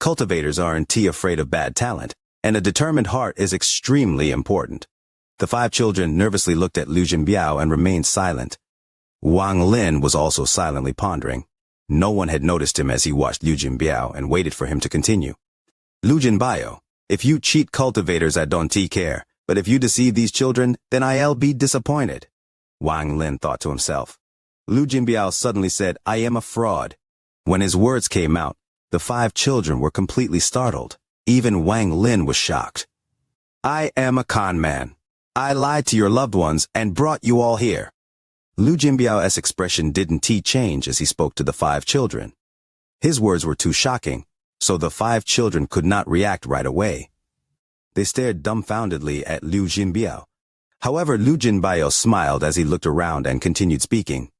Cultivators aren't afraid of bad talent, and a determined heart is extremely important. The 5 children nervously looked at Liu Jinbiao and remained silent. Wang Lin was also silently pondering. No one had noticed him as he watched Liu Jinbiao and waited for him to continue. Liu Jinbiao, if you cheat cultivators, I don't care, but if you deceive these children, then I'll be disappointed. Wang Lin thought to himself. Liu Jinbiao suddenly said, I am a fraud. When his words came out, the 5 children were completely startled. Even Wang Lin was shocked. I am a con man. I lied to your loved ones and brought you all here. Liu Jinbiao's expression didn't change as he spoke to the 5 children. His words were too shocking, so the 5 children could not react right away. They stared dumbfoundedly at Liu Jinbiao. However, Liu Jinbiao smiled as he looked around and continued speaking.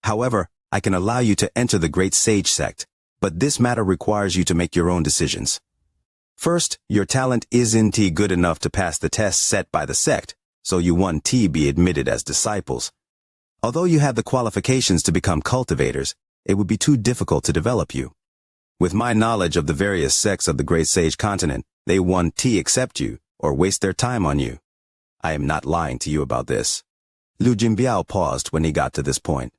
However, I can allow you to enter the Great Sage sect, but this matter requires you to make your own decisions. First, your talent isn't good enough to pass the test set by the sect, so you want to be admitted as disciples. Although you have the qualifications to become cultivators, it would be too difficult to develop you. With my knowledge of the various sects of the Great Sage continent, they want to accept you or waste their time on you. I am not lying to you about this. Liu Jinbiao paused when he got to this point.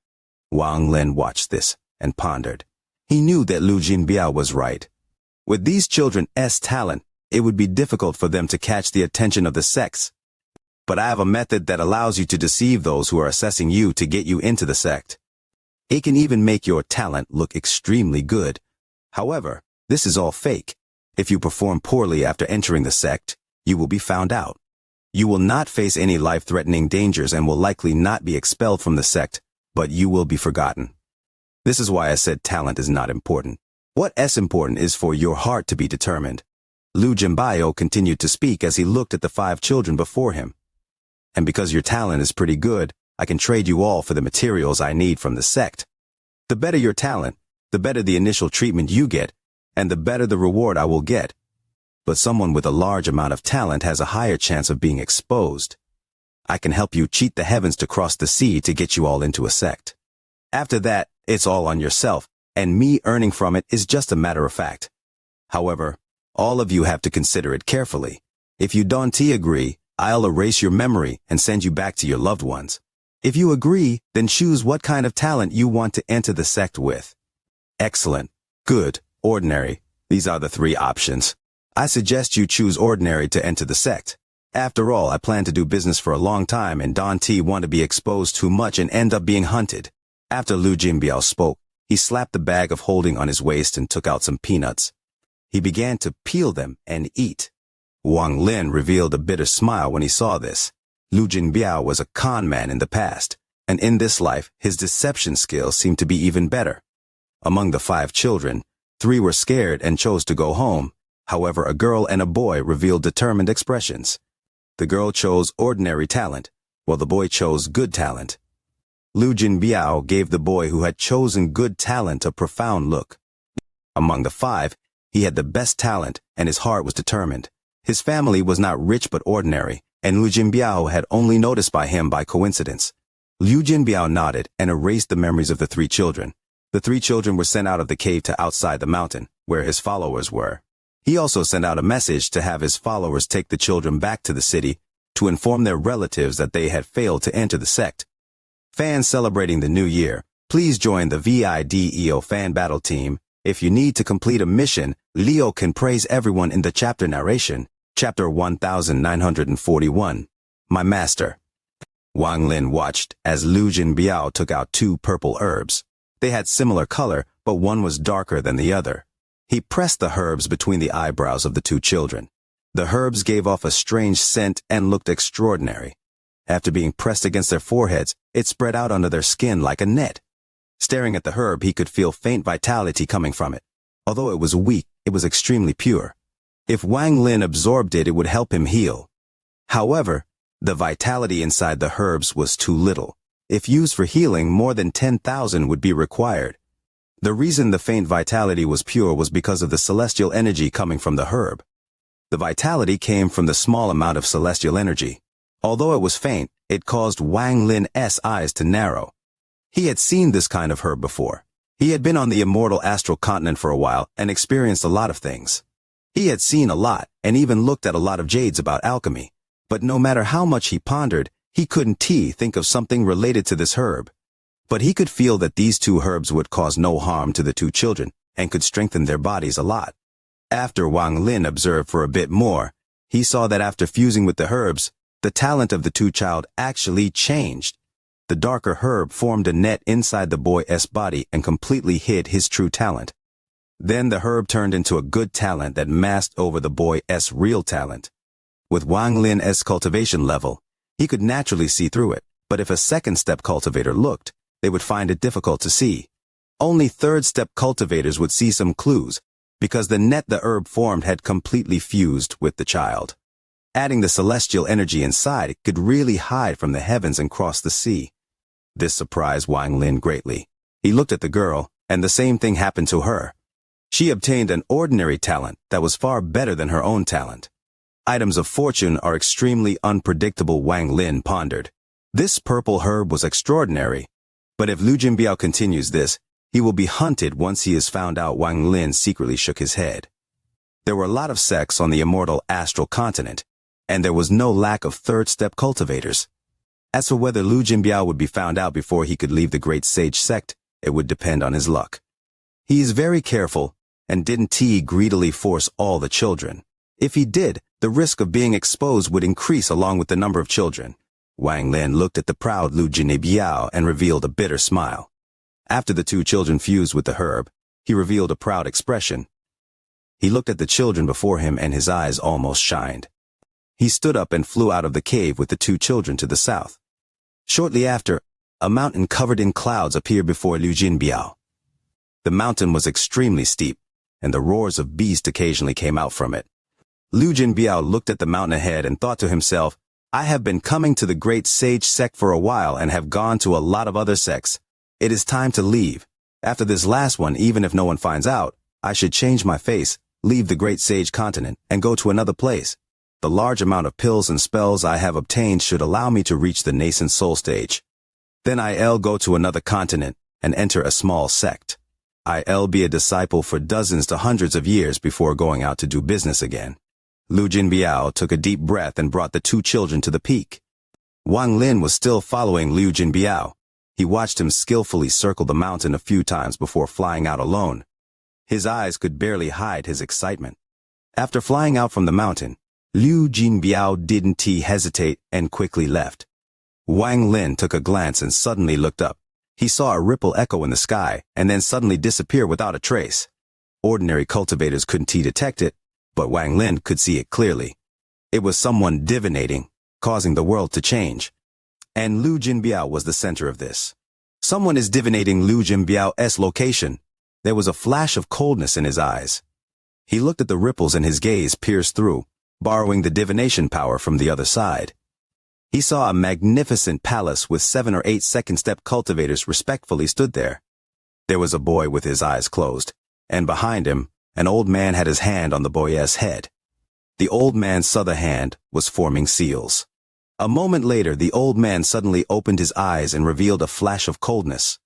Wang Lin watched this and pondered. He knew that Liu Jinbiao was right. With these children's talent, it would be difficult for them to catch the attention of the sects. But I have a method that allows you to deceive those who are assessing you to get you into the sect. It can even make your talent look extremely good. However, this is all fake. If you perform poorly after entering the sect, you will be found out. You will not face any life-threatening dangers and will likely not be expelled from the sect, but you will be forgotten. This is why I said talent is not important. What's important is for your heart to be determined. Liu Jinbiao continued to speak as he looked at the 5 children before him. And because your talent is pretty good, I can trade you all for the materials I need from the sect. The better your talent, the better the initial treatment you get, and the better the reward I will get. But someone with a large amount of talent has a higher chance of being exposed. I can help you cheat the heavens to cross the sea to get you all into a sect. After that, it's all on yourself, and me earning from it is just a matter of fact. However, all of you have to consider it carefully. If you don't agree, I'll erase your memory and send you back to your loved ones. If you agree, then choose what kind of talent you want to enter the sect with. Excellent, good, ordinary. These are the 3 options. I suggest you choose ordinary to enter the sect. After all, I plan to do business for a long time and don't want to be exposed too much and end up being hunted. After Liu Jinbiao spoke, he slapped the bag of holding on his waist and took out some peanuts. He began to peel them and eat. Wang Lin revealed a bitter smile when he saw this. Liu Jinbiao was a con man in the past, and in this life, his deception skills seemed to be even better. Among the 5 children, 3 were scared and chose to go home. However, a girl and a boy revealed determined expressions. The girl chose ordinary talent, while the boy chose good talent. Liu Jinbiao gave the boy who had chosen good talent a profound look. Among the 5, he had the best talent, and his heart was determined. His family was not rich but ordinary, and Liu Jinbiao had only noticed by him by coincidence. Liu Jinbiao nodded and erased the memories of the 3 children. The 3 children were sent out of the cave to outside the mountain, where his followers were. He also sent out a message to have his followers take the children back to the city to inform their relatives that they had failed to enter the sect. Fans celebrating the new year, please join the VIDEO fan battle team. If you need to complete a mission, Leo can praise everyone in the chapter narration. Chapter 1941. My Master. Wang Lin watched as Liu Jinbiao took out 2 purple herbs. They had similar color, but one was darker than the other. He pressed the herbs between the eyebrows of the 2 children. The herbs gave off a strange scent and looked extraordinary. After being pressed against their foreheads, it spread out under their skin like a net. Staring at the herb, he could feel faint vitality coming from it. Although it was weak, it was extremely pure. If Wang Lin absorbed it, it would help him heal. However, the vitality inside the herbs was too little. If used for healing, more than 10,000 would be required. The reason the faint vitality was pure was because of the celestial energy coming from the herb. The vitality came from the small amount of celestial energy. Although it was faint, it caused Wang Lin's eyes to narrow. He had seen this kind of herb before. He had been on the immortal astral continent for a while and experienced a lot of things. He had seen a lot and even looked at a lot of jades about alchemy. But no matter how much he pondered, he couldn't think of something related to this herb. But he could feel that these 2 herbs would cause no harm to the 2 children and could strengthen their bodies a lot. After Wang Lin observed for a bit more, he saw that after fusing with the herbs, the talent of the 2 child actually changed. The darker herb formed a net inside the boy's body and completely hid his true talent. Then the herb turned into a good talent that masked over the boy's real talent. With Wang Lin's cultivation level, he could naturally see through it, but if a second-step cultivator looked, they would find it difficult to see. Only third-step cultivators would see some clues, because the net the herb formed had completely fused with the child. Adding the celestial energy inside, it could really hide from the heavens and cross the sea. This surprised Wang Lin greatly. He looked at the girl, and the same thing happened to her. She obtained an ordinary talent that was far better than her own talent. Items of fortune are extremely unpredictable, Wang Lin pondered. This purple herb was extraordinary, but if Liu Jinbiao continues this, he will be hunted once he is found out. Wang Lin secretly shook his head. There were a lot of sects on the immortal astral continent, and there was no lack of third-step cultivators. As for whether Liu Jinbiao would be found out before he could leave the great sage sect, it would depend on his luck. He is very careful, and didn't he greedily force all the children? If he did, the risk of being exposed would increase along with the number of children. Wang Lin looked at the proud Liu Jinbiao and revealed a bitter smile. After the two children fused with the herb, he revealed a proud expression. He looked at the children before him and his eyes almost shined. He stood up and flew out of the cave with the two children to the south. Shortly after, a mountain covered in clouds appeared before Liu Jinbiao. The mountain was extremely steep, and the roars of beasts occasionally came out from it. Liu Jinbiao looked at the mountain ahead and thought to himself, I have been coming to the great sage sect for a while and have gone to a lot of other sects. It is time to leave. After this last one, even if no one finds out, I should change my face, leave the great sage continent, and go to another place. The large amount of pills and spells I have obtained should allow me to reach the nascent soul stage. Then I'll go to another continent and enter a small sect. I'll be a disciple for dozens to hundreds of years before going out to do business again. Liu Jinbiao took a deep breath and brought the two children to the peak. Wang Lin was still following Liu Jinbiao. He watched him skillfully circle the mountain a few times before flying out alone. His eyes could barely hide his excitement. After flying out from the mountain, Liu Jinbiao didn't hesitate and quickly left. Wang Lin took a glance and suddenly looked up. He saw a ripple echo in the sky and then suddenly disappear without a trace. Ordinary cultivators couldn't detect it, but Wang Lin could see it clearly. It was someone divinating, causing the world to change. And Liu Jinbiao was the center of this. Someone is divinating Liu Jinbiao's location. There was a flash of coldness in his eyes. He looked at the ripples and his gaze pierced through, borrowing the divination power from the other side. He saw a magnificent palace with 7 or 8 second-step cultivators respectfully stood there. There was a boy with his eyes closed, and behind him, an old man had his hand on the boy's head. The old man's other hand was forming seals. A moment later, the old man suddenly opened his eyes and revealed a flash of coldness.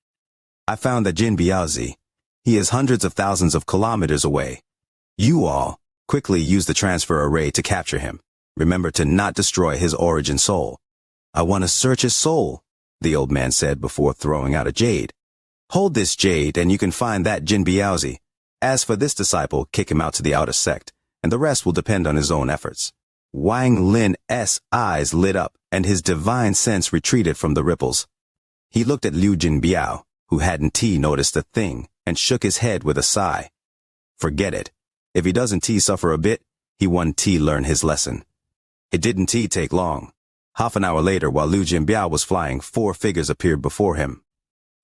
I found that Jinbiaozi. He is hundreds of thousands of kilometers away. You all, quickly use the transfer array to capture him. Remember to not destroy his origin soul. I want to search his soul, the old man said before throwing out a jade. Hold this jade and you can find that Jinbiaozi. As for this disciple, kick him out to the outer sect, and the rest will depend on his own efforts. Wang Lin's eyes lit up, and his divine sense retreated from the ripples. He looked at Liu Jinbiao, who hadn't noticed a thing, and shook his head with a sigh. Forget it. If he doesn't suffer a bit, he won't learn his lesson. It didn't take long. Half an hour later, while Liu Jinbiao was flying, 4 figures appeared before him.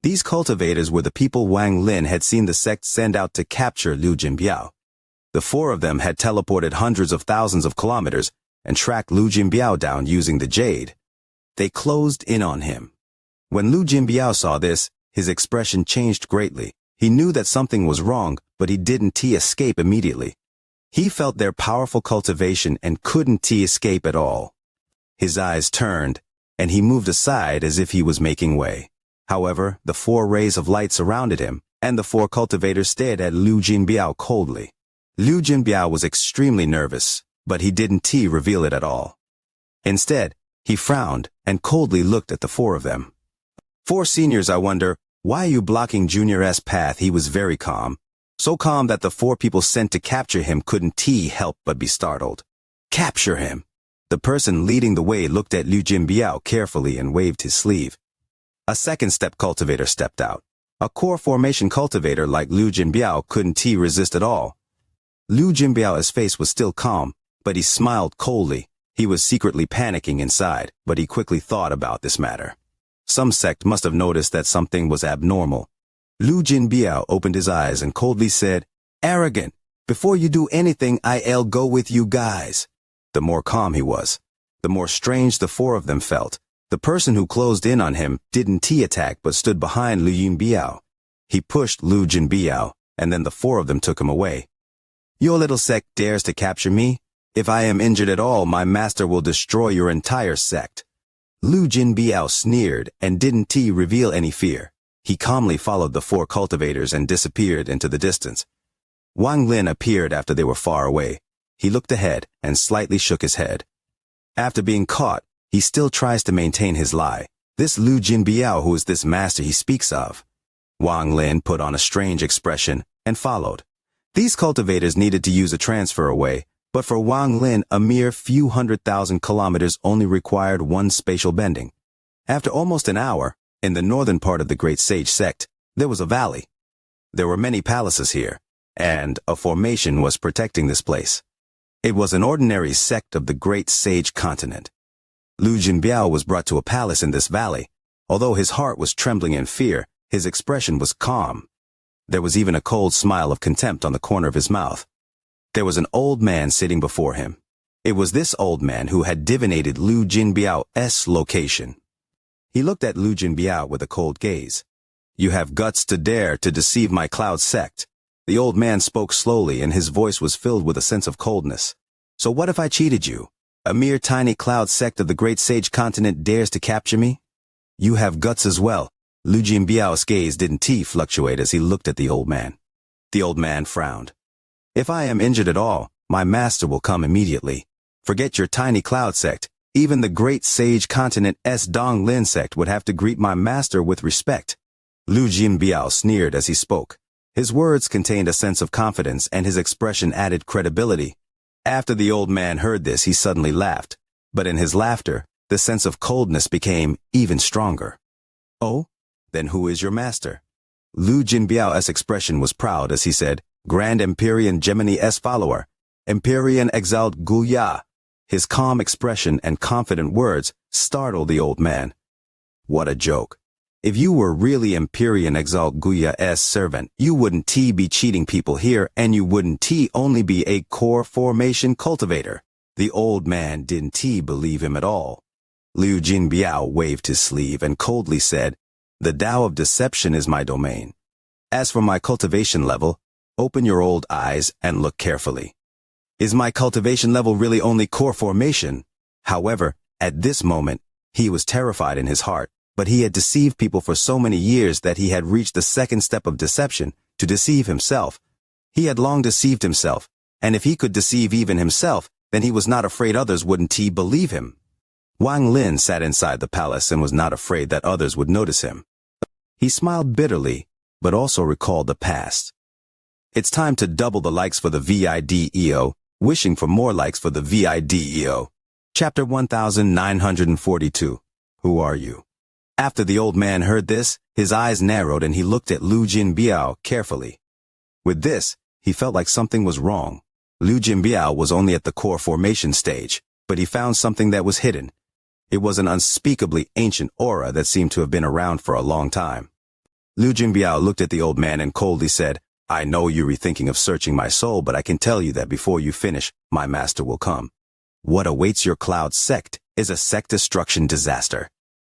These cultivators were the people Wang Lin had seen the sect send out to capture Liu Jinbiao. The 4 of them had teleported hundreds of thousands of kilometers and tracked Liu Jinbiao down using the jade. They closed in on him. When Liu Jinbiao saw this, his expression changed greatly. He knew that something was wrong, but he didn't escape immediately. He felt their powerful cultivation and couldn't escape at all. His eyes turned, and he moved aside as if he was making way. However, the 4 rays of light surrounded him, and the 4 cultivators stared at Liu Jinbiao coldly. Liu Jinbiao was extremely nervous, but he didn't reveal it at all. Instead, he frowned and coldly looked at the 4 of them. 4 seniors, I wonder, why are you blocking Junior's path? He was very calm. So calm that the 4 people sent to capture him couldn't help but be startled. Capture him! The person leading the way looked at Liu Jinbiao carefully and waved his sleeve. A second-step cultivator stepped out. A core formation cultivator like Liu Jinbiao couldn't resist at all. Liu Jinbiao's face was still calm, but he smiled coldly. He was secretly panicking inside, but he quickly thought about this matter. Some sect must have noticed that something was abnormal. Liu Jinbiao opened his eyes and coldly said, "Arrogant! Before you do anything, I'll go with you guys." the more calm he was. The more strange the four of them felt. The person who closed in on him didn't attack but stood behind Lu Yunbiao. He pushed Lu Jinbiao, and then the four of them took him away. Your little sect dares to capture me? If I am injured at all, my master will destroy your entire sect. Lu Jinbiao sneered and didn't reveal any fear. He calmly followed the four cultivators and disappeared into the distance. Wang Lin appeared after they were far away. He looked ahead and slightly shook his head. After being caught, he still tries to maintain his lie. This Lu Jinbiao, who is this master he speaks of? Wang Lin put on a strange expression and followed. These cultivators needed to use a transfer away, but for Wang Lin, a mere few 100,000 kilometers only required one spatial bending. After almost an hour, in the northern part of the Great Sage Sect, there was a valley. There were many palaces here, and a formation was protecting this place. It was an ordinary sect of the Great Sage Continent. Lu Jinbiao was brought to a palace in this valley. Although his heart was trembling in fear, his expression was calm. There was even a cold smile of contempt on the corner of his mouth. There was an old man sitting before him. It was this old man who had divinated Lu Jinbiao's location. He looked at Lu Jinbiao with a cold gaze. You have guts to dare to deceive my cloud sect. The old man spoke slowly and his voice was filled with a sense of coldness. So what if I cheated you? A mere tiny cloud sect of the Great Sage Continent dares to capture me? You have guts as well. Lu Jinbiao's gaze didn't fluctuate as he looked at the old man. The old man frowned. If I am injured at all, my master will come immediately. Forget your tiny cloud sect. Even the Great Sage Continent's Dong Lin sect would have to greet my master with respect. Lu Jinbiao sneered as he spoke. His words contained a sense of confidence and his expression added credibility. After the old man heard this, he suddenly laughed. But in his laughter, the sense of coldness became even stronger. Oh? Then who is your master? Lu Jinbiao's expression was proud as he said, Grand Empyrean Gemini's follower, Empyrean Exalt Guya. His calm expression and confident words startled the old man. What a joke. If you were really Empyrean Exalt Guya's servant, you wouldn't be cheating people here and you wouldn't only be a core formation cultivator. The old man didn't believe him at all. Lu Jinbiao waved his sleeve and coldly said, The Tao of Deception is my domain. As for my cultivation level, open your old eyes and look carefully. Is my cultivation level really only core formation? However, at this moment, he was terrified in his heart, but he had deceived people for so many years that he had reached the second step of deception, to deceive himself. He had long deceived himself, and if he could deceive even himself, then he was not afraid others wouldn't believe him. Wang Lin sat inside the palace and was not afraid that others would notice him. He smiled bitterly, but also recalled the past. It's time to double the likes for the VIDEO, wishing for more likes for the VIDEO. Chapter 1942. Who are you? After the old man heard this, his eyes narrowed and he looked at Lu Jinbiao carefully. With this, he felt like something was wrong. Lu Jinbiao was only at the core formation stage, but he found something that was hidden. It was an unspeakably ancient aura that seemed to have been around for a long time. Lu Jinbiao looked at the old man and coldly said, I know you're rethinking of searching my soul, but I can tell you that before you finish, my master will come. What awaits your cloud sect is a sect destruction disaster.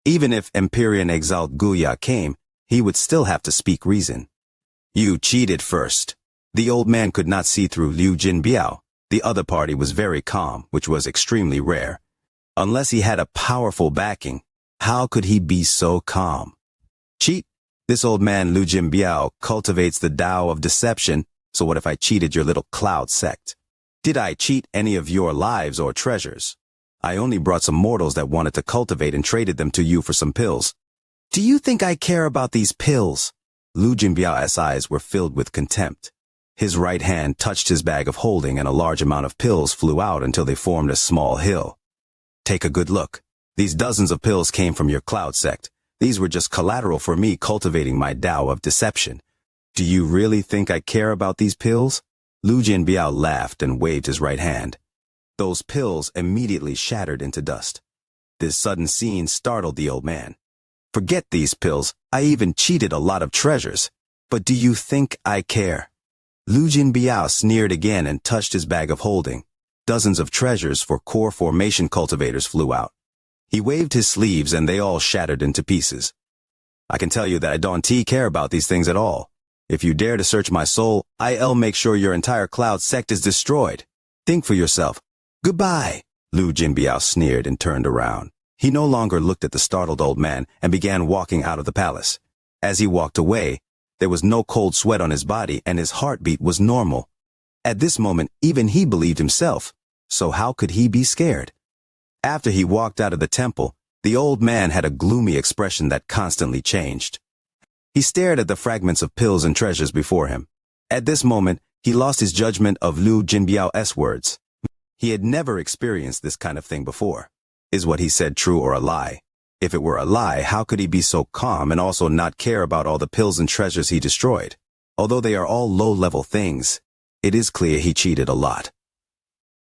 Even if Empyrean Exalt Guya came, he would still have to speak reason. You cheated first. The old man could not see through Lu Jinbiao. The other party was very calm, which was extremely rare. Unless he had a powerful backing, how could he be so calm? Cheat? This old man Lu Jinbiao cultivates the Tao of Deception, so what if I cheated your little cloud sect? Did I cheat any of your lives or treasures? I only brought some mortals that wanted to cultivate and traded them to you for some pills. Do you think I care about these pills? Lu Jinbiao's eyes were filled with contempt. His right hand touched his bag of holding and a large amount of pills flew out until they formed a small hill. Take a good look. These dozens of pills came from your cloud sect. These were just collateral for me cultivating my Tao of Deception. Do you really think I care about these pills? Lu Jinbiao laughed and waved his right hand. Those pills immediately shattered into dust. This sudden scene startled the old man. Forget these pills, I even cheated a lot of treasures. But do you think I care? Lu Jinbiao sneered again and touched his bag of holding. Dozens of treasures for core formation cultivators flew out. He waved his sleeves and they all shattered into pieces. I can tell you that I don't care about these things at all. If you dare to search my soul, I'll make sure your entire cloud sect is destroyed. Think for yourself. Goodbye. Lu Jinbiao sneered and turned around. He no longer looked at the startled old man and began walking out of the palace. As he walked away, there was no cold sweat on his body and his heartbeat was normal. At this moment, even he believed himself. So how could he be scared? After he walked out of the temple, the old man had a gloomy expression that constantly changed. He stared at the fragments of pills and treasures before him. At this moment, he lost his judgment of Lu Jinbiao's words. He had never experienced this kind of thing before. Is what he said true or a lie? If it were a lie, how could he be so calm and also not care about all the pills and treasures he destroyed? Although they are all low-level things, it is clear he cheated a lot.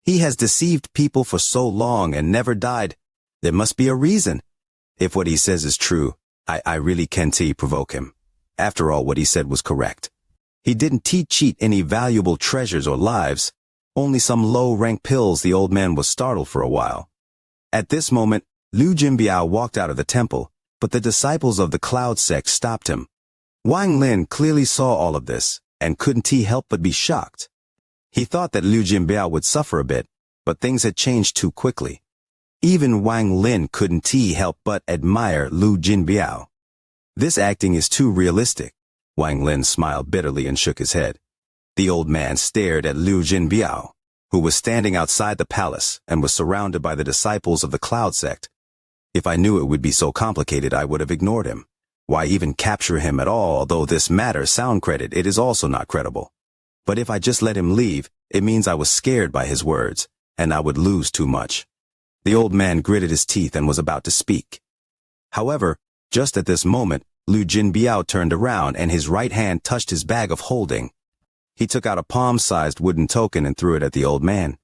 He has deceived people for so long and never died. There must be a reason. If what he says is true, I really can't provoke him. After all, what he said was correct. He didn't cheat any valuable treasures or lives, only some low-rank pills. The old man was startled for a while. At this moment, Lu Jinbiao walked out of the temple, but the disciples of the Cloud sect stopped him. Wang Lin clearly saw all of this, and couldn't help but be shocked. He thought that Lu Jinbiao would suffer a bit, but things had changed too quickly. Even Wang Lin couldn't help but admire Lu Jinbiao. This acting is too realistic. Wang Lin smiled bitterly and shook his head. The old man stared at Lu Jinbiao, who was standing outside the palace and was surrounded by the disciples of the Cloud sect. If I knew it would be so complicated, I would have ignored him. Why even capture him at all? Although this matter sound credit, it is also not credible. But if I just let him leave, it means I was scared by his words, and I would lose too much. The old man gritted his teeth and was about to speak. However, just at this moment, Lu Jinbiao turned around and his right hand touched his bag of holding. He took out a palm-sized wooden token and threw it at the old man.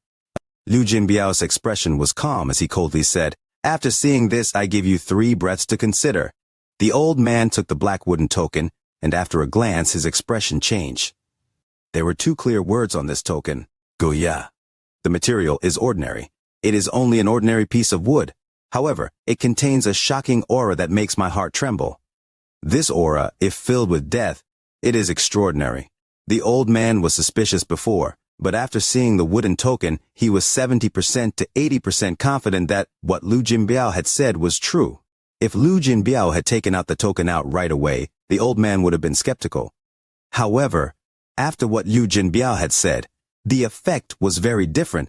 Lu Jinbiao's expression was calm as he coldly said, "After seeing this, I give you 3 breaths to consider." The old man took the black wooden token, and after a glance, his expression changed. There were 2 clear words on this token, Goya. The material is ordinary. It is only an ordinary piece of wood. However, it contains a shocking aura that makes my heart tremble. This aura, if filled with death, it is extraordinary. The old man was suspicious before, but after seeing the wooden token, he was 70% to 80% confident that what Lu Jinbiao had said was true. If Lu Jinbiao had taken out the token right away, the old man would have been skeptical. However, after what Lu Jinbiao had said, the effect was very different.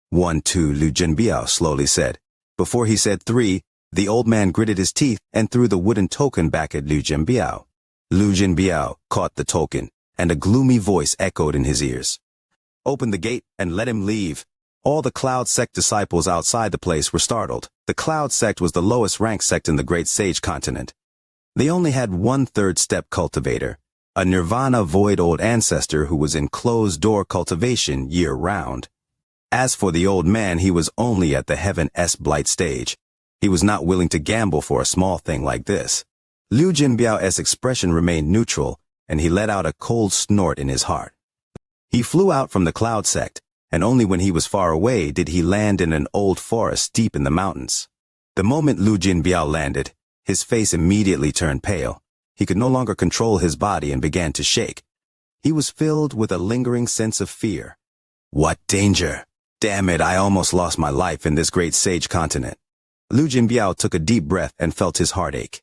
1, 2, Lu Jinbiao slowly said. Before he said 3, the old man gritted his teeth and threw the wooden token back at Lu Jinbiao. Lu Jinbiao caught the token, and a gloomy voice echoed in his ears. "Open the gate and let him leave." All the Cloud sect disciples outside the place were startled. The Cloud sect was the lowest ranked sect in the Great Sage continent. They only had 1/3 step cultivator, a nirvana void old ancestor who was in closed-door cultivation year-round. As for the old man, he was only at the Heaven S Blight stage. He was not willing to gamble for a small thing like this. Lu Jinbiao's expression remained neutral, and he let out a cold snort in his heart. He flew out from the Cloud sect, and only when he was far away did he land in an old forest deep in the mountains. The moment Lu Jinbiao landed, his face immediately turned pale. He could no longer control his body and began to shake. He was filled with a lingering sense of fear. What danger! Damn it, I almost lost my life in this Great Sage continent. Lu Jinbiao took a deep breath and felt his heart ache.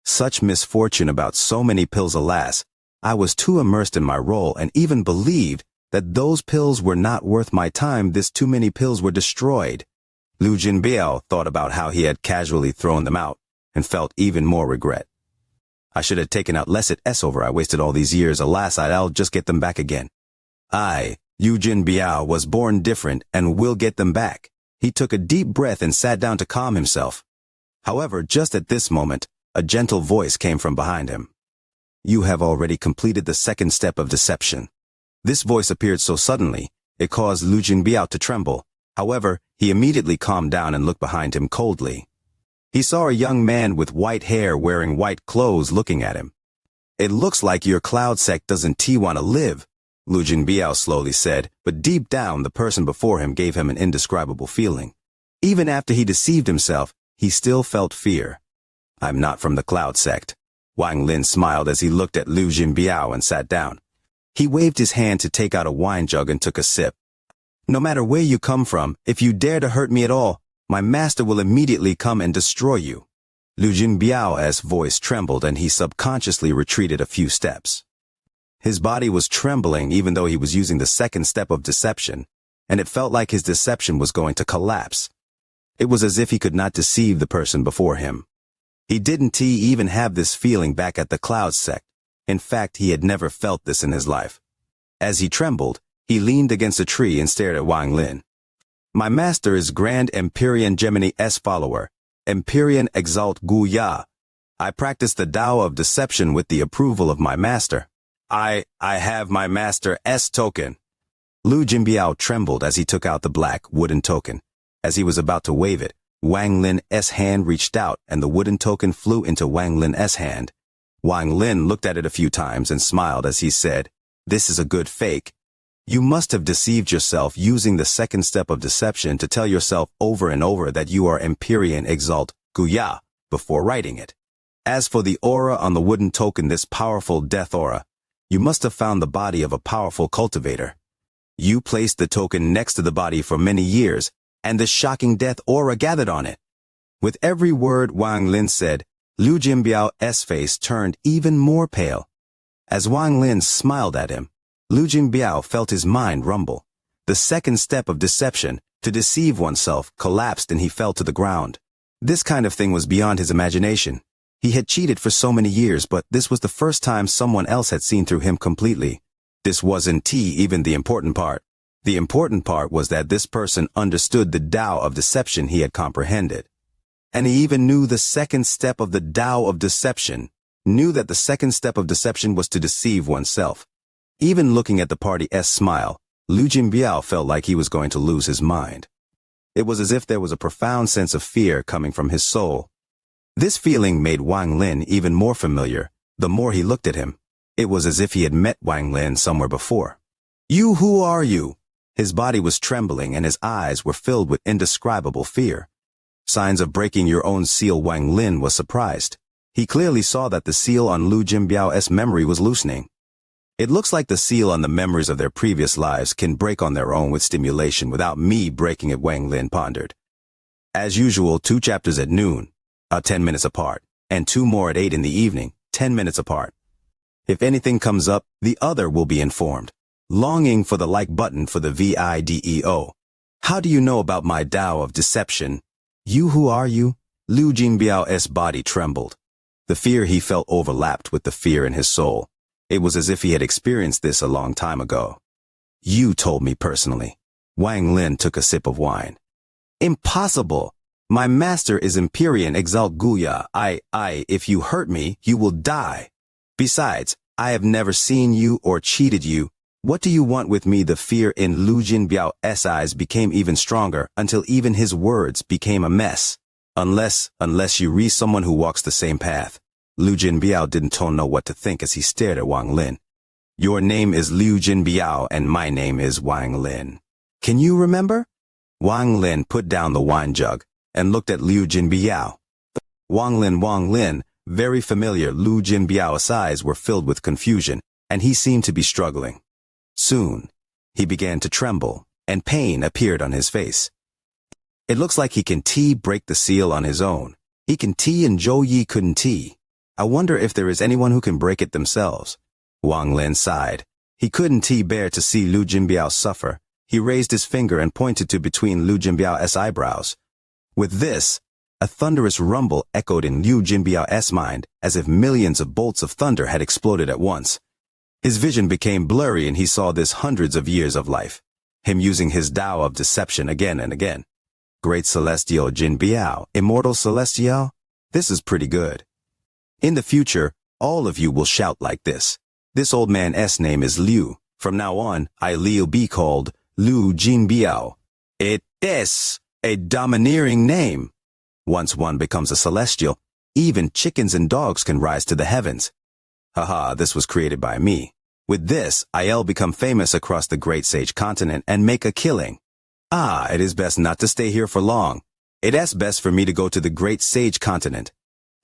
Such misfortune about so many pills, alas. I was too immersed in my role and even believed that those pills were not worth my time. This too many pills were destroyed. Lu Jinbiao thought about how he had casually thrown them out and felt even more regret. I should have taken out less at S over. I wasted all these years. Alas, I'll just get them back again. Lu Jinbiao was born different and will get them back. He took a deep breath and sat down to calm himself. However, just at this moment, a gentle voice came from behind him. You have already completed the 2nd step of deception. This voice appeared so suddenly, it caused Lu Jinbiao to tremble. However, he immediately calmed down and looked behind him coldly. He saw a young man with white hair wearing white clothes looking at him. It looks like your Cloud sect doesn't want to live. Lu Jinbiao slowly said, but deep down the person before him gave him an indescribable feeling. Even after he deceived himself, he still felt fear. I'm not from the Cloud sect. Wang Lin smiled as he looked at Lu Jinbiao and sat down. He waved his hand to take out a wine jug and took a sip. No matter where you come from, if you dare to hurt me at all, my master will immediately come and destroy you. Lu Jinbiao's voice trembled and he subconsciously retreated a few steps. His body was trembling even though he was using the second step of deception, and it felt like his deception was going to collapse. It was as if he could not deceive the person before him. He didn't even have this feeling back at the Cloud sect. In fact, he had never felt this in his life. As he trembled, he leaned against a tree and stared at Wang Lin. My master is Grand Empyrean Gemini's follower, Empyrean Exalt Gu Ya. I practice the Tao of deception with the approval of my master. I have my master's token. Lu Jinbiao trembled as he took out the black, wooden token. As he was about to wave it, Wang Lin's hand reached out and the wooden token flew into Wang Lin's hand. Wang Lin looked at it a few times and smiled as he said, "This is a good fake. You must have deceived yourself using the second step of deception to tell yourself over and over that you are Empyrean Exalt Gu Ya before writing it. As for the aura on the wooden token, this powerful death aura, you must have found the body of a powerful cultivator. You placed the token next to the body for many years, and the shocking death aura gathered on it." With every word Wang Lin said, Lu Jinbiao's face turned even more pale. As Wang Lin smiled at him, Lu Jinbiao felt his mind rumble. The second step of deception, to deceive oneself, collapsed and he fell to the ground. This kind of thing was beyond his imagination. He had cheated for so many years, but this was the first time someone else had seen through him completely. This wasn't even the important part. The important part was that this person understood the Tao of deception he had comprehended. And he even knew the second step of the Tao of deception, knew that the second step of deception was to deceive oneself. Even looking at the party's smile, Lu Jinbiao felt like he was going to lose his mind. It was as if there was a profound sense of fear coming from his soul. This feeling made Wang Lin even more familiar, the more he looked at him. It was as if he had met Wang Lin somewhere before. "You, who are you?" His body was trembling and his eyes were filled with indescribable fear. Signs of breaking your own seal. Wang Lin was surprised. He clearly saw that the seal on Lu Jinbiao's memory was loosening. It looks like the seal on the memories of their previous lives can break on their own with stimulation without me breaking it, Wang Lin pondered. As usual, 2 chapters at noon, 10 minutes apart, and 2 more at 8 in the evening, 10 minutes apart. If anything comes up, the other will be informed. Longing for the like button for the video. How do you know about my Tao of deception? You, who are you? Lu Jinbiao's body trembled. The fear he felt overlapped with the fear in his soul. It was as if he had experienced this a long time ago. You told me personally. Wang Lin took a sip of wine. Impossible! My master is Empyrean Exalt Gu Ya. If you hurt me, you will die. Besides, I have never seen you or cheated you. What do you want with me? The fear in Lu Jinbiao's eyes became even stronger until even his words became a mess. Unless you re someone who walks the same path. Lu Jinbiao didn't know what to think as he stared at Wang Lin. Your name is Lu Jinbiao and my name is Wang Lin. Can you remember? Wang Lin put down the wine jug and looked at Lu Jinbiao. Wang Lin, very familiar. Lu Jinbiao's eyes were filled with confusion, and he seemed to be struggling. Soon, he began to tremble, and pain appeared on his face. It looks like he can break the seal on his own. He can and Zhou Yi couldn't. I wonder if there is anyone who can break it themselves. Wang Lin sighed. He couldn't bear to see Lu Jinbiao suffer. He raised his finger and pointed to between Lu Jinbiao's eyebrows. With this, a thunderous rumble echoed in Lu Jinbiao's mind, as if millions of bolts of thunder had exploded at once. His vision became blurry and he saw this hundreds of years of life. Him using his Tao of deception again and again. Great Celestial Jinbiao, Immortal Celestial, this is pretty good. In the future, all of you will shout like this. This old man's name is Liu. From now on, I'll be called Lu Jinbiao. It is a domineering name. Once one becomes a celestial, even chickens and dogs can rise to the heavens. Haha, this was created by me. With this, I'll become famous across the Great Sage Continent and make a killing. It is best not to stay here for long. It is best for me to go to the Great Sage Continent.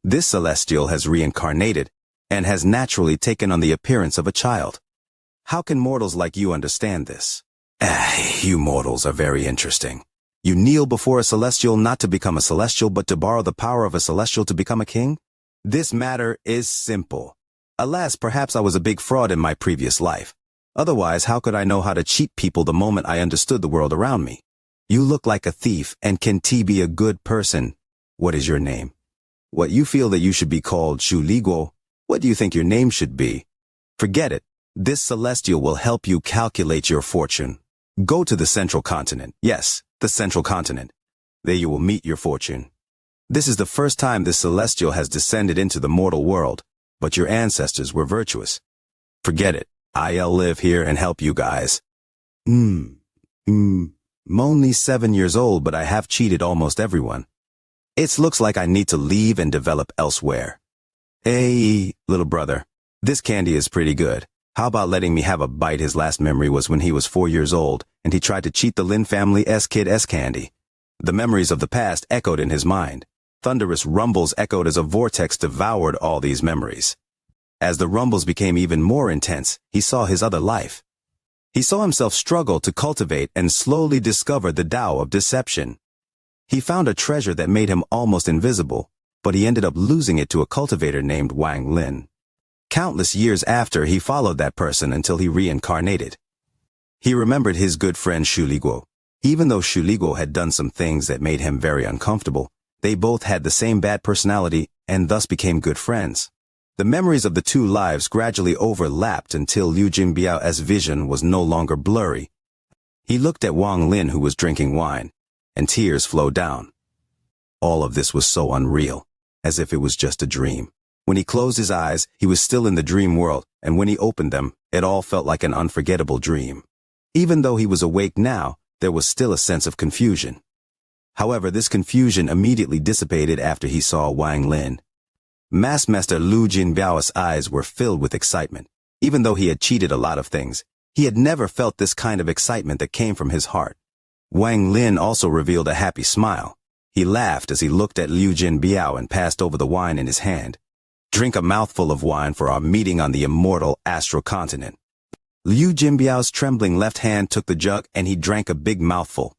This celestial has reincarnated and has naturally taken on the appearance of a child. How can mortals like you understand this? You mortals are very interesting. You kneel before a celestial not to become a celestial but to borrow the power of a celestial to become a king? This matter is simple. Alas, perhaps I was a big fraud in my previous life. Otherwise, how could I know how to cheat people the moment I understood the world around me? You look like a thief and can be a good person. What is your name? What you feel that you should be called Shu Liguo? What do you think your name should be? Forget it. This celestial will help you calculate your fortune. Go to the Central Continent. Yes, the Central Continent. There you will meet your fortune. This is the first time this celestial has descended into the mortal world, but your ancestors were virtuous. Forget it. I'll live here and help you guys. I'm only 7 years old, but I have cheated almost everyone. It looks like I need to leave and develop elsewhere. Hey, little brother, this candy is pretty good. How about letting me have a bite? His last memory was when he was 4 years old, and he tried to cheat the Lin family's kid's candy. The memories of the past echoed in his mind. Thunderous rumbles echoed as a vortex devoured all these memories. As the rumbles became even more intense, he saw his other life. He saw himself struggle to cultivate and slowly discover the Tao of deception. He found a treasure that made him almost invisible, but he ended up losing it to a cultivator named Wang Lin. Countless years after, he followed that person until he reincarnated. He remembered his good friend Shu Liguo. Even though Shu Liguo had done some things that made him very uncomfortable, they both had the same bad personality and thus became good friends. The memories of the two lives gradually overlapped until Liu Jinbiao's vision was no longer blurry. He looked at Wang Lin, who was drinking wine, and tears flowed down. All of this was so unreal, as if it was just a dream. When he closed his eyes, he was still in the dream world, and when he opened them, it all felt like an unforgettable dream. Even though he was awake now, there was still a sense of confusion. However, this confusion immediately dissipated after he saw Wang Lin. Master Liu Jinbiao's eyes were filled with excitement. Even though he had cheated a lot of things, he had never felt this kind of excitement that came from his heart. Wang Lin also revealed a happy smile. He laughed as he looked at Liu Jinbiao and passed over the wine in his hand. Drink a mouthful of wine for our meeting on the immortal astral continent. Liu Jinbiao's trembling left hand took the jug and he drank a big mouthful.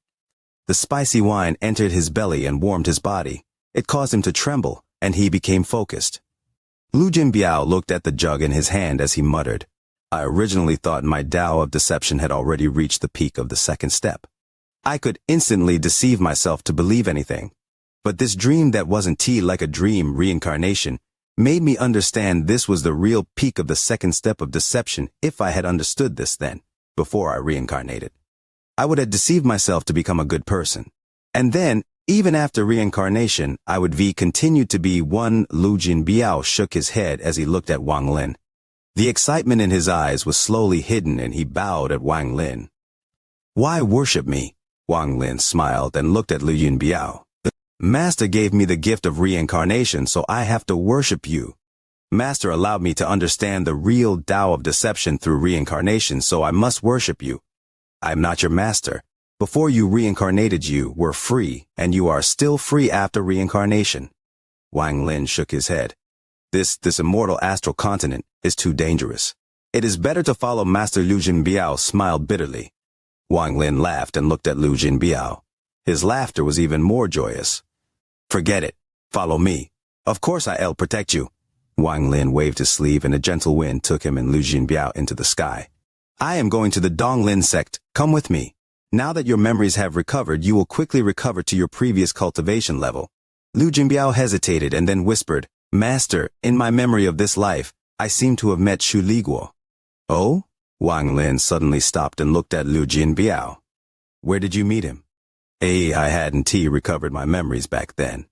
The spicy wine entered his belly and warmed his body. It caused him to tremble, and he became focused. Liu Jinbiao looked at the jug in his hand as he muttered, I originally thought my Tao of deception had already reached the peak of the second step. I could instantly deceive myself to believe anything. But this dream that wasn't like a dream reincarnation made me understand this was the real peak of the second step of deception. If I had understood this then, before I reincarnated, I would have deceived myself to become a good person. And then, even after reincarnation, I would continue to be one. Liu Jinbiao shook his head as he looked at Wang Lin. The excitement in his eyes was slowly hidden and he bowed at Wang Lin. Why worship me? Wang Lin smiled and looked at Liu Jinbiao. Master gave me the gift of reincarnation, so I have to worship you. Master allowed me to understand the real Tao of deception through reincarnation, so I must worship you. I am not your master. Before you reincarnated, you were free, and you are still free after reincarnation. Wang Lin shook his head. This immortal astral continent is too dangerous. It is better to follow Master. Liu Jinbiao smiled bitterly. Wang Lin laughed and looked at Liu Jinbiao. His laughter was even more joyous. Forget it. Follow me. Of course I'll protect you. Wang Lin waved his sleeve and a gentle wind took him and Liu Jinbiao into the sky. I am going to the Donglin sect. Come with me. Now that your memories have recovered, you will quickly recover to your previous cultivation level. Liu Jinbiao hesitated and then whispered, Master, in my memory of this life, I seem to have met Shu Liguo. Oh? Wang Lin suddenly stopped and looked at Liu Jinbiao. Where did you meet him? I hadn't recovered my memories back then.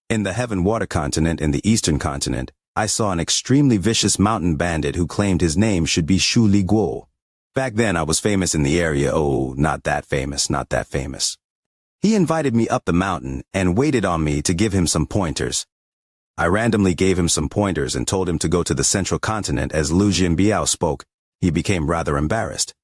In the Heaven Water continent in the Eastern continent, I saw an extremely vicious mountain bandit who claimed his name should be Shu Liguo. Back then I was famous in the area. Oh, not that famous, not that famous. He invited me up the mountain and waited on me to give him some pointers. I randomly gave him some pointers and told him to go to the Central Continent as Liu Jinbiao spoke. he became rather embarrassed.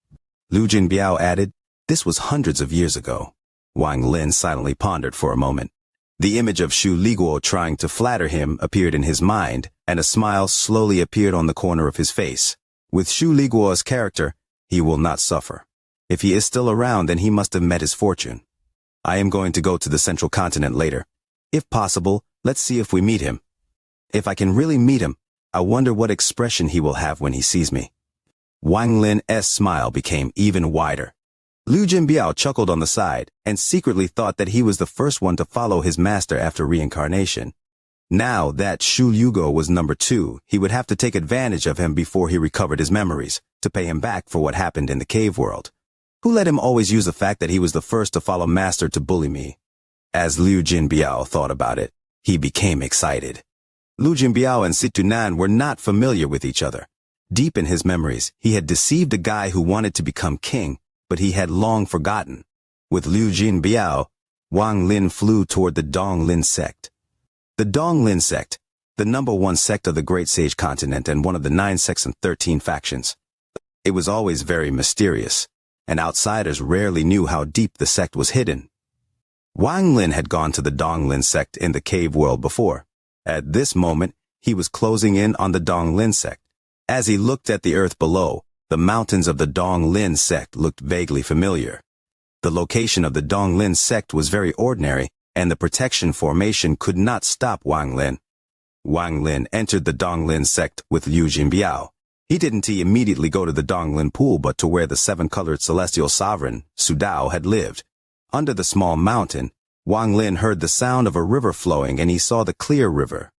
Lu Jinbiao added, "This was hundreds of years ago." Wang Lin silently pondered for a moment. The image of Shu Liguo trying to flatter him appeared in his mind, and a smile slowly appeared on the corner of his face. With Shu Liguo's character, he will not suffer. If he is still around, then he must have met his fortune. I am going to go to the central continent later. If possible, let's see if we meet him. If I can really meet him, I wonder what expression he will have when he sees me. Wang Lin's smile became even wider. Lu Jinbiao chuckled on the side and secretly thought that he was the first one to follow his master after reincarnation. Now that Shu Liguo was number 2, he would have to take advantage of him before he recovered his memories, to pay him back for what happened in the cave world. Who let him always use the fact that he was the first to follow master to bully me? As Lu Jinbiao thought about it, he became excited. Lu Jinbiao and Situnan were not familiar with each other. Deep in his memories, he had deceived a guy who wanted to become king, but he had long forgotten. With Lu Jinbiao, Wang Lin flew toward the Donglin sect. The Donglin sect, the #1 sect of the Great Sage Continent and one of the 9 sects and 13 factions. It was always very mysterious, and outsiders rarely knew how deep the sect was hidden. Wang Lin had gone to the Donglin sect in the cave world before. At this moment, he was closing in on the Donglin sect. As he looked at the earth below, the mountains of the Donglin sect looked vaguely familiar. The location of the Donglin sect was very ordinary, and the protection formation could not stop Wang Lin. Wang Lin entered the Donglin sect with Lu Jinbiao. He didn't immediately go to the Donglin pool but to where the 7-colored celestial sovereign, Sudao, had lived. Under the small mountain, Wang Lin heard the sound of a river flowing and he saw the clear river.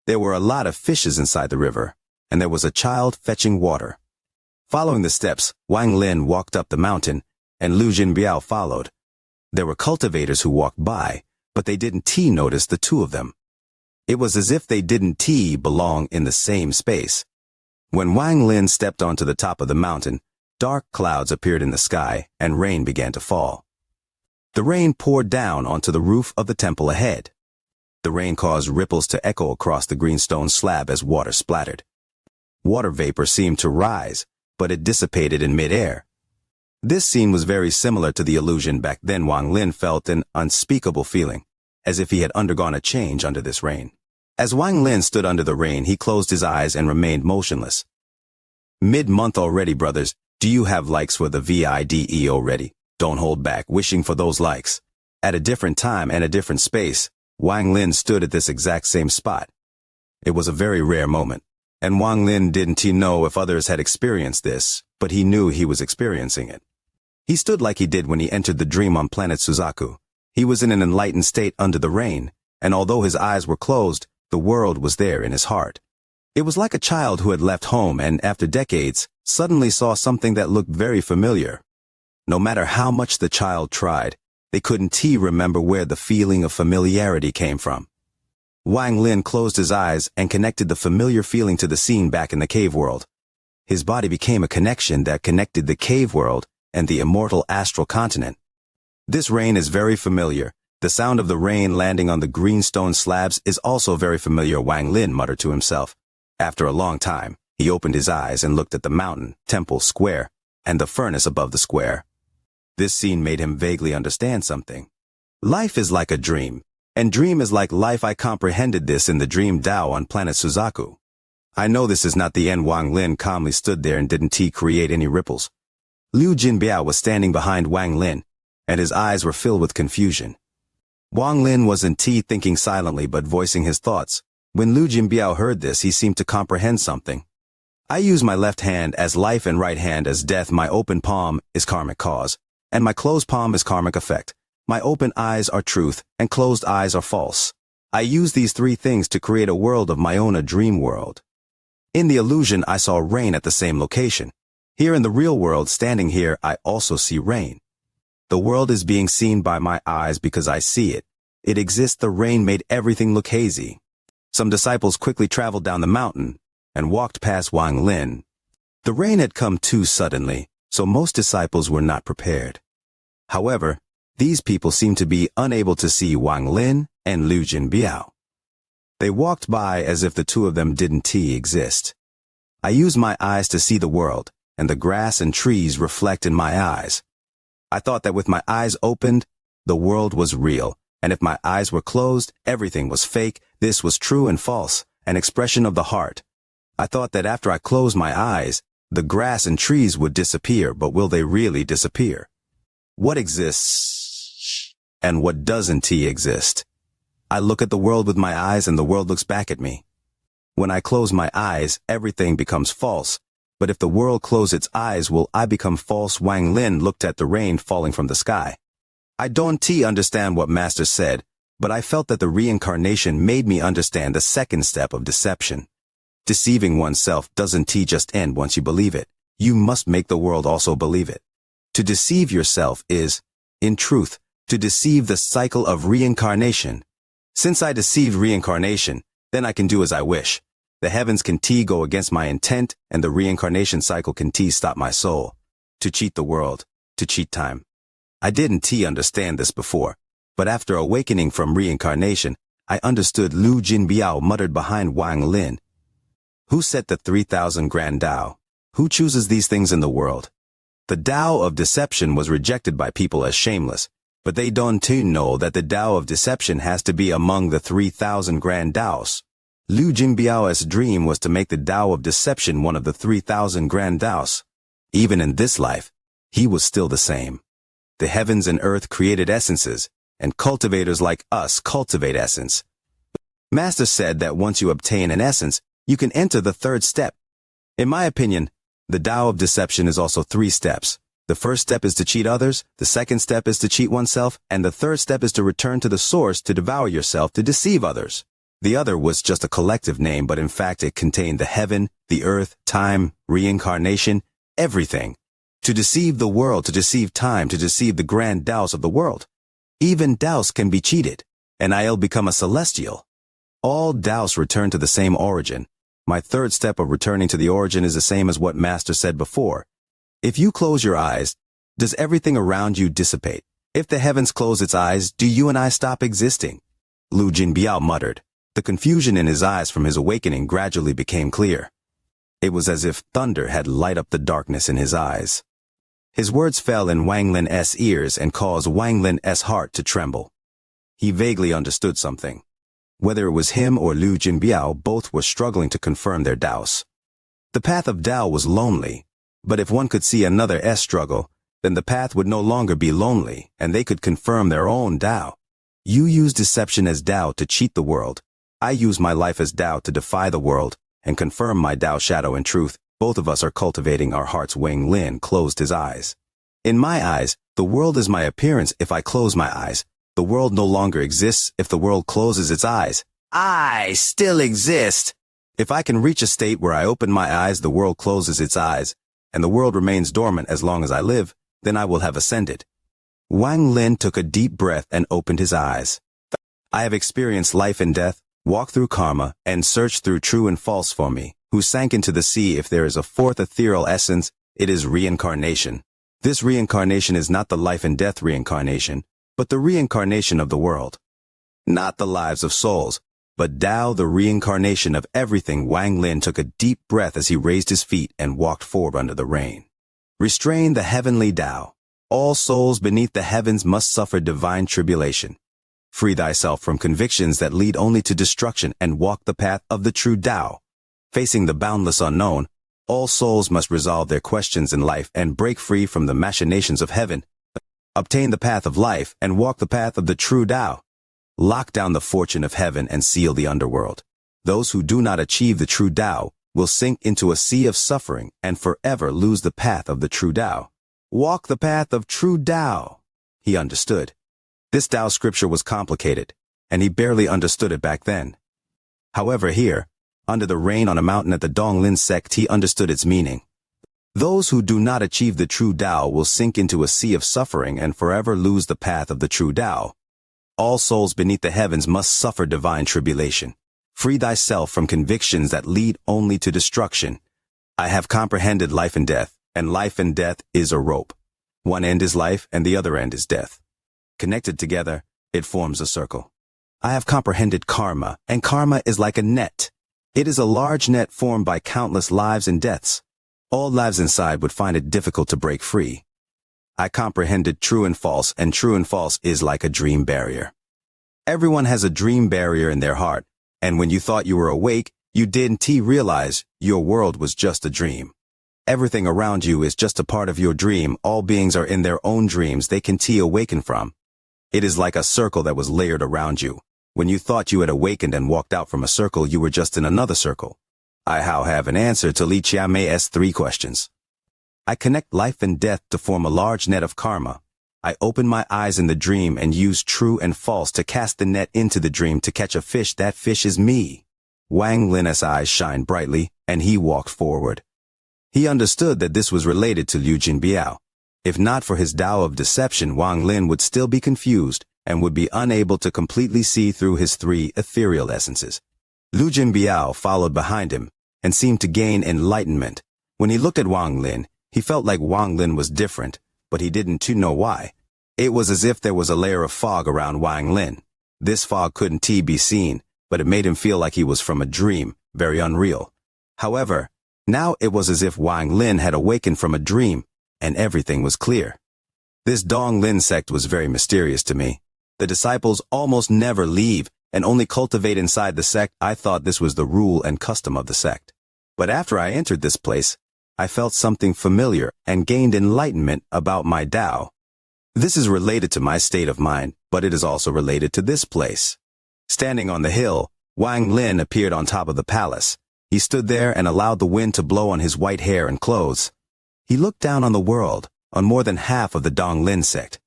There were a lot of fishes inside the river, and there was a child fetching water. Following the steps, Wang Lin walked up the mountain, and Lu Jinbiao followed. There were cultivators who walked by, but they didn't notice the two of them. It was as if they didn't belong in the same space. When Wang Lin stepped onto the top of the mountain, dark clouds appeared in the sky, and rain began to fall. The rain poured down onto the roof of the temple ahead. The rain caused ripples to echo across the green stone slab as water splattered. Water vapor seemed to rise, but it dissipated in mid-air. This scene was very similar to the illusion back then. Wang Lin felt an unspeakable feeling, as if he had undergone a change under this rain. As Wang Lin stood under the rain, he closed his eyes and remained motionless. Mid-month already, brothers. Do you have likes for the VIDE already? Don't hold back, wishing for those likes. At a different time and a different space, Wang Lin stood at this exact same spot. It was a very rare moment, and Wang Lin didn't know if others had experienced this, but he knew he was experiencing it. He stood like he did when he entered the dream on planet Suzaku. He was in an enlightened state under the rain, and although his eyes were closed, the world was there in his heart. It was like a child who had left home and, after decades, suddenly saw something that looked very familiar. No matter how much the child tried, they couldn't remember where the feeling of familiarity came from. Wang Lin closed his eyes and connected the familiar feeling to the scene back in the cave world. His body became a connection that connected the cave world and the immortal astral continent. This rain is very familiar. The sound of the rain landing on the green stone slabs is also very familiar, Wang Lin muttered to himself. After a long time, he opened his eyes and looked at the mountain, temple, square, and the furnace above the square. This scene made him vaguely understand something. Life is like a dream, and dream is like life. I comprehended this in the dream Tao on planet Suzaku. I know this is not the end. Wang Lin calmly stood there and didn't create any ripples. Lu Jinbiao was standing behind Wang Lin, and his eyes were filled with confusion. Wang Lin wasn't thinking silently but voicing his thoughts. When Lu Jinbiao heard this, he seemed to comprehend something. I use my left hand as life and right hand as death. My open palm is karmic cause, and my closed palm is karmic effect. My open eyes are truth, and closed eyes are false. I use these 3 things to create a world of my own, a dream world. In the illusion, I saw rain at the same location. Here in the real world, standing here, I also see rain. The world is being seen by my eyes because I see it. It exists. The rain made everything look hazy. Some disciples quickly traveled down the mountain and walked past Wang Lin. The rain had come too suddenly, so most disciples were not prepared. However, these people seemed to be unable to see Wang Lin and Lu Jinbiao. They walked by as if the two of them didn't exist. I used my eyes to see the world, and the grass and trees reflect in my eyes. I thought that with my eyes opened, the world was real, and if my eyes were closed, everything was fake. This was true and false, an expression of the heart. I thought that after I closed my eyes, the grass and trees would disappear, but will they really disappear? What exists and what doesn't exist? I look at the world with my eyes and the world looks back at me. When I close my eyes, everything becomes false. But if the world close its eyes, will I become false? Wang Lin looked at the rain falling from the sky. I don't understand what Master said, but I felt that the reincarnation made me understand the second step of deception. Deceiving oneself doesn't just end once you believe it. You must make the world also believe it. To deceive yourself is, in truth, to deceive the cycle of reincarnation. Since I deceived reincarnation, then I can do as I wish. The heavens can go against my intent, and the reincarnation cycle can stop my soul. To cheat the world, to cheat time. I didn't understand this before, but after awakening from reincarnation, I understood. Lu Jinbiao muttered behind Wang Lin. Who set the 3,000 grand Tao? Who chooses these things in the world? The Tao of deception was rejected by people as shameless, but they don't know that the Tao of deception has to be among the 3,000 grand Taos. Lu Jinbiao's dream was to make the Tao of deception one of the 3,000 grand Taos. Even in this life, he was still the same. The heavens and earth created essences, and cultivators like us cultivate essence. Master said that once you obtain an essence, you can enter the third step. In my opinion, the Tao of deception is also 3 steps. The first step is to cheat others, the second step is to cheat oneself, and the third step is to return to the source to devour yourself to deceive others. The other was just a collective name, but in fact it contained the heaven, the earth, time, reincarnation, everything. To deceive the world, to deceive time, to deceive the grand Taos of the world. Even Taos can be cheated, and I'll become a celestial. All Taos return to the same origin. My third step of returning to the origin is the same as what Master said before. If you close your eyes, does everything around you dissipate? If the heavens close its eyes, do you and I stop existing? Lu Jinbiao muttered. The confusion in his eyes from his awakening gradually became clear. It was as if thunder had light up the darkness in his eyes. His words fell in Wang Lin's ears and caused Wang Lin's heart to tremble. He vaguely understood something. Whether it was him or Lu Jinbiao, both were struggling to confirm their doubts. The path of Tao was lonely, but if one could see another struggle, then the path would no longer be lonely, and they could confirm their own Tao. You use deception as Tao to cheat the world. I use my life as Tao to defy the world and confirm my Tao shadow and truth. Both of us are cultivating our hearts. Wang Lin closed his eyes. In my eyes, the world is my appearance. If I close my eyes, the world no longer exists. If the world closes its eyes, I still exist. If I can reach a state where I open my eyes, the world closes its eyes, and the world remains dormant as long as I live, then I will have ascended. Wang Lin took a deep breath and opened his eyes. I have experienced life and death, walked through karma, and searched through true and false for me, who sank into the sea. If there is a fourth ethereal essence, it is reincarnation. This reincarnation is not the life and death reincarnation, but the reincarnation of the world. Not the lives of souls, but Tao, the reincarnation of everything. Wang Lin took a deep breath as he raised his feet and walked forward under the rain. Restrain the heavenly Tao. All souls beneath the heavens must suffer divine tribulation. Free thyself from convictions that lead only to destruction and walk the path of the true Tao. Facing the boundless unknown, all souls must resolve their questions in life and break free from the machinations of heaven. Obtain the path of life and walk the path of the true Tao. Lock down the fortune of heaven and seal the underworld. Those who do not achieve the true Tao will sink into a sea of suffering and forever lose the path of the true Tao. Walk the path of true Tao. He understood. This Tao scripture was complicated, and he barely understood it back then. However, here, under the rain on a mountain at the Donglin sect, he understood its meaning. Those who do not achieve the true Tao will sink into a sea of suffering and forever lose the path of the true Tao. All souls beneath the heavens must suffer divine tribulation. Free thyself from convictions that lead only to destruction. I have comprehended life and death is a rope. One end is life and the other end is death. Connected together, it forms a circle. I have comprehended karma, and karma is like a net. It is a large net formed by countless lives and deaths. All lives inside would find it difficult to break free. I comprehended true and false is like a dream barrier. Everyone has a dream barrier in their heart, and when you thought you were awake, you didn't realize your world was just a dream. Everything around you is just a part of your dream. All beings are in their own dreams they can awaken from. It is like a circle that was layered around you. When you thought you had awakened and walked out from a circle, you were just in another circle. I have an answer to Li Qiamei's 3 questions. I connect life and death to form a large net of karma. I open my eyes in the dream and use true and false to cast the net into the dream to catch a fish. That fish is me. Wang Lin's eyes shined brightly, and he walked forward. He understood that this was related to Liu Jinbiao. If not for his Tao of deception, Wang Lin would still be confused and would be unable to completely see through his 3 ethereal essences. Liu Jinbiao followed behind him and seemed to gain enlightenment. When he looked at Wang Lin, he felt like Wang Lin was different, but he didn't know why. It was as if there was a layer of fog around Wang Lin. This fog couldn't be seen, but it made him feel like he was from a dream, very unreal. However, now it was as if Wang Lin had awakened from a dream, and everything was clear. This Dong Lin sect was very mysterious to me. The disciples almost never leave and only cultivate inside the sect. I thought this was the rule and custom of the sect. But after I entered this place, I felt something familiar and gained enlightenment about my Tao. This is related to my state of mind, but it is also related to this place. Standing on the hill, Wang Lin appeared on top of the palace. He stood there and allowed the wind to blow on his white hair and clothes. He looked down on the world, on more than half of the Dong Lin sect.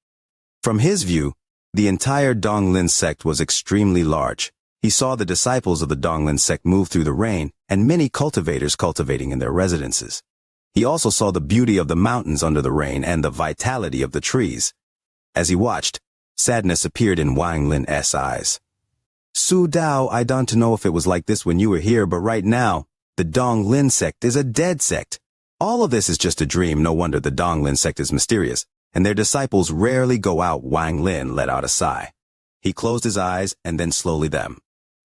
From his view, the entire Dong Lin sect was extremely large. He saw the disciples of the Dong Lin sect move through the rain, and many cultivators cultivating in their residences. He also saw the beauty of the mountains under the rain and the vitality of the trees. As he watched, sadness appeared in Wang Lin's eyes. Su Dao, I don't know if it was like this when you were here, but right now, the Dong Lin sect is a dead sect. All of this is just a dream. No wonder the Dong Lin sect is mysterious, and their disciples rarely go out. Wang Lin let out a sigh. He closed his eyes and then slowly them.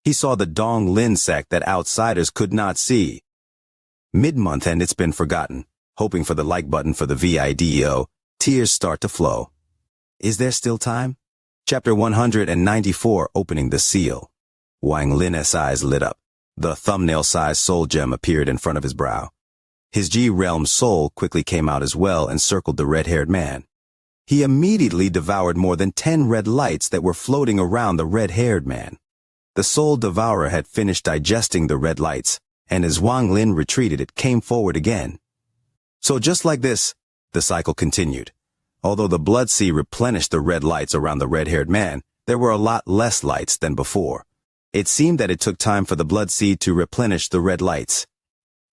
He saw the Dong Lin sect that outsiders could not see. Mid-month and it's been forgotten. Hoping for the like button for the video. Tears start to flow. Is there still time? Chapter 194, Opening the Seal. Wang Lin's eyes lit up. The thumbnail-sized soul gem appeared in front of his brow. His G-realm soul quickly came out as well and circled the red-haired man. He immediately devoured more than 10 red lights that were floating around the red-haired man. The soul devourer had finished digesting the red lights, and as Wang Lin retreated, it came forward again. So just like this, the cycle continued. Although the blood sea replenished the red lights around the red-haired man, there were a lot less lights than before. It seemed that it took time for the blood sea to replenish the red lights.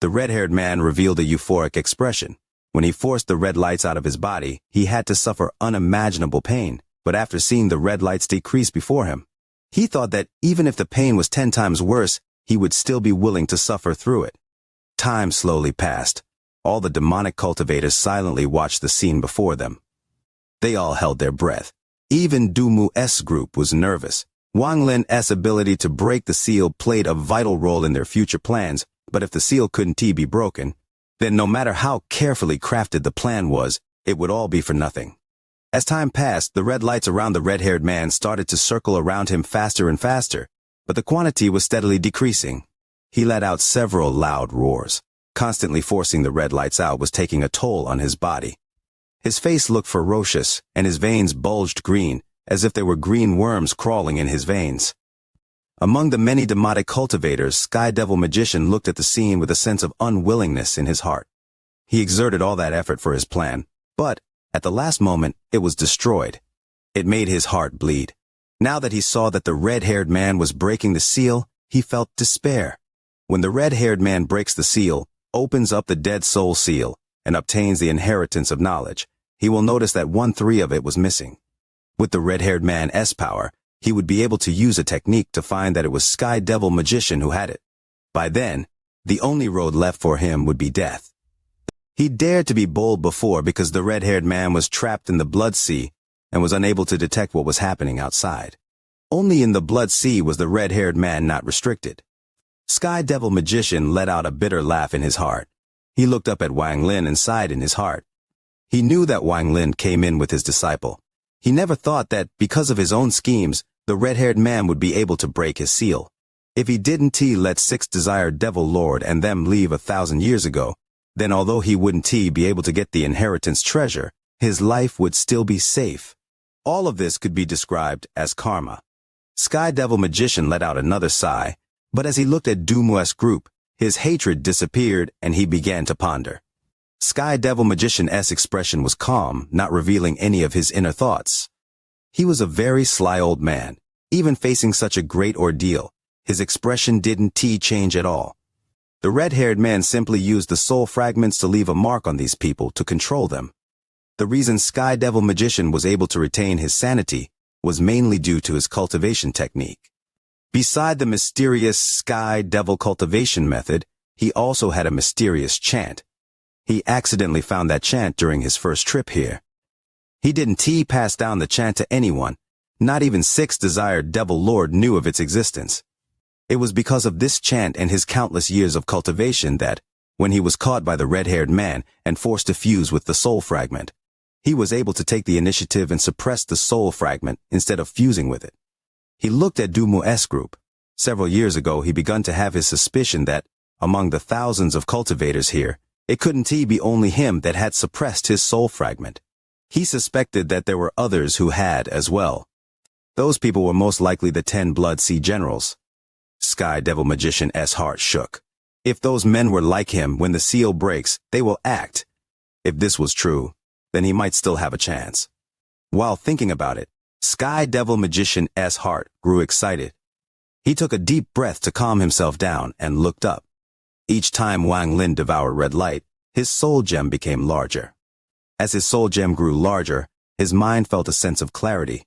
The red-haired man revealed a euphoric expression. When he forced the red lights out of his body, he had to suffer unimaginable pain, but after seeing the red lights decrease before him, he thought that even if the pain was 10 times worse, he would still be willing to suffer through it. Time slowly passed. All the demonic cultivators silently watched the scene before them. They all held their breath. Even Dumu's group was nervous. Wang Lin's ability to break the seal played a vital role in their future plans, but if the seal couldn't be broken, then no matter how carefully crafted the plan was, it would all be for nothing. As time passed, the red lights around the red-haired man started to circle around him faster and faster, but the quantity was steadily decreasing. He let out several loud roars. Constantly forcing the red lights out was taking a toll on his body. His face looked ferocious, and his veins bulged green, as if there were green worms crawling in his veins. Among the many demonic cultivators, Sky Devil Magician looked at the scene with a sense of unwillingness in his heart. He exerted all that effort for his plan, but, at the last moment, it was destroyed. It made his heart bleed. Now that he saw that the red-haired man was breaking the seal, he felt despair. When the red-haired man breaks the seal, opens up the dead soul seal, and obtains the inheritance of knowledge, he will notice that 1/3 of it was missing. With the red-haired man's power, he would be able to use a technique to find that it was Sky Devil Magician who had it. By then, the only road left for him would be death. He dared to be bold before because the red-haired man was trapped in the blood sea and was unable to detect what was happening outside. Only in the blood sea was the red-haired man not restricted. Sky Devil Magician let out a bitter laugh in his heart. He looked up at Wang Lin and sighed in his heart. He knew that Wang Lin came in with his disciple. He never thought that, because of his own schemes, the red-haired man would be able to break his seal. If he didn't let Six Desired Devil Lord and them leave 1,000 years ago, then although he wouldn't be able to get the inheritance treasure, his life would still be safe. All of this could be described as karma. Sky Devil Magician let out another sigh, but as he looked at Dumu's group, his hatred disappeared and he began to ponder. Sky Devil Magician's expression was calm, not revealing any of his inner thoughts. He was a very sly old man. Even facing such a great ordeal, his expression didn't change at all. The red-haired man simply used the soul fragments to leave a mark on these people to control them. The reason Sky Devil Magician was able to retain his sanity was mainly due to his cultivation technique. Beside the mysterious Sky Devil cultivation method, he also had a mysterious chant. He accidentally found that chant during his first trip here. He didn't pass down the chant to anyone. Not even Six Desired Devil Lord knew of its existence. It was because of this chant and his countless years of cultivation that, when he was caught by the red-haired man and forced to fuse with the soul fragment, he was able to take the initiative and suppress the soul fragment instead of fusing with it. He looked at Dumu's group. Several years ago, he begun to have his suspicion that, among the thousands of cultivators here, it couldn't be only him that had suppressed his soul fragment. He suspected that there were others who had as well. Those people were most likely the 10 Blood Sea Generals. Sky Devil Magician's heart shook. If those men were like him, when the seal breaks, they will act. If this was true, then he might still have a chance. While thinking about it, Sky Devil Magician's heart grew excited. He took a deep breath to calm himself down and looked up. Each time Wang Lin devoured red light, his soul gem became larger. As his soul gem grew larger, his mind felt a sense of clarity.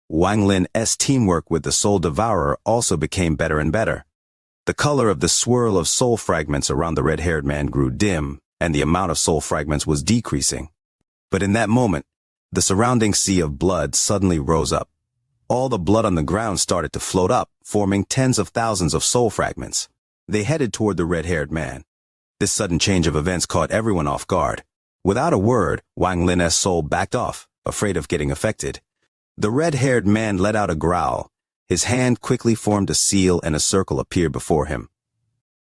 Wang Lin's teamwork with the soul devourer also became better and better. The color of the swirl of soul fragments around the red-haired man grew dim, and the amount of soul fragments was decreasing. But in that moment, the surrounding sea of blood suddenly rose up. All the blood on the ground started to float up, forming tens of thousands of soul fragments. They headed toward the red-haired man. This sudden change of events caught everyone off guard. Without a word, Wang Lin's soul backed off, afraid of getting affected. The red-haired man let out a growl. His hand quickly formed a seal and a circle appeared before him.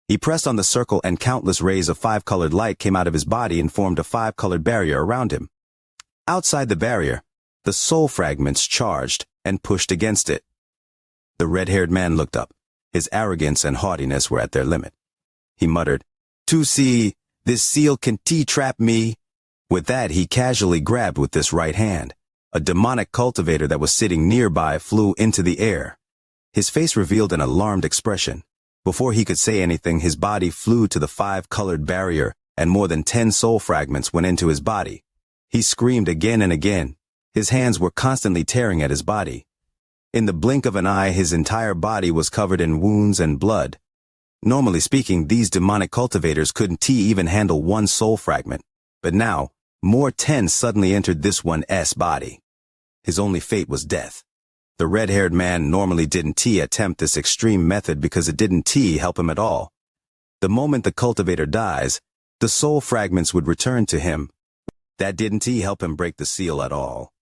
He pressed on the circle and countless rays of 5-colored light came out of his body and formed a 5-colored barrier around him. Outside the barrier, the soul fragments charged and pushed against it. The red-haired man looked up. His arrogance and haughtiness were at their limit. He muttered, "To see, this seal can trap me." With that, he casually grabbed with this right hand. A demonic cultivator that was sitting nearby flew into the air. His face revealed an alarmed expression. Before he could say anything, his body flew to the 5-colored barrier, and more than 10 soul fragments went into his body. He screamed again and again. His hands were constantly tearing at his body. In the blink of an eye, his entire body was covered in wounds and blood. Normally speaking, these demonic cultivators couldn't even handle one soul fragment. But now, more 10 suddenly entered this one's body. His only fate was death. The red-haired man normally didn't attempt this extreme method because it didn't help him at all. The moment the cultivator dies, the soul fragments would return to him. That didn't help him break the seal at all.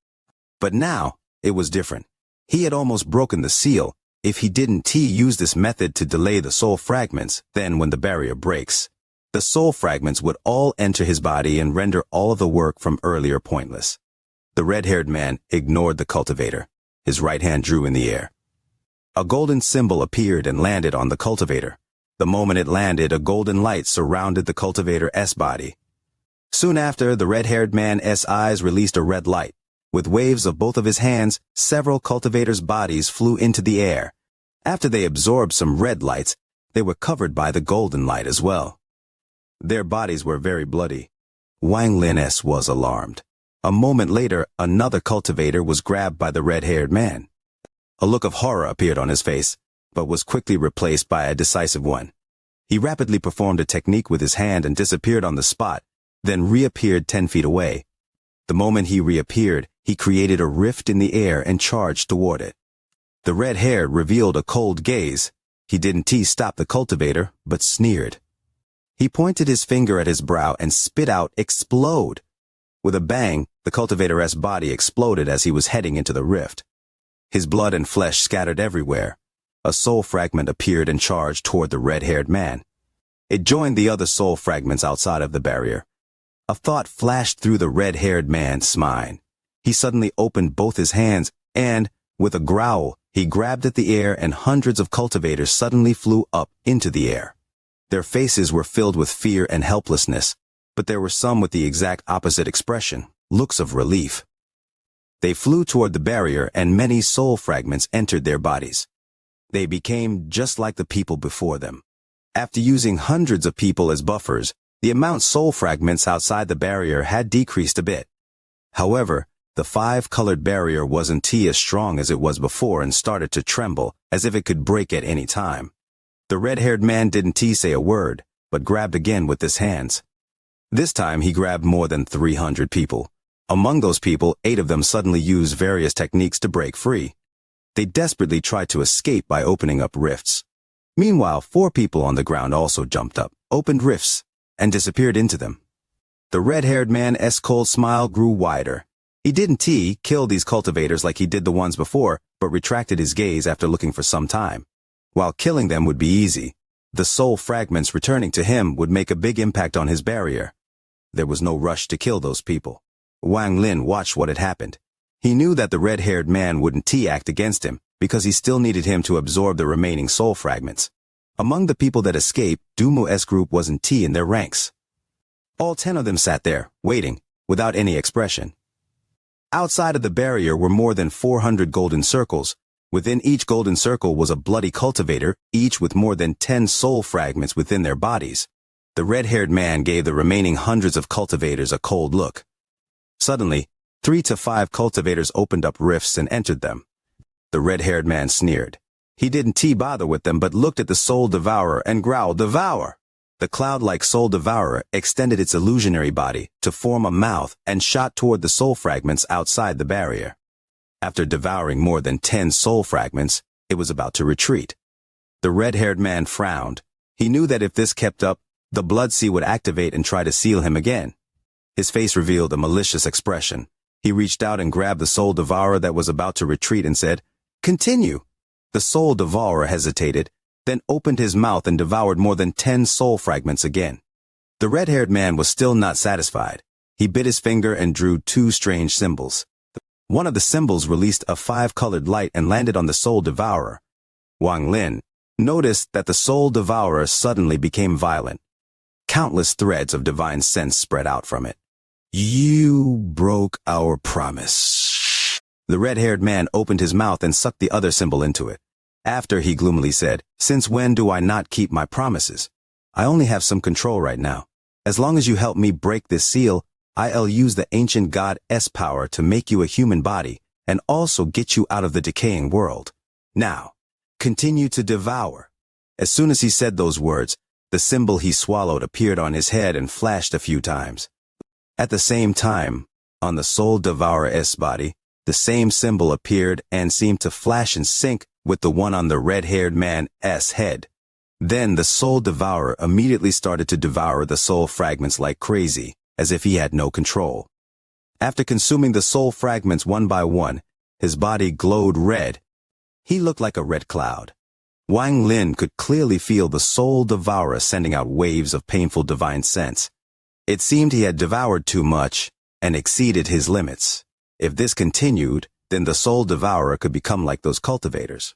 But now, it was different. He had almost broken the seal. If he didn't use this method to delay the soul fragments, then when the barrier breaks, the soul fragments would all enter his body and render all of the work from earlier pointless. The red-haired man ignored the cultivator. His right hand drew in the air. A golden symbol appeared and landed on the cultivator. The moment it landed, a golden light surrounded the cultivator's body. Soon after, the red-haired man's eyes released a red light. With waves of both of his hands, several cultivators' bodies flew into the air. After they absorbed some red lights, they were covered by the golden light as well. Their bodies were very bloody. Wang Lin was alarmed. A moment later, another cultivator was grabbed by the red-haired man. A look of horror appeared on his face, but was quickly replaced by a decisive one. He rapidly performed a technique with his hand and disappeared on the spot, then reappeared 10 feet away. The moment he reappeared, he created a rift in the air and charged toward it. The red hair revealed a cold gaze. He didn't stop the cultivator, but sneered. He pointed his finger at his brow and spit out explode. With a bang, the cultivator's body exploded as he was heading into the rift. His blood and flesh scattered everywhere. A soul fragment appeared and charged toward the red-haired man. It joined the other soul fragments outside of the barrier. A thought flashed through the red-haired man's mind. He suddenly opened both his hands and, with a growl, he grabbed at the air and hundreds of cultivators suddenly flew up into the air. Their faces were filled with fear and helplessness, but there were some with the exact opposite expression, looks of relief. They flew toward the barrier and many soul fragments entered their bodies. They became just like the people before them. After using hundreds of people as buffers, the amount of soul fragments outside the barrier had decreased a bit. However, the 5-colored barrier wasn't as strong as it was before and started to tremble, as if it could break at any time. The red-haired man didn't say a word, but grabbed again with his hands. This time he grabbed more than 300 people. Among those people, 8 of them suddenly used various techniques to break free. They desperately tried to escape by opening up rifts. Meanwhile, 4 people on the ground also jumped up, opened rifts, and disappeared into them. The red-haired man's cold smile grew wider. He didn't kill these cultivators like he did the ones before, but retracted his gaze after looking for some time. While killing them would be easy, the soul fragments returning to him would make a big impact on his barrier. There was no rush to kill those people. Wang Lin watched what had happened. He knew that the red-haired man wouldn't act against him, because he still needed him to absorb the remaining soul fragments. Among the people that escaped, Dumu's group wasn't in their ranks. All 10 of them sat there, waiting, without any expression. Outside of the barrier were more than 400 golden circles. Within each golden circle was a bloody cultivator, each with more than 10 soul fragments within their bodies. The red-haired man gave the remaining hundreds of cultivators a cold look. Suddenly, 3 to 5 cultivators opened up rifts and entered them. The red-haired man sneered. He didn't bother with them but looked at the soul devourer and growled, "Devour!" The cloud-like soul devourer extended its illusionary body to form a mouth and shot toward the soul fragments outside the barrier. After devouring more than 10 soul fragments, it was about to retreat. The red-haired man frowned. He knew that if this kept up, the blood sea would activate and try to seal him again. His face revealed a malicious expression. He reached out and grabbed the soul devourer that was about to retreat and said, "Continue." The soul devourer hesitated, then opened his mouth and devoured more than 10 soul fragments again. The red-haired man was still not satisfied. He bit his finger and drew 2 strange symbols. One of the symbols released a 5-colored light and landed on the soul devourer. Wang Lin noticed that the soul devourer suddenly became violent. Countless threads of divine sense spread out from it. "You broke our promise." The red-haired man opened his mouth and sucked the other symbol into it. After, he gloomily said, "Since when do I not keep my promises? I only have some control right now. As long as you help me break this seal, I'll use the ancient god's power to make you a human body and also get you out of the decaying world. Now, continue to devour." As soon as he said those words, the symbol he swallowed appeared on his head and flashed a few times. At the same time, on the soul devourer's body, the same symbol appeared and seemed to flash and sync with the one on the red-haired man's head. Then the soul devourer immediately started to devour the soul fragments like crazy, as if he had no control. After consuming the soul fragments one by one, his body glowed red. He looked like a red cloud. Wang Lin could clearly feel the soul devourer sending out waves of painful divine sense. It seemed he had devoured too much and exceeded his limits. If this continued, then the soul devourer could become like those cultivators.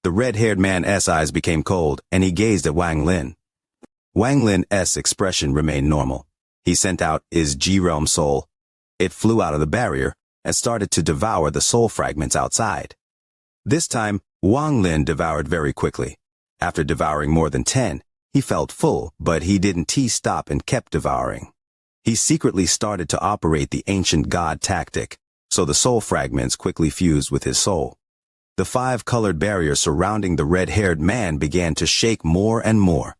The red-haired man's eyes became cold, and he gazed at Wang Lin. Wang Lin's expression remained normal. He sent out his G-realm soul. It flew out of the barrier and started to devour the soul fragments outside. This time, Wang Lin devoured very quickly. After devouring more than 10, he felt full, but he didn't stop and kept devouring. He secretly started to operate the ancient god tactic, so the soul fragments quickly fused with his soul. The 5-colored barrier surrounding the red-haired man began to shake more and more.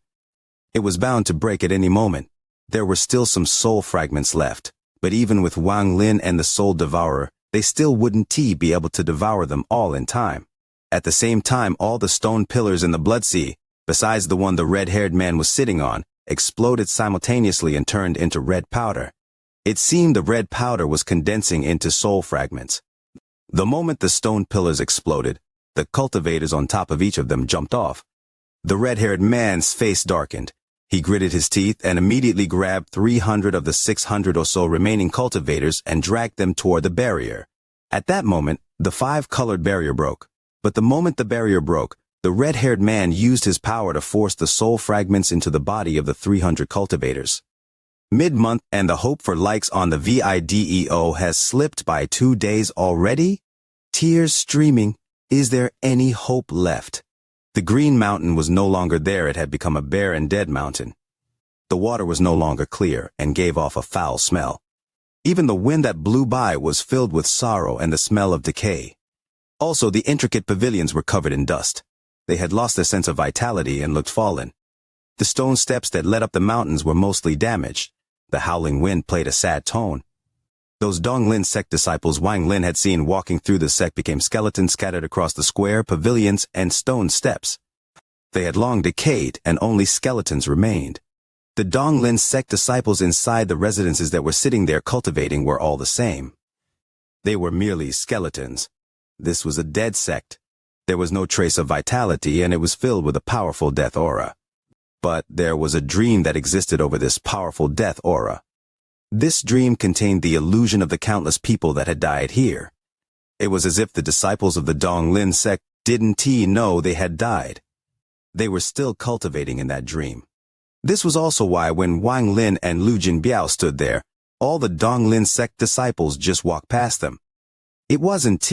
It was bound to break at any moment. There were still some soul fragments left, but even with Wang Lin and the soul devourer, they still wouldn't be able to devour them all in time. At the same time, all the stone pillars in the blood sea, besides the one the red-haired man was sitting on, exploded simultaneously and turned into red powder. It seemed the red powder was condensing into soul fragments. The moment the stone pillars exploded, the cultivators on top of each of them jumped off. The red-haired man's face darkened. He gritted his teeth and immediately grabbed 300 of the 600 or so remaining cultivators and dragged them toward the barrier. At that moment, the 5-colored barrier broke. But the moment the barrier broke, the red-haired man used his power to force the soul fragments into the body of the 300 cultivators. Mid-month and the hope for likes on the video has slipped by 2 days already? Tears streaming. Is there any hope left? The green mountain was no longer there. It had become a bare and dead mountain. The water was no longer clear and gave off a foul smell. Even the wind that blew by was filled with sorrow and the smell of decay. Also, the intricate pavilions were covered in dust. They had lost their sense of vitality and looked fallen. The stone steps that led up the mountains were mostly damaged. The howling wind played a sad tone. Those Donglin sect disciples Wang Lin had seen walking through the sect became skeletons scattered across the square, pavilions, and stone steps. They had long decayed, and only skeletons remained. The Donglin sect disciples inside the residences that were sitting there cultivating were all the same. They were merely skeletons. This was a dead sect. There was no trace of vitality, and it was filled with a powerful death aura. But there was a dream that existed over this powerful death aura. This dream contained the illusion of the countless people that had died here. It was as if the disciples of the Donglin sect didn't know they had died. They were still cultivating in that dream. This was also why when Wang Lin and Lu Jinbiao stood there, all the Donglin sect disciples just walked past them. It wasn't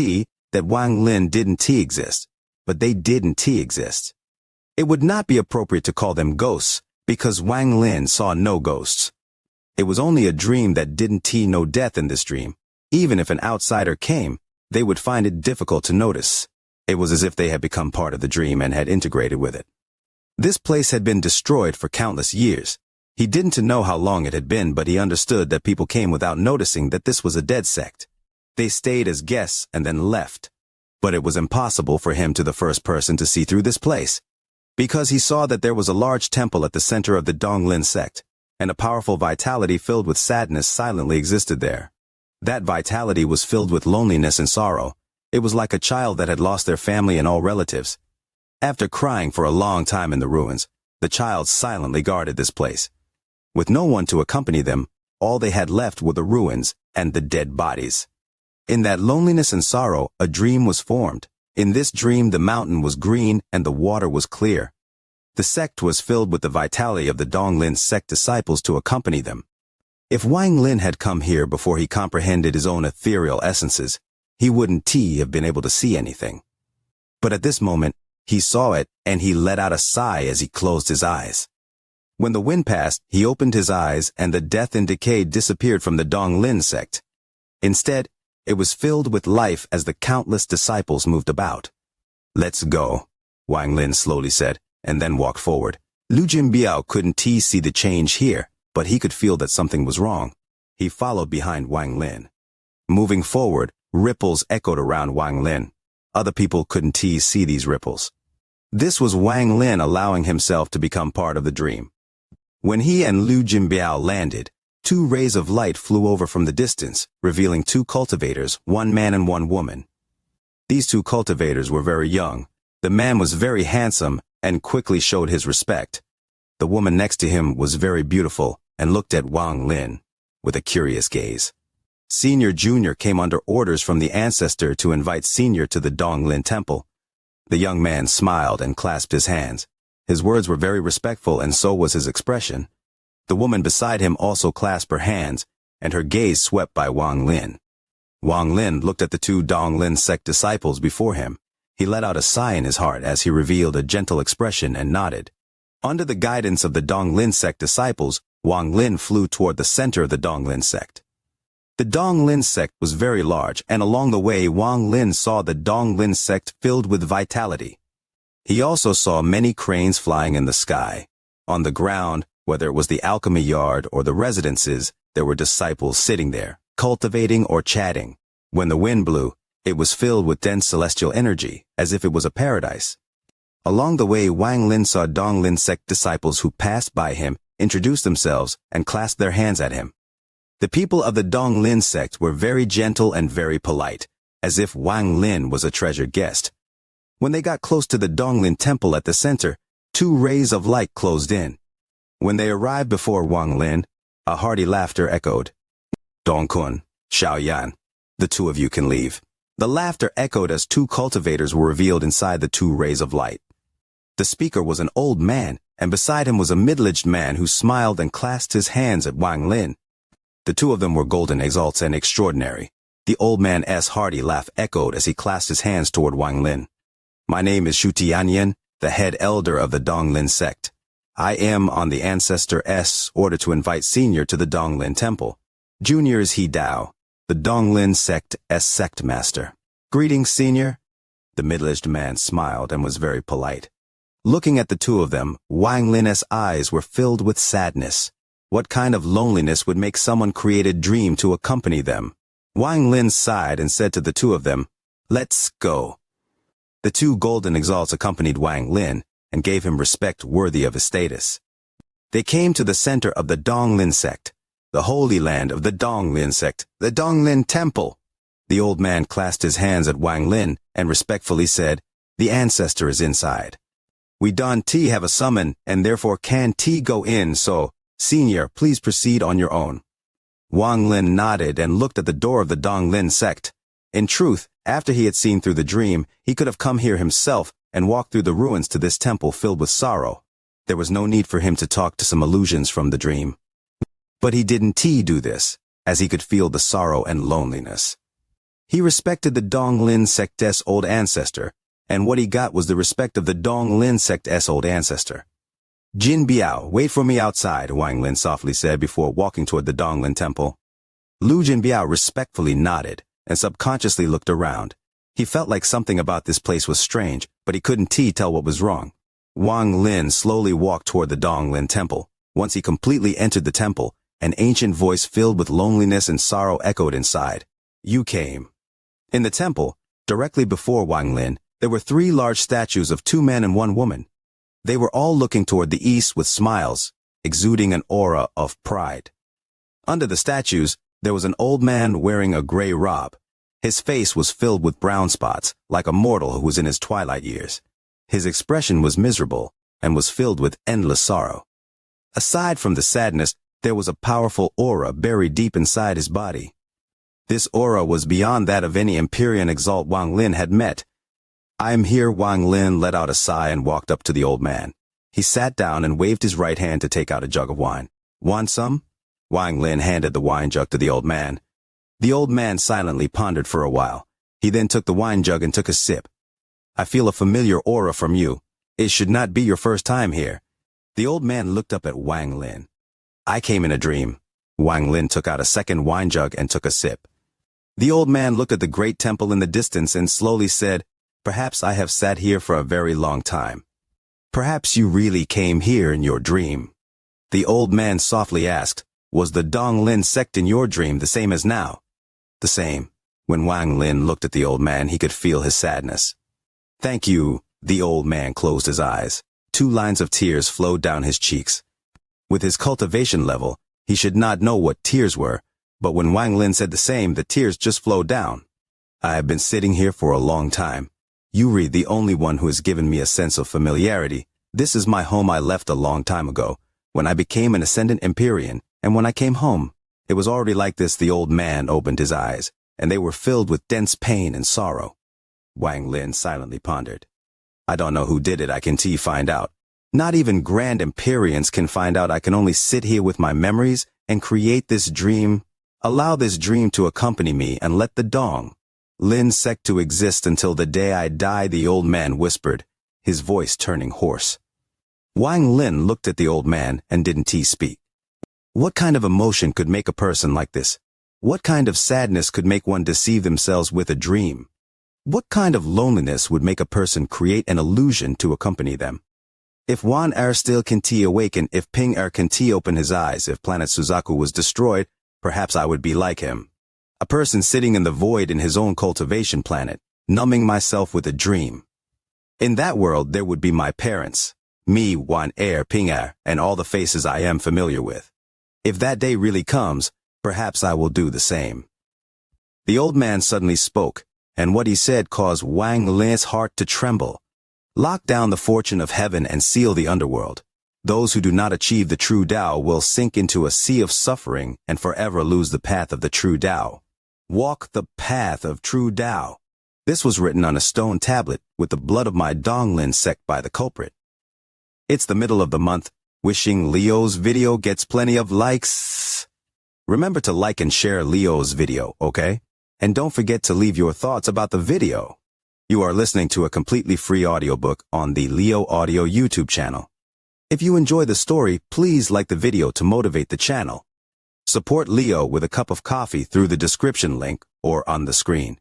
that Wang Lin didn't exist, but they didn't exist. It would not be appropriate to call them ghosts, because Wang Lin saw no ghosts. It was only a dream that didn't know death in this dream. Even if an outsider came, they would find it difficult to notice. It was as if they had become part of the dream and had integrated with it. This place had been destroyed for countless years. He didn't know how long it had been, but he understood that people came without noticing that this was a dead sect. They stayed as guests and then left. But it was impossible for him to the first person to see through this place, because he saw that there was a large temple at the center of the Donglin sect, and a powerful vitality filled with sadness silently existed there. That vitality was filled with loneliness and sorrow. It was like a child that had lost their family and all relatives. After crying for a long time in the ruins, the child silently guarded this place. With no one to accompany them, all they had left were the ruins and the dead bodies. In that loneliness and sorrow, a dream was formed. In this dream, the mountain was green and the water was clear. The sect was filled with the vitality of the Donglin sect disciples to accompany them. If Wang Lin had come here before he comprehended his own ethereal essences, he wouldn't have been able to see anything. But at this moment, he saw it, and he let out a sigh as he closed his eyes. When the wind passed, he opened his eyes, and the death and decay disappeared from the Donglin sect. Instead, it was filled with life as the countless disciples moved about. "Let's go," Wang Lin slowly said, and then walked forward. Lu Jinbiao couldn't see the change here, but he could feel that something was wrong. He followed behind Wang Lin. Moving forward, ripples echoed around Wang Lin. Other people couldn't see these ripples. This was Wang Lin allowing himself to become part of the dream. When he and Lu Jinbiao landed, 2 rays of light flew over from the distance, revealing 2 cultivators, 1 man and 1 woman. These 2 cultivators were very young. The man was very handsome and quickly showed his respect. The woman next to him was very beautiful and looked at Wang Lin with a curious gaze. Senior Junior came under orders from the ancestor to invite Senior to the Donglin temple. The young man smiled and clasped his hands. His words were very respectful, and so was his expression. The woman beside him also clasped her hands, and her gaze swept by Wang Lin. Wang Lin looked at the 2 Donglin sect disciples before him. He let out a sigh in his heart as he revealed a gentle expression and nodded. Under the guidance of the Donglin sect disciples, Wang Lin flew toward the center of the Donglin sect. The Donglin sect was very large, and along the way Wang Lin saw the Donglin sect filled with vitality. He also saw many cranes flying in the sky. On the ground, whether it was the alchemy yard or the residences, there were disciples sitting there, cultivating or chatting. When the wind blew, it was filled with dense celestial energy, as if it was a paradise. Along the way, Wang Lin saw Donglin sect disciples who passed by him introduced themselves, and clasped their hands at him. The people of the Dong Lin sect were very gentle and very polite, as if Wang Lin was a treasured guest. When they got close to the Dong Lin temple at the center, 2 rays of light closed in. When they arrived before Wang Lin, a hearty laughter echoed. Dong Kun, Xiaoyan, the 2 of you can leave. The laughter echoed as 2 cultivators were revealed inside the 2 rays of light. The speaker was an old man, and beside him was a middle-aged man who smiled and clasped his hands at Wang Lin. The 2 of them were golden exalts and extraordinary. The old man's hearty laugh echoed as he clasped his hands toward Wang Lin. My name is Shu Tianyan, the head elder of the Dong Lin sect. I am on the ancestor's order to invite Senior to the Dong Lin temple. Junior is He Dao, the Dong Lin sect's sect master. Greetings, Senior. The middle-aged man smiled and was very polite. Looking at the 2 of them, Wang Lin's eyes were filled with sadness. What kind of loneliness would make someone create a dream to accompany them? Wang Lin sighed and said to the 2 of them, "Let's go." The 2 golden exalts accompanied Wang Lin and gave him respect worthy of his status. They came to the center of the Dong Lin sect, the holy land of the Dong Lin sect, the Dong Lin temple. The old man clasped his hands at Wang Lin and respectfully said, "The ancestor is inside. We don't have a summon and therefore can't go in, so, Senior, please proceed on your own." Wang Lin nodded and looked at the door of the Dong Lin sect. In truth, after he had seen through the dream, he could have come here himself and walked through the ruins to this temple filled with sorrow. There was no need for him to talk to some illusions from the dream. But he didn't do this, as he could feel the sorrow and loneliness. He respected the Dong Lin sect's old ancestor, and what he got was the respect of the Dong Lin sect's old ancestor. "Jin Biao, wait for me outside," Wang Lin softly said before walking toward the Dong Lin temple. Lu Jin Biao respectfully nodded and subconsciously looked around. He felt like something about this place was strange, but he couldn't tell what was wrong. Wang Lin slowly walked toward the Dong Lin temple. Once he completely entered the temple, an ancient voice filled with loneliness and sorrow echoed inside. "You came." In the temple, directly before Wang Lin, there were 3 large statues of 2 men and 1 woman. They were all looking toward the east with smiles, exuding an aura of pride. Under the statues, there was an old man wearing a gray robe. His face was filled with brown spots, like a mortal who was in his twilight years. His expression was miserable and was filled with endless sorrow. Aside from the sadness, there was a powerful aura buried deep inside his body. This aura was beyond that of any Empyrean exalt Wang Lin had met. "I am here." Wang Lin let out a sigh and walked up to the old man. He sat down and waved his right hand to take out a jug of wine. "Want some?" Wang Lin handed the wine jug to the old man. The old man silently pondered for a while. He then took the wine jug and took a sip. "I feel a familiar aura from you. It should not be your first time here." The old man looked up at Wang Lin. "I came in a dream." Wang Lin took out a second wine jug and took a sip. The old man looked at the great temple in the distance and slowly said, "Perhaps I have sat here for a very long time. Perhaps you really came here in your dream." The old man softly asked, "Was the Dong Lin sect in your dream the same as now?" "The same." When Wang Lin looked at the old man, he could feel his sadness. "Thank you." The old man closed his eyes. 2 lines of tears flowed down his cheeks. With his cultivation level, he should not know what tears were, but when Wang Lin said the same, the tears just flowed down. "I have been sitting here for a long time. You are the only one who has given me a sense of familiarity. This is my home I left a long time ago, when I became an ascendant Empyrean, and when I came home, it was already like this." The old man opened his eyes, and they were filled with dense pain and sorrow. Wang Lin silently pondered. "I don't know who did it. I can find out. Not even grand Empyreans can find out. I can only sit here with my memories and create this dream. Allow this dream to accompany me and let the Dong Lin sect to exist until the day I die," the old man whispered, his voice turning hoarse. Wang Lin looked at the old man and didn't speak. What kind of emotion could make a person like this? What kind of sadness could make one deceive themselves with a dream? What kind of loneliness would make a person create an illusion to accompany them? If Wan still can awaken, if Ping can open his eyes, if planet Suzaku was destroyed, perhaps I would be like him. A person sitting in the void in his own cultivation planet, numbing myself with a dream. In that world there would be my parents, Me, Wan Er, Ping Er, and all the faces I am familiar with. If that day really comes, perhaps I will do the same. The old man suddenly spoke, and what he said caused Wang Lin's heart to tremble. Lock down the fortune of heaven and seal the underworld. Those who do not achieve the true Tao will sink into a sea of suffering and forever lose the path of the true Tao. Walk the path of true Tao. This was written on a stone tablet with the blood of my Donglin sect by the culprit. It's the middle of the month. Wishing Leo's video gets plenty of likes. Remember to like and share Leo's video, okay? And don't forget to leave your thoughts about the video. You are listening to a completely free audiobook on the Leo Audio YouTube channel. If you enjoy the story, please like the video to motivate the channel. Support Leo with a cup of coffee through the description link or on the screen.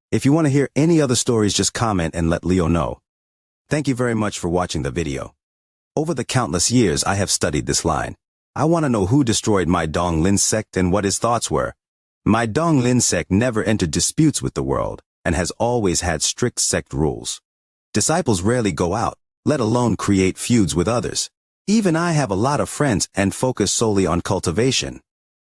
If you want to hear any other stories, just comment and let Leo know. Thank you very much for watching the video. Over the countless years I have studied this line. I want to know who destroyed my Donglin sect and what his thoughts were. My Donglin sect never entered disputes with the world and has always had strict sect rules. Disciples rarely go out, let alone create feuds with others. Even I have a lot of friends and focus solely on cultivation.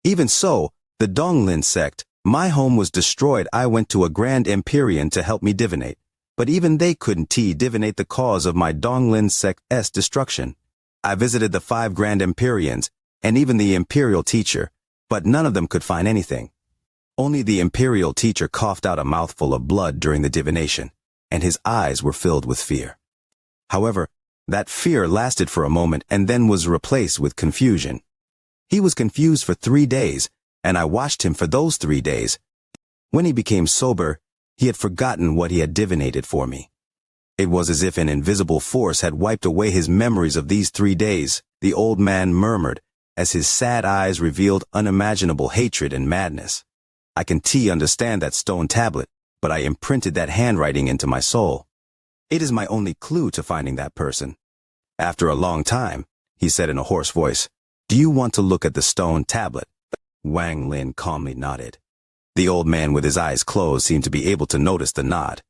Even so, the Donglin sect, my home was destroyed. I went to a Grand Empyrean to help me divinate, but even they couldn't divinate the cause of my Donglin sect's destruction. I visited the 5 Grand Empyreans and even the Imperial teacher, but none of them could find anything. Only the Imperial teacher coughed out a mouthful of blood during the divination, and his eyes were filled with fear. However, that fear lasted for a moment and then was replaced with confusion. He was confused for 3 days, and I watched him for those 3 days. When he became sober, he had forgotten what he had divinated for me. It was as if an invisible force had wiped away his memories of these 3 days, the old man murmured, as his sad eyes revealed unimaginable hatred and madness. I can understand that stone tablet, but I imprinted that handwriting into my soul. It is my only clue to finding that person. After a long time, he said in a hoarse voice, "Do you want to look at the stone tablet?" Wang Lin calmly nodded. The old man with his eyes closed seemed to be able to notice the nod.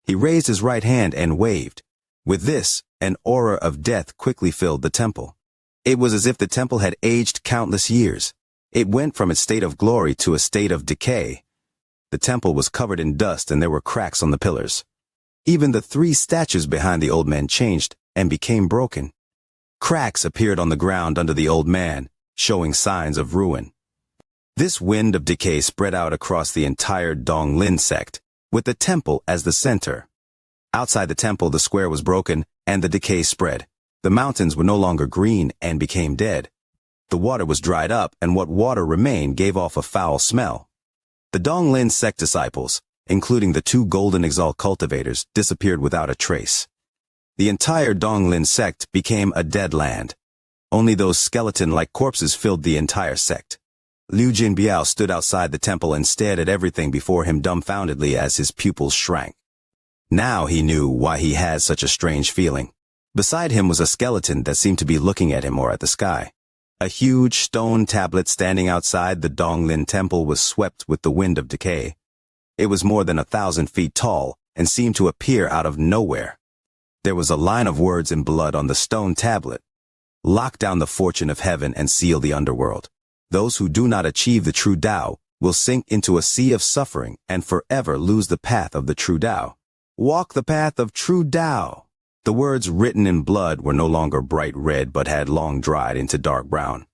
He raised his right hand and waved. With this, an aura of death quickly filled the temple. It was as if the temple had aged countless years. It went from its state of glory to a state of decay. The temple was covered in dust and there were cracks on the pillars. Even the 3 statues behind the old man changed and became broken. Cracks appeared on the ground under the old man, showing signs of ruin. This wind of decay spread out across the entire Donglin sect, with the temple as the center. Outside the temple, the square was broken and the decay spread. The mountains were no longer green and became dead. The water was dried up, and what water remained gave off a foul smell. The Donglin sect disciples, including the 2 golden exalt cultivators, disappeared without a trace. The entire Donglin sect became a dead land. Only those skeleton-like corpses filled the entire sect. Liu Jinbiao stood outside the temple and stared at everything before him dumbfoundedly as his pupils shrank. Now he knew why he had such a strange feeling. Beside him was a skeleton that seemed to be looking at him or at the sky. A huge stone tablet standing outside the Donglin temple was swept with the wind of decay. It was more than 1,000 feet tall and seemed to appear out of nowhere. There was a line of words in blood on the stone tablet. Lock down the fortune of heaven and seal the underworld. Those who do not achieve the true Tao will sink into a sea of suffering and forever lose the path of the true Tao. Walk the path of true Tao. The words written in blood were no longer bright red but had long dried into dark brown.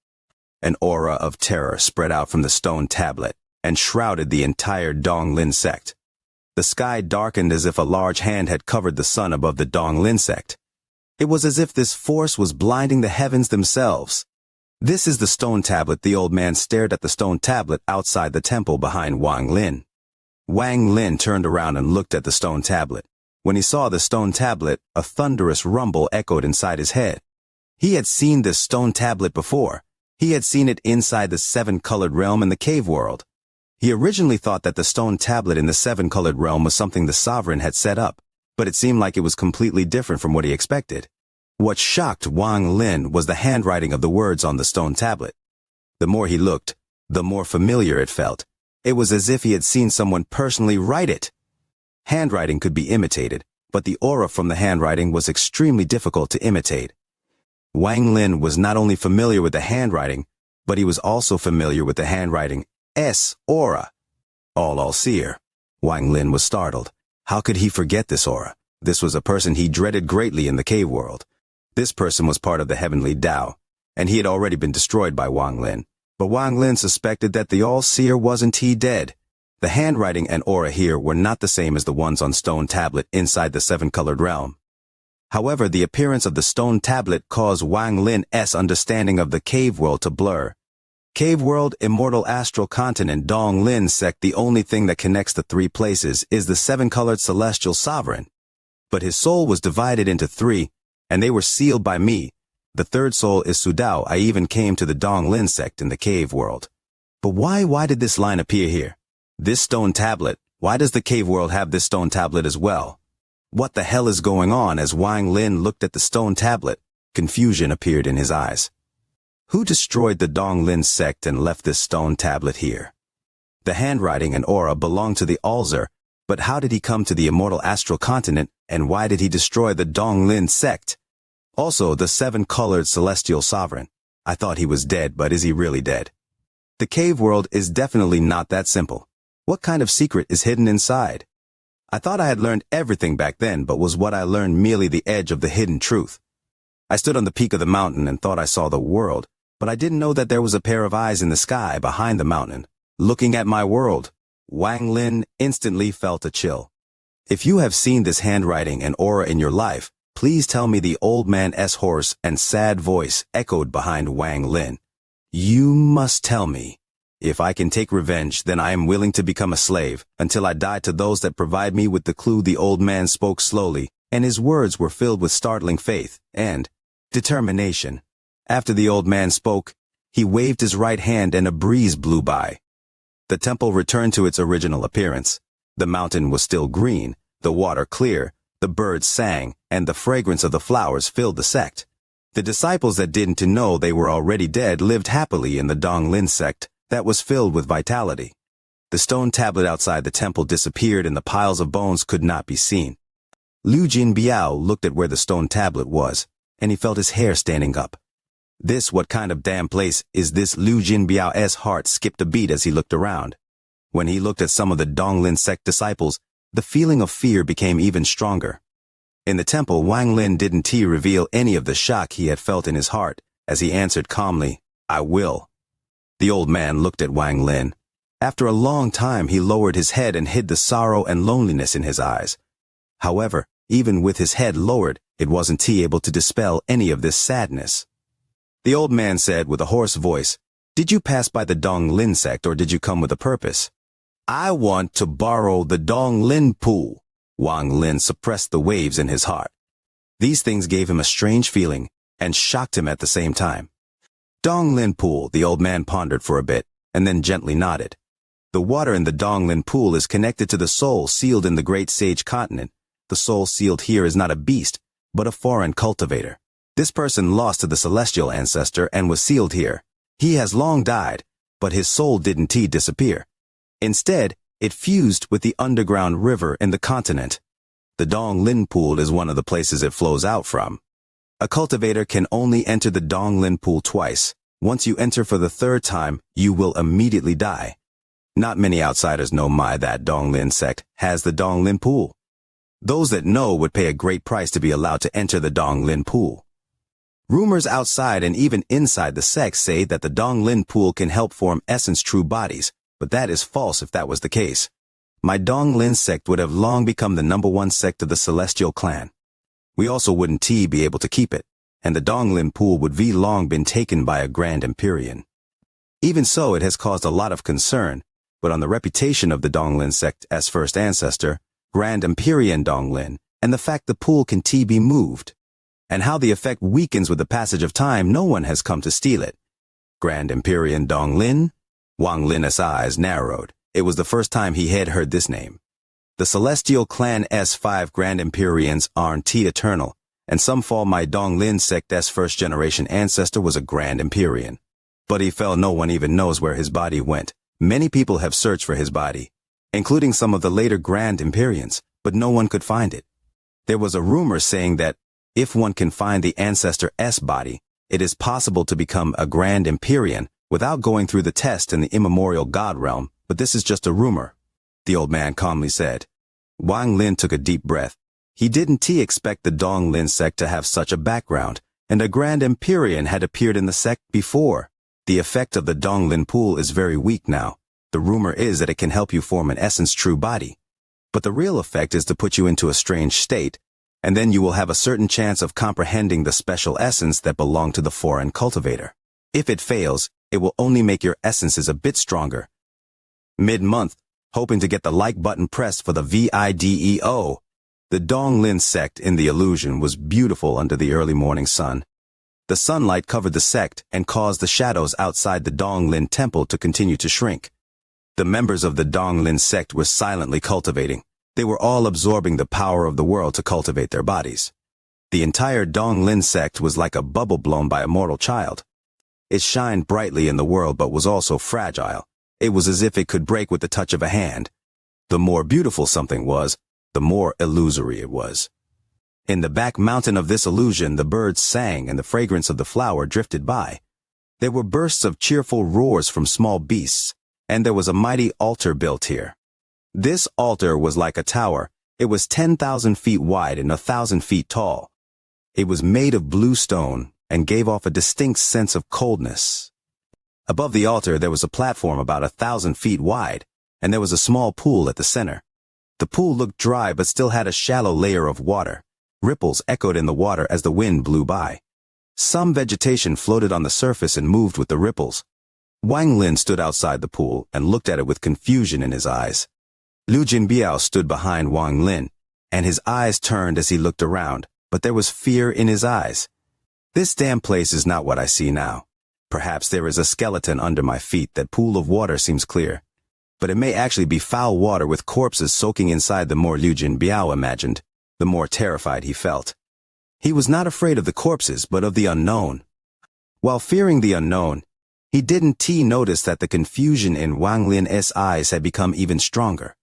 An aura of terror spread out from the stone tablet and shrouded the entire Donglin sect. The sky darkened as if a large hand had covered the sun above the Donglin sect. It was as if this force was blinding the heavens themselves. "This is the stone tablet." The old man stared at the stone tablet outside the temple behind Wang Lin. Wang Lin turned around and looked at the stone tablet. When he saw the stone tablet, a thunderous rumble echoed inside his head. He had seen this stone tablet before. He had seen it inside the 7-colored realm in the cave world. He originally thought that the stone tablet in the 7-colored realm was something the sovereign had set up, but it seemed like it was completely different from what he expected. What shocked Wang Lin was the handwriting of the words on the stone tablet. The more he looked, the more familiar it felt. It was as if he had seen someone personally write it. Handwriting could be imitated, but the aura from the handwriting was extremely difficult to imitate. Wang Lin was not only familiar with the handwriting, but he was also familiar with the handwriting aura. All-seer. Wang Lin was startled. How could he forget this aura? This was a person he dreaded greatly in the cave world. This person was part of the heavenly Tao, and he had already been destroyed by Wang Lin. But Wang Lin suspected that the all-seer wasn't he dead. The handwriting and aura here were not the same as the ones on stone tablet inside the seven-colored realm. However, the appearance of the stone tablet caused Wang Lin's understanding of the cave world to blur. Cave world, immortal astral continent, Dong Lin sect. The only thing that connects the three places is the seven-colored celestial sovereign. But his soul was divided into three, and they were sealed by me. The third soul is Sudao. I even came to the Dong Lin sect in the cave world. But why did this line appear here? This stone tablet, why does the cave world have this stone tablet as well? What the hell is going on? As Wang Lin looked at the stone tablet, confusion appeared in his eyes. Who destroyed the Dong Lin sect and left this stone tablet here? The handwriting and aura belonged to the Alzer, but how did he come to the immortal astral continent, and why did he destroy the Dong Lin sect? Also, the seven-colored celestial sovereign. I thought he was dead, but is he really dead? The cave world is definitely not that simple. What kind of secret is hidden inside? I thought I had learned everything back then, but was what I learned merely the edge of the hidden truth? I stood on the peak of the mountain and thought I saw the world, but I didn't know that there was a pair of eyes in the sky behind the mountain, looking at my world. Wang Lin instantly felt a chill. If you have seen this handwriting and aura in your life, please tell me. The old man's hoarse and sad voice echoed behind Wang Lin. You must tell me. If I can take revenge, then I am willing to become a slave, until I die to those that provide me with the clue. The old man spoke slowly, and his words were filled with startling faith and determination. After the old man spoke, he waved his right hand and a breeze blew by. The temple returned to its original appearance. The mountain was still green, the water clear, the birds sang, and the fragrance of the flowers filled the sect. The disciples that didn't know they were already dead lived happily in the Dong Lin sect that was filled with vitality. The stone tablet outside the temple disappeared and the piles of bones could not be seen. Liu Jinbiao looked at where the stone tablet was, and he felt his hair standing up. What kind of damn place is this? Liu Jinbiao's heart skipped a beat as he looked around. When he looked at some of the Dong Lin sect disciples, the feeling of fear became even stronger. In the temple, Wang Lin didn't reveal any of the shock he had felt in his heart, as he answered calmly, I will. The old man looked at Wang Lin. After a long time, he lowered his head and hid the sorrow and loneliness in his eyes. However, even with his head lowered, it wasn't able to dispel any of this sadness. The old man said with a hoarse voice, Did you pass by the Dong Lin sect or did you come with a purpose? I want to borrow the Dong Lin pool. Wang Lin suppressed the waves in his heart. These things gave him a strange feeling and shocked him at the same time. Dong Lin pool, the old man pondered for a bit, and then gently nodded. The water in the Dong Lin pool is connected to the soul sealed in the great sage continent. The soul sealed here is not a beast, but a foreign cultivator. This person lost to the celestial ancestor and was sealed here. He has long died, but his soul didn't disappear. Instead, it fused with the underground river in the continent. The Dong Lin pool is one of the places it flows out from. A cultivator can only enter the Dong Lin pool twice. Once you enter for the third time, you will immediately die. Not many outsiders know that Dong Lin sect has the Dong Lin pool. Those that know would pay a great price to be allowed to enter the Dong Lin pool. Rumors outside and even inside the sect say that the Dong Lin pool can help form essence true bodies, but that is false if that was the case. My Dong Lin sect would have long become the #1 sect of the celestial clan. We also wouldn't be able to keep it, and the Dong Lin pool would be long been taken by a Grand Empyrean. Even so, it has caused a lot of concern, but on the reputation of the Dong Lin sect as first ancestor, Grand Empyrean Dong Lin, and the fact the pool can be moved, and how the effect weakens with the passage of time, no one has come to steal it. Grand Empyrean Dong Lin? Wang Lin's eyes narrowed. It was the first time he had heard this name. The celestial clan's 5 Grand Empyreans aren't eternal, and some fall. My Dong Lin sect's first-generation ancestor was a Grand Empyrean. But he fell. No one even knows where his body went. Many people have searched for his body, including some of the later Grand Empyreans, but no one could find it. There was a rumor saying that if one can find the ancestor S body, it is possible to become a Grand Empyrean without going through the test in the immemorial God realm, but this is just a rumor, the old man calmly said. Wang Lin took a deep breath. He didn't expect the Dong Lin sect to have such a background, and a Grand Empyrean had appeared in the sect before. The effect of the Dong Lin pool is very weak now. The rumor is that it can help you form an essence true body. But the real effect is to put you into a strange state, and then you will have a certain chance of comprehending the special essence that belong to the foreign cultivator. If it fails, it will only make your essences a bit stronger. Mid-month, hoping to get the like button pressed for the video. The Dong Lin sect in the illusion was beautiful under the early morning sun. The sunlight covered the sect and caused the shadows outside the Dong Lin temple to continue to shrink. The members of the Dong Lin sect were silently cultivating. They were all absorbing the power of the world to cultivate their bodies. The entire Dong Lin sect was like a bubble blown by a mortal child. It shined brightly in the world but was also fragile. It was as if it could break with the touch of a hand. The more beautiful something was, the more illusory it was. In the back mountain of this illusion, the birds sang and the fragrance of the flower drifted by. There were bursts of cheerful roars from small beasts, and there was a mighty altar built here. This altar was like a tower. It was 10,000 feet wide and 1,000 feet tall. It was made of blue stone and gave off a distinct sense of coldness. Above the altar there was a platform about 1,000 feet wide, and there was a small pool at the center. The pool looked dry but still had a shallow layer of water. Ripples echoed in the water as the wind blew by. Some vegetation floated on the surface and moved with the ripples. Wang Lin stood outside the pool and looked at it with confusion in his eyes. Liu Jinbiao stood behind Wang Lin, and his eyes turned as he looked around, but there was fear in his eyes. This damn place is not what I see now. Perhaps there is a skeleton under my feet. That pool of water seems clear. But it may actually be foul water with corpses soaking inside. The more Liu Jinbiao imagined, the more terrified he felt. He was not afraid of the corpses, but of the unknown. While fearing the unknown, he didn't notice that the confusion in Wang Lin's eyes had become even stronger.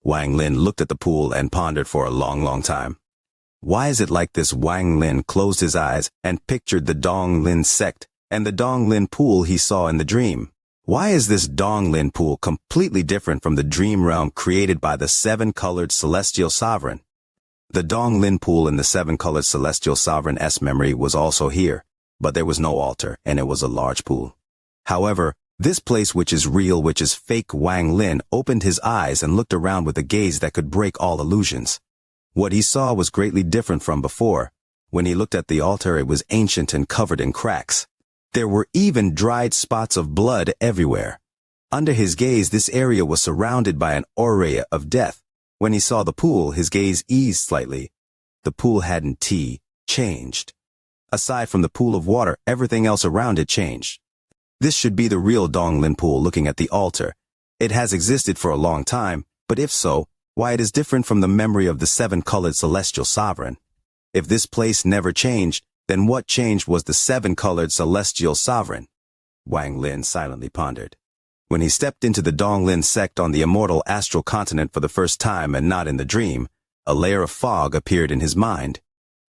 Wang Lin looked at the pool and pondered for a long time. Why is it like this? Wang Lin closed his eyes and pictured the Dong Lin sect and the Dong Lin pool he saw in the dream. Why is this Dong Lin pool completely different from the dream realm created by the seven-colored celestial sovereign? The Dong Lin pool in the seven-colored celestial sovereign's memory was also here, but there was no altar and it was a large pool. However, this place which is real, which is fake. Wang Lin opened his eyes and looked around with a gaze that could break all illusions. What he saw was greatly different from before. When he looked at the altar, it was ancient and covered in cracks. There were even dried spots of blood everywhere. Under his gaze, this area was surrounded by an aura of death. When he saw the pool, his gaze eased slightly. The pool hadn't changed. Aside from the pool of water, everything else around it changed. This should be the real Dong Lin pool. Looking at the altar, it has existed for a long time, but if so, why it is different from the memory of the seven-colored celestial sovereign? If this place never changed, then what changed was the seven-colored celestial sovereign? Wang Lin silently pondered. When he stepped into the Dong Lin sect on the immortal astral continent for the first time and not in the dream, a layer of fog appeared in his mind.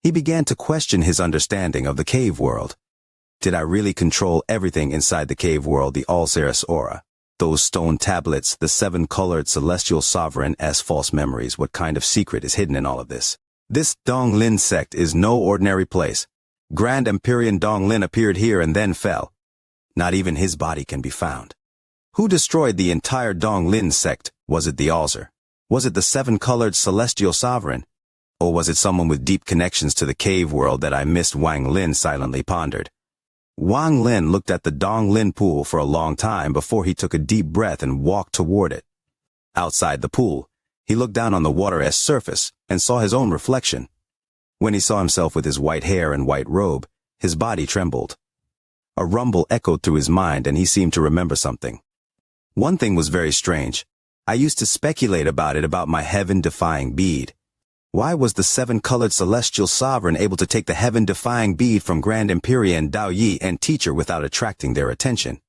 He began to question his understanding of the cave world. Did I really control everything inside the cave world? The Alceris aura, those stone tablets, the seven-colored celestial sovereign's false memories. What kind of secret is hidden in all of this? This Dong Lin sect is no ordinary place. Grand Empyrean Dong Lin appeared here and then fell. Not even his body can be found. Who destroyed the entire Dong Lin sect? Was it the Alzer? Was it the seven-colored celestial sovereign? Or was it someone with deep connections to the cave world that I missed? Wang Lin silently pondered. Wang Lin looked at the Dong Lin pool for a long time before he took a deep breath and walked toward it. Outside the pool, he looked down on the water's surface and saw his own reflection. When he saw himself with his white hair and white robe, his body trembled. A rumble echoed through his mind and he seemed to remember something. One thing was very strange. I used to speculate about my heaven-defying bead. Why was the seven-colored celestial sovereign able to take the heaven-defying bead from Grand Empyrean Dao Yi and teacher without attracting their attention?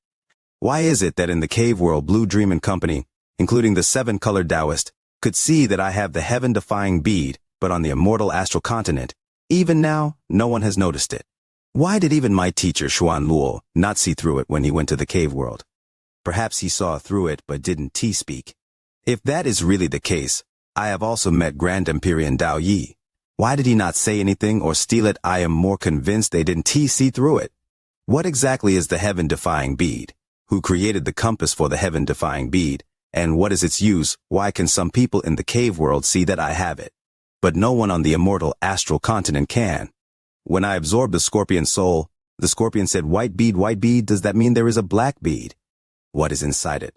Why is it that in the cave world Blue Dream and Company, including the seven-colored Taoist, could see that I have the heaven-defying bead, but on the immortal astral continent, even now, no one has noticed it. Why did even my teacher Xuan Luo not see through it when he went to the cave world? Perhaps he saw through it but didn't speak. If that is really the case, I have also met Grand Empyrean Dao Yi. Why did he not say anything or steal it? I am more convinced they didn't see through it. What exactly is the heaven-defying bead? Who created the compass for the heaven-defying bead? And what is its use? Why can some people in the cave world see that I have it, but no one on the immortal astral continent can? When I absorbed the scorpion soul, the scorpion said, white bead, does that mean there is a black bead? What is inside it?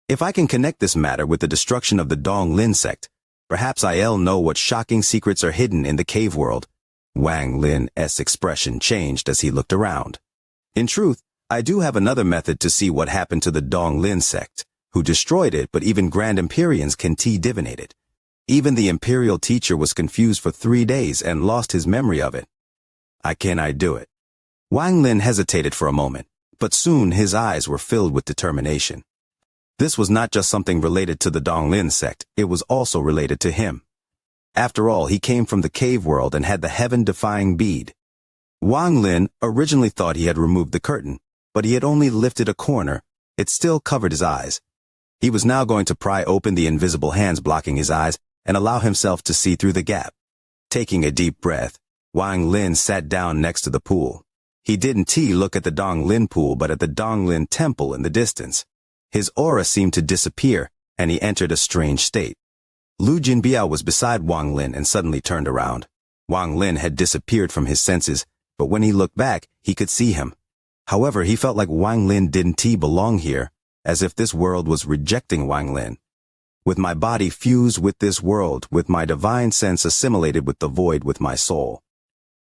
If I can connect this matter with the destruction of the Wang Lin sect, perhaps I'll know what shocking secrets are hidden in the cave world. Wang Lin's expression changed as he looked around. In truth, I do have another method to see what happened to the Wang Lin sect, who destroyed it, but even Grand Empyreans can divinate it. Even the Imperial teacher was confused for 3 days and lost his memory of it. I do it. Wang Lin hesitated for a moment, but soon his eyes were filled with determination. This was not just something related to the Wang Lin sect, it was also related to him. After all, he came from the cave world and had the heaven-defying bead. Wang Lin originally thought he had removed the curtain, but he had only lifted a corner. It still covered his eyes. He was now going to pry open the invisible hands blocking his eyes and allow himself to see through the gap. Taking a deep breath, Wang Lin sat down next to the pool. He didn't look at the Wang Lin pool but at the Wang Lin temple in the distance. His aura seemed to disappear, and he entered a strange state. Lu Jinbiao was beside Wang Lin and suddenly turned around. Wang Lin had disappeared from his senses, but when he looked back, he could see him. However, he felt like Wang Lin didn't belong here, as if this world was rejecting Wang Lin. With my body fused with this world, with my divine sense assimilated with the void with my soul.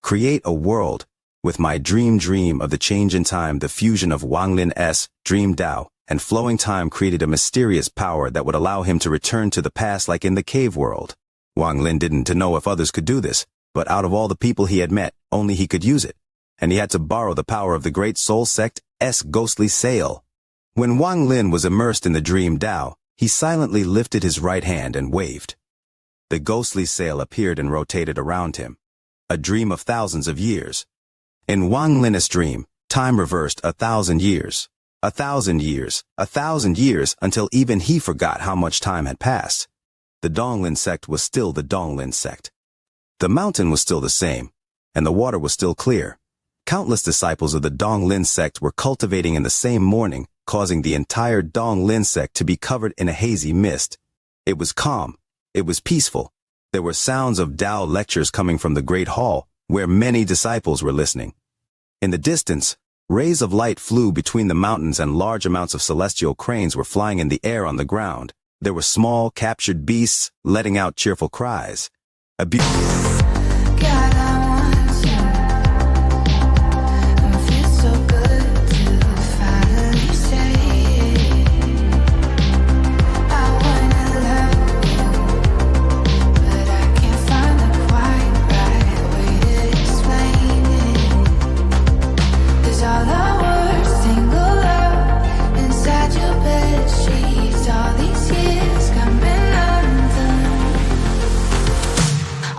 Create a world, with my dream of the change in time, the fusion of Wang Lin's dream Dao and flowing time created a mysterious power that would allow him to return to the past like in the cave world. Wang Lin didn't know if others could do this, but out of all the people he had met, only he could use it, and he had to borrow the power of the Great Soul Sect's ghostly sail. When Wang Lin was immersed in the dream Dao, he silently lifted his right hand and waved. The ghostly sail appeared and rotated around him. A dream of thousands of years. In Wang Lin's dream, time reversed 1,000 years. 1,000 years, 1,000 years, until even he forgot how much time had passed. The Wang Lin sect was still the Wang Lin sect. The mountain was still the same, and the water was still clear. Countless disciples of the Wang Lin sect were cultivating in the same morning, causing the entire Wang Lin sect to be covered in a hazy mist. It was calm. It was peaceful. There were sounds of Dao lectures coming from the great hall, where many disciples were listening. In the distance, rays of light flew between the mountains and large amounts of celestial cranes were flying in the air on the ground. There were small, captured beasts letting out cheerful cries. A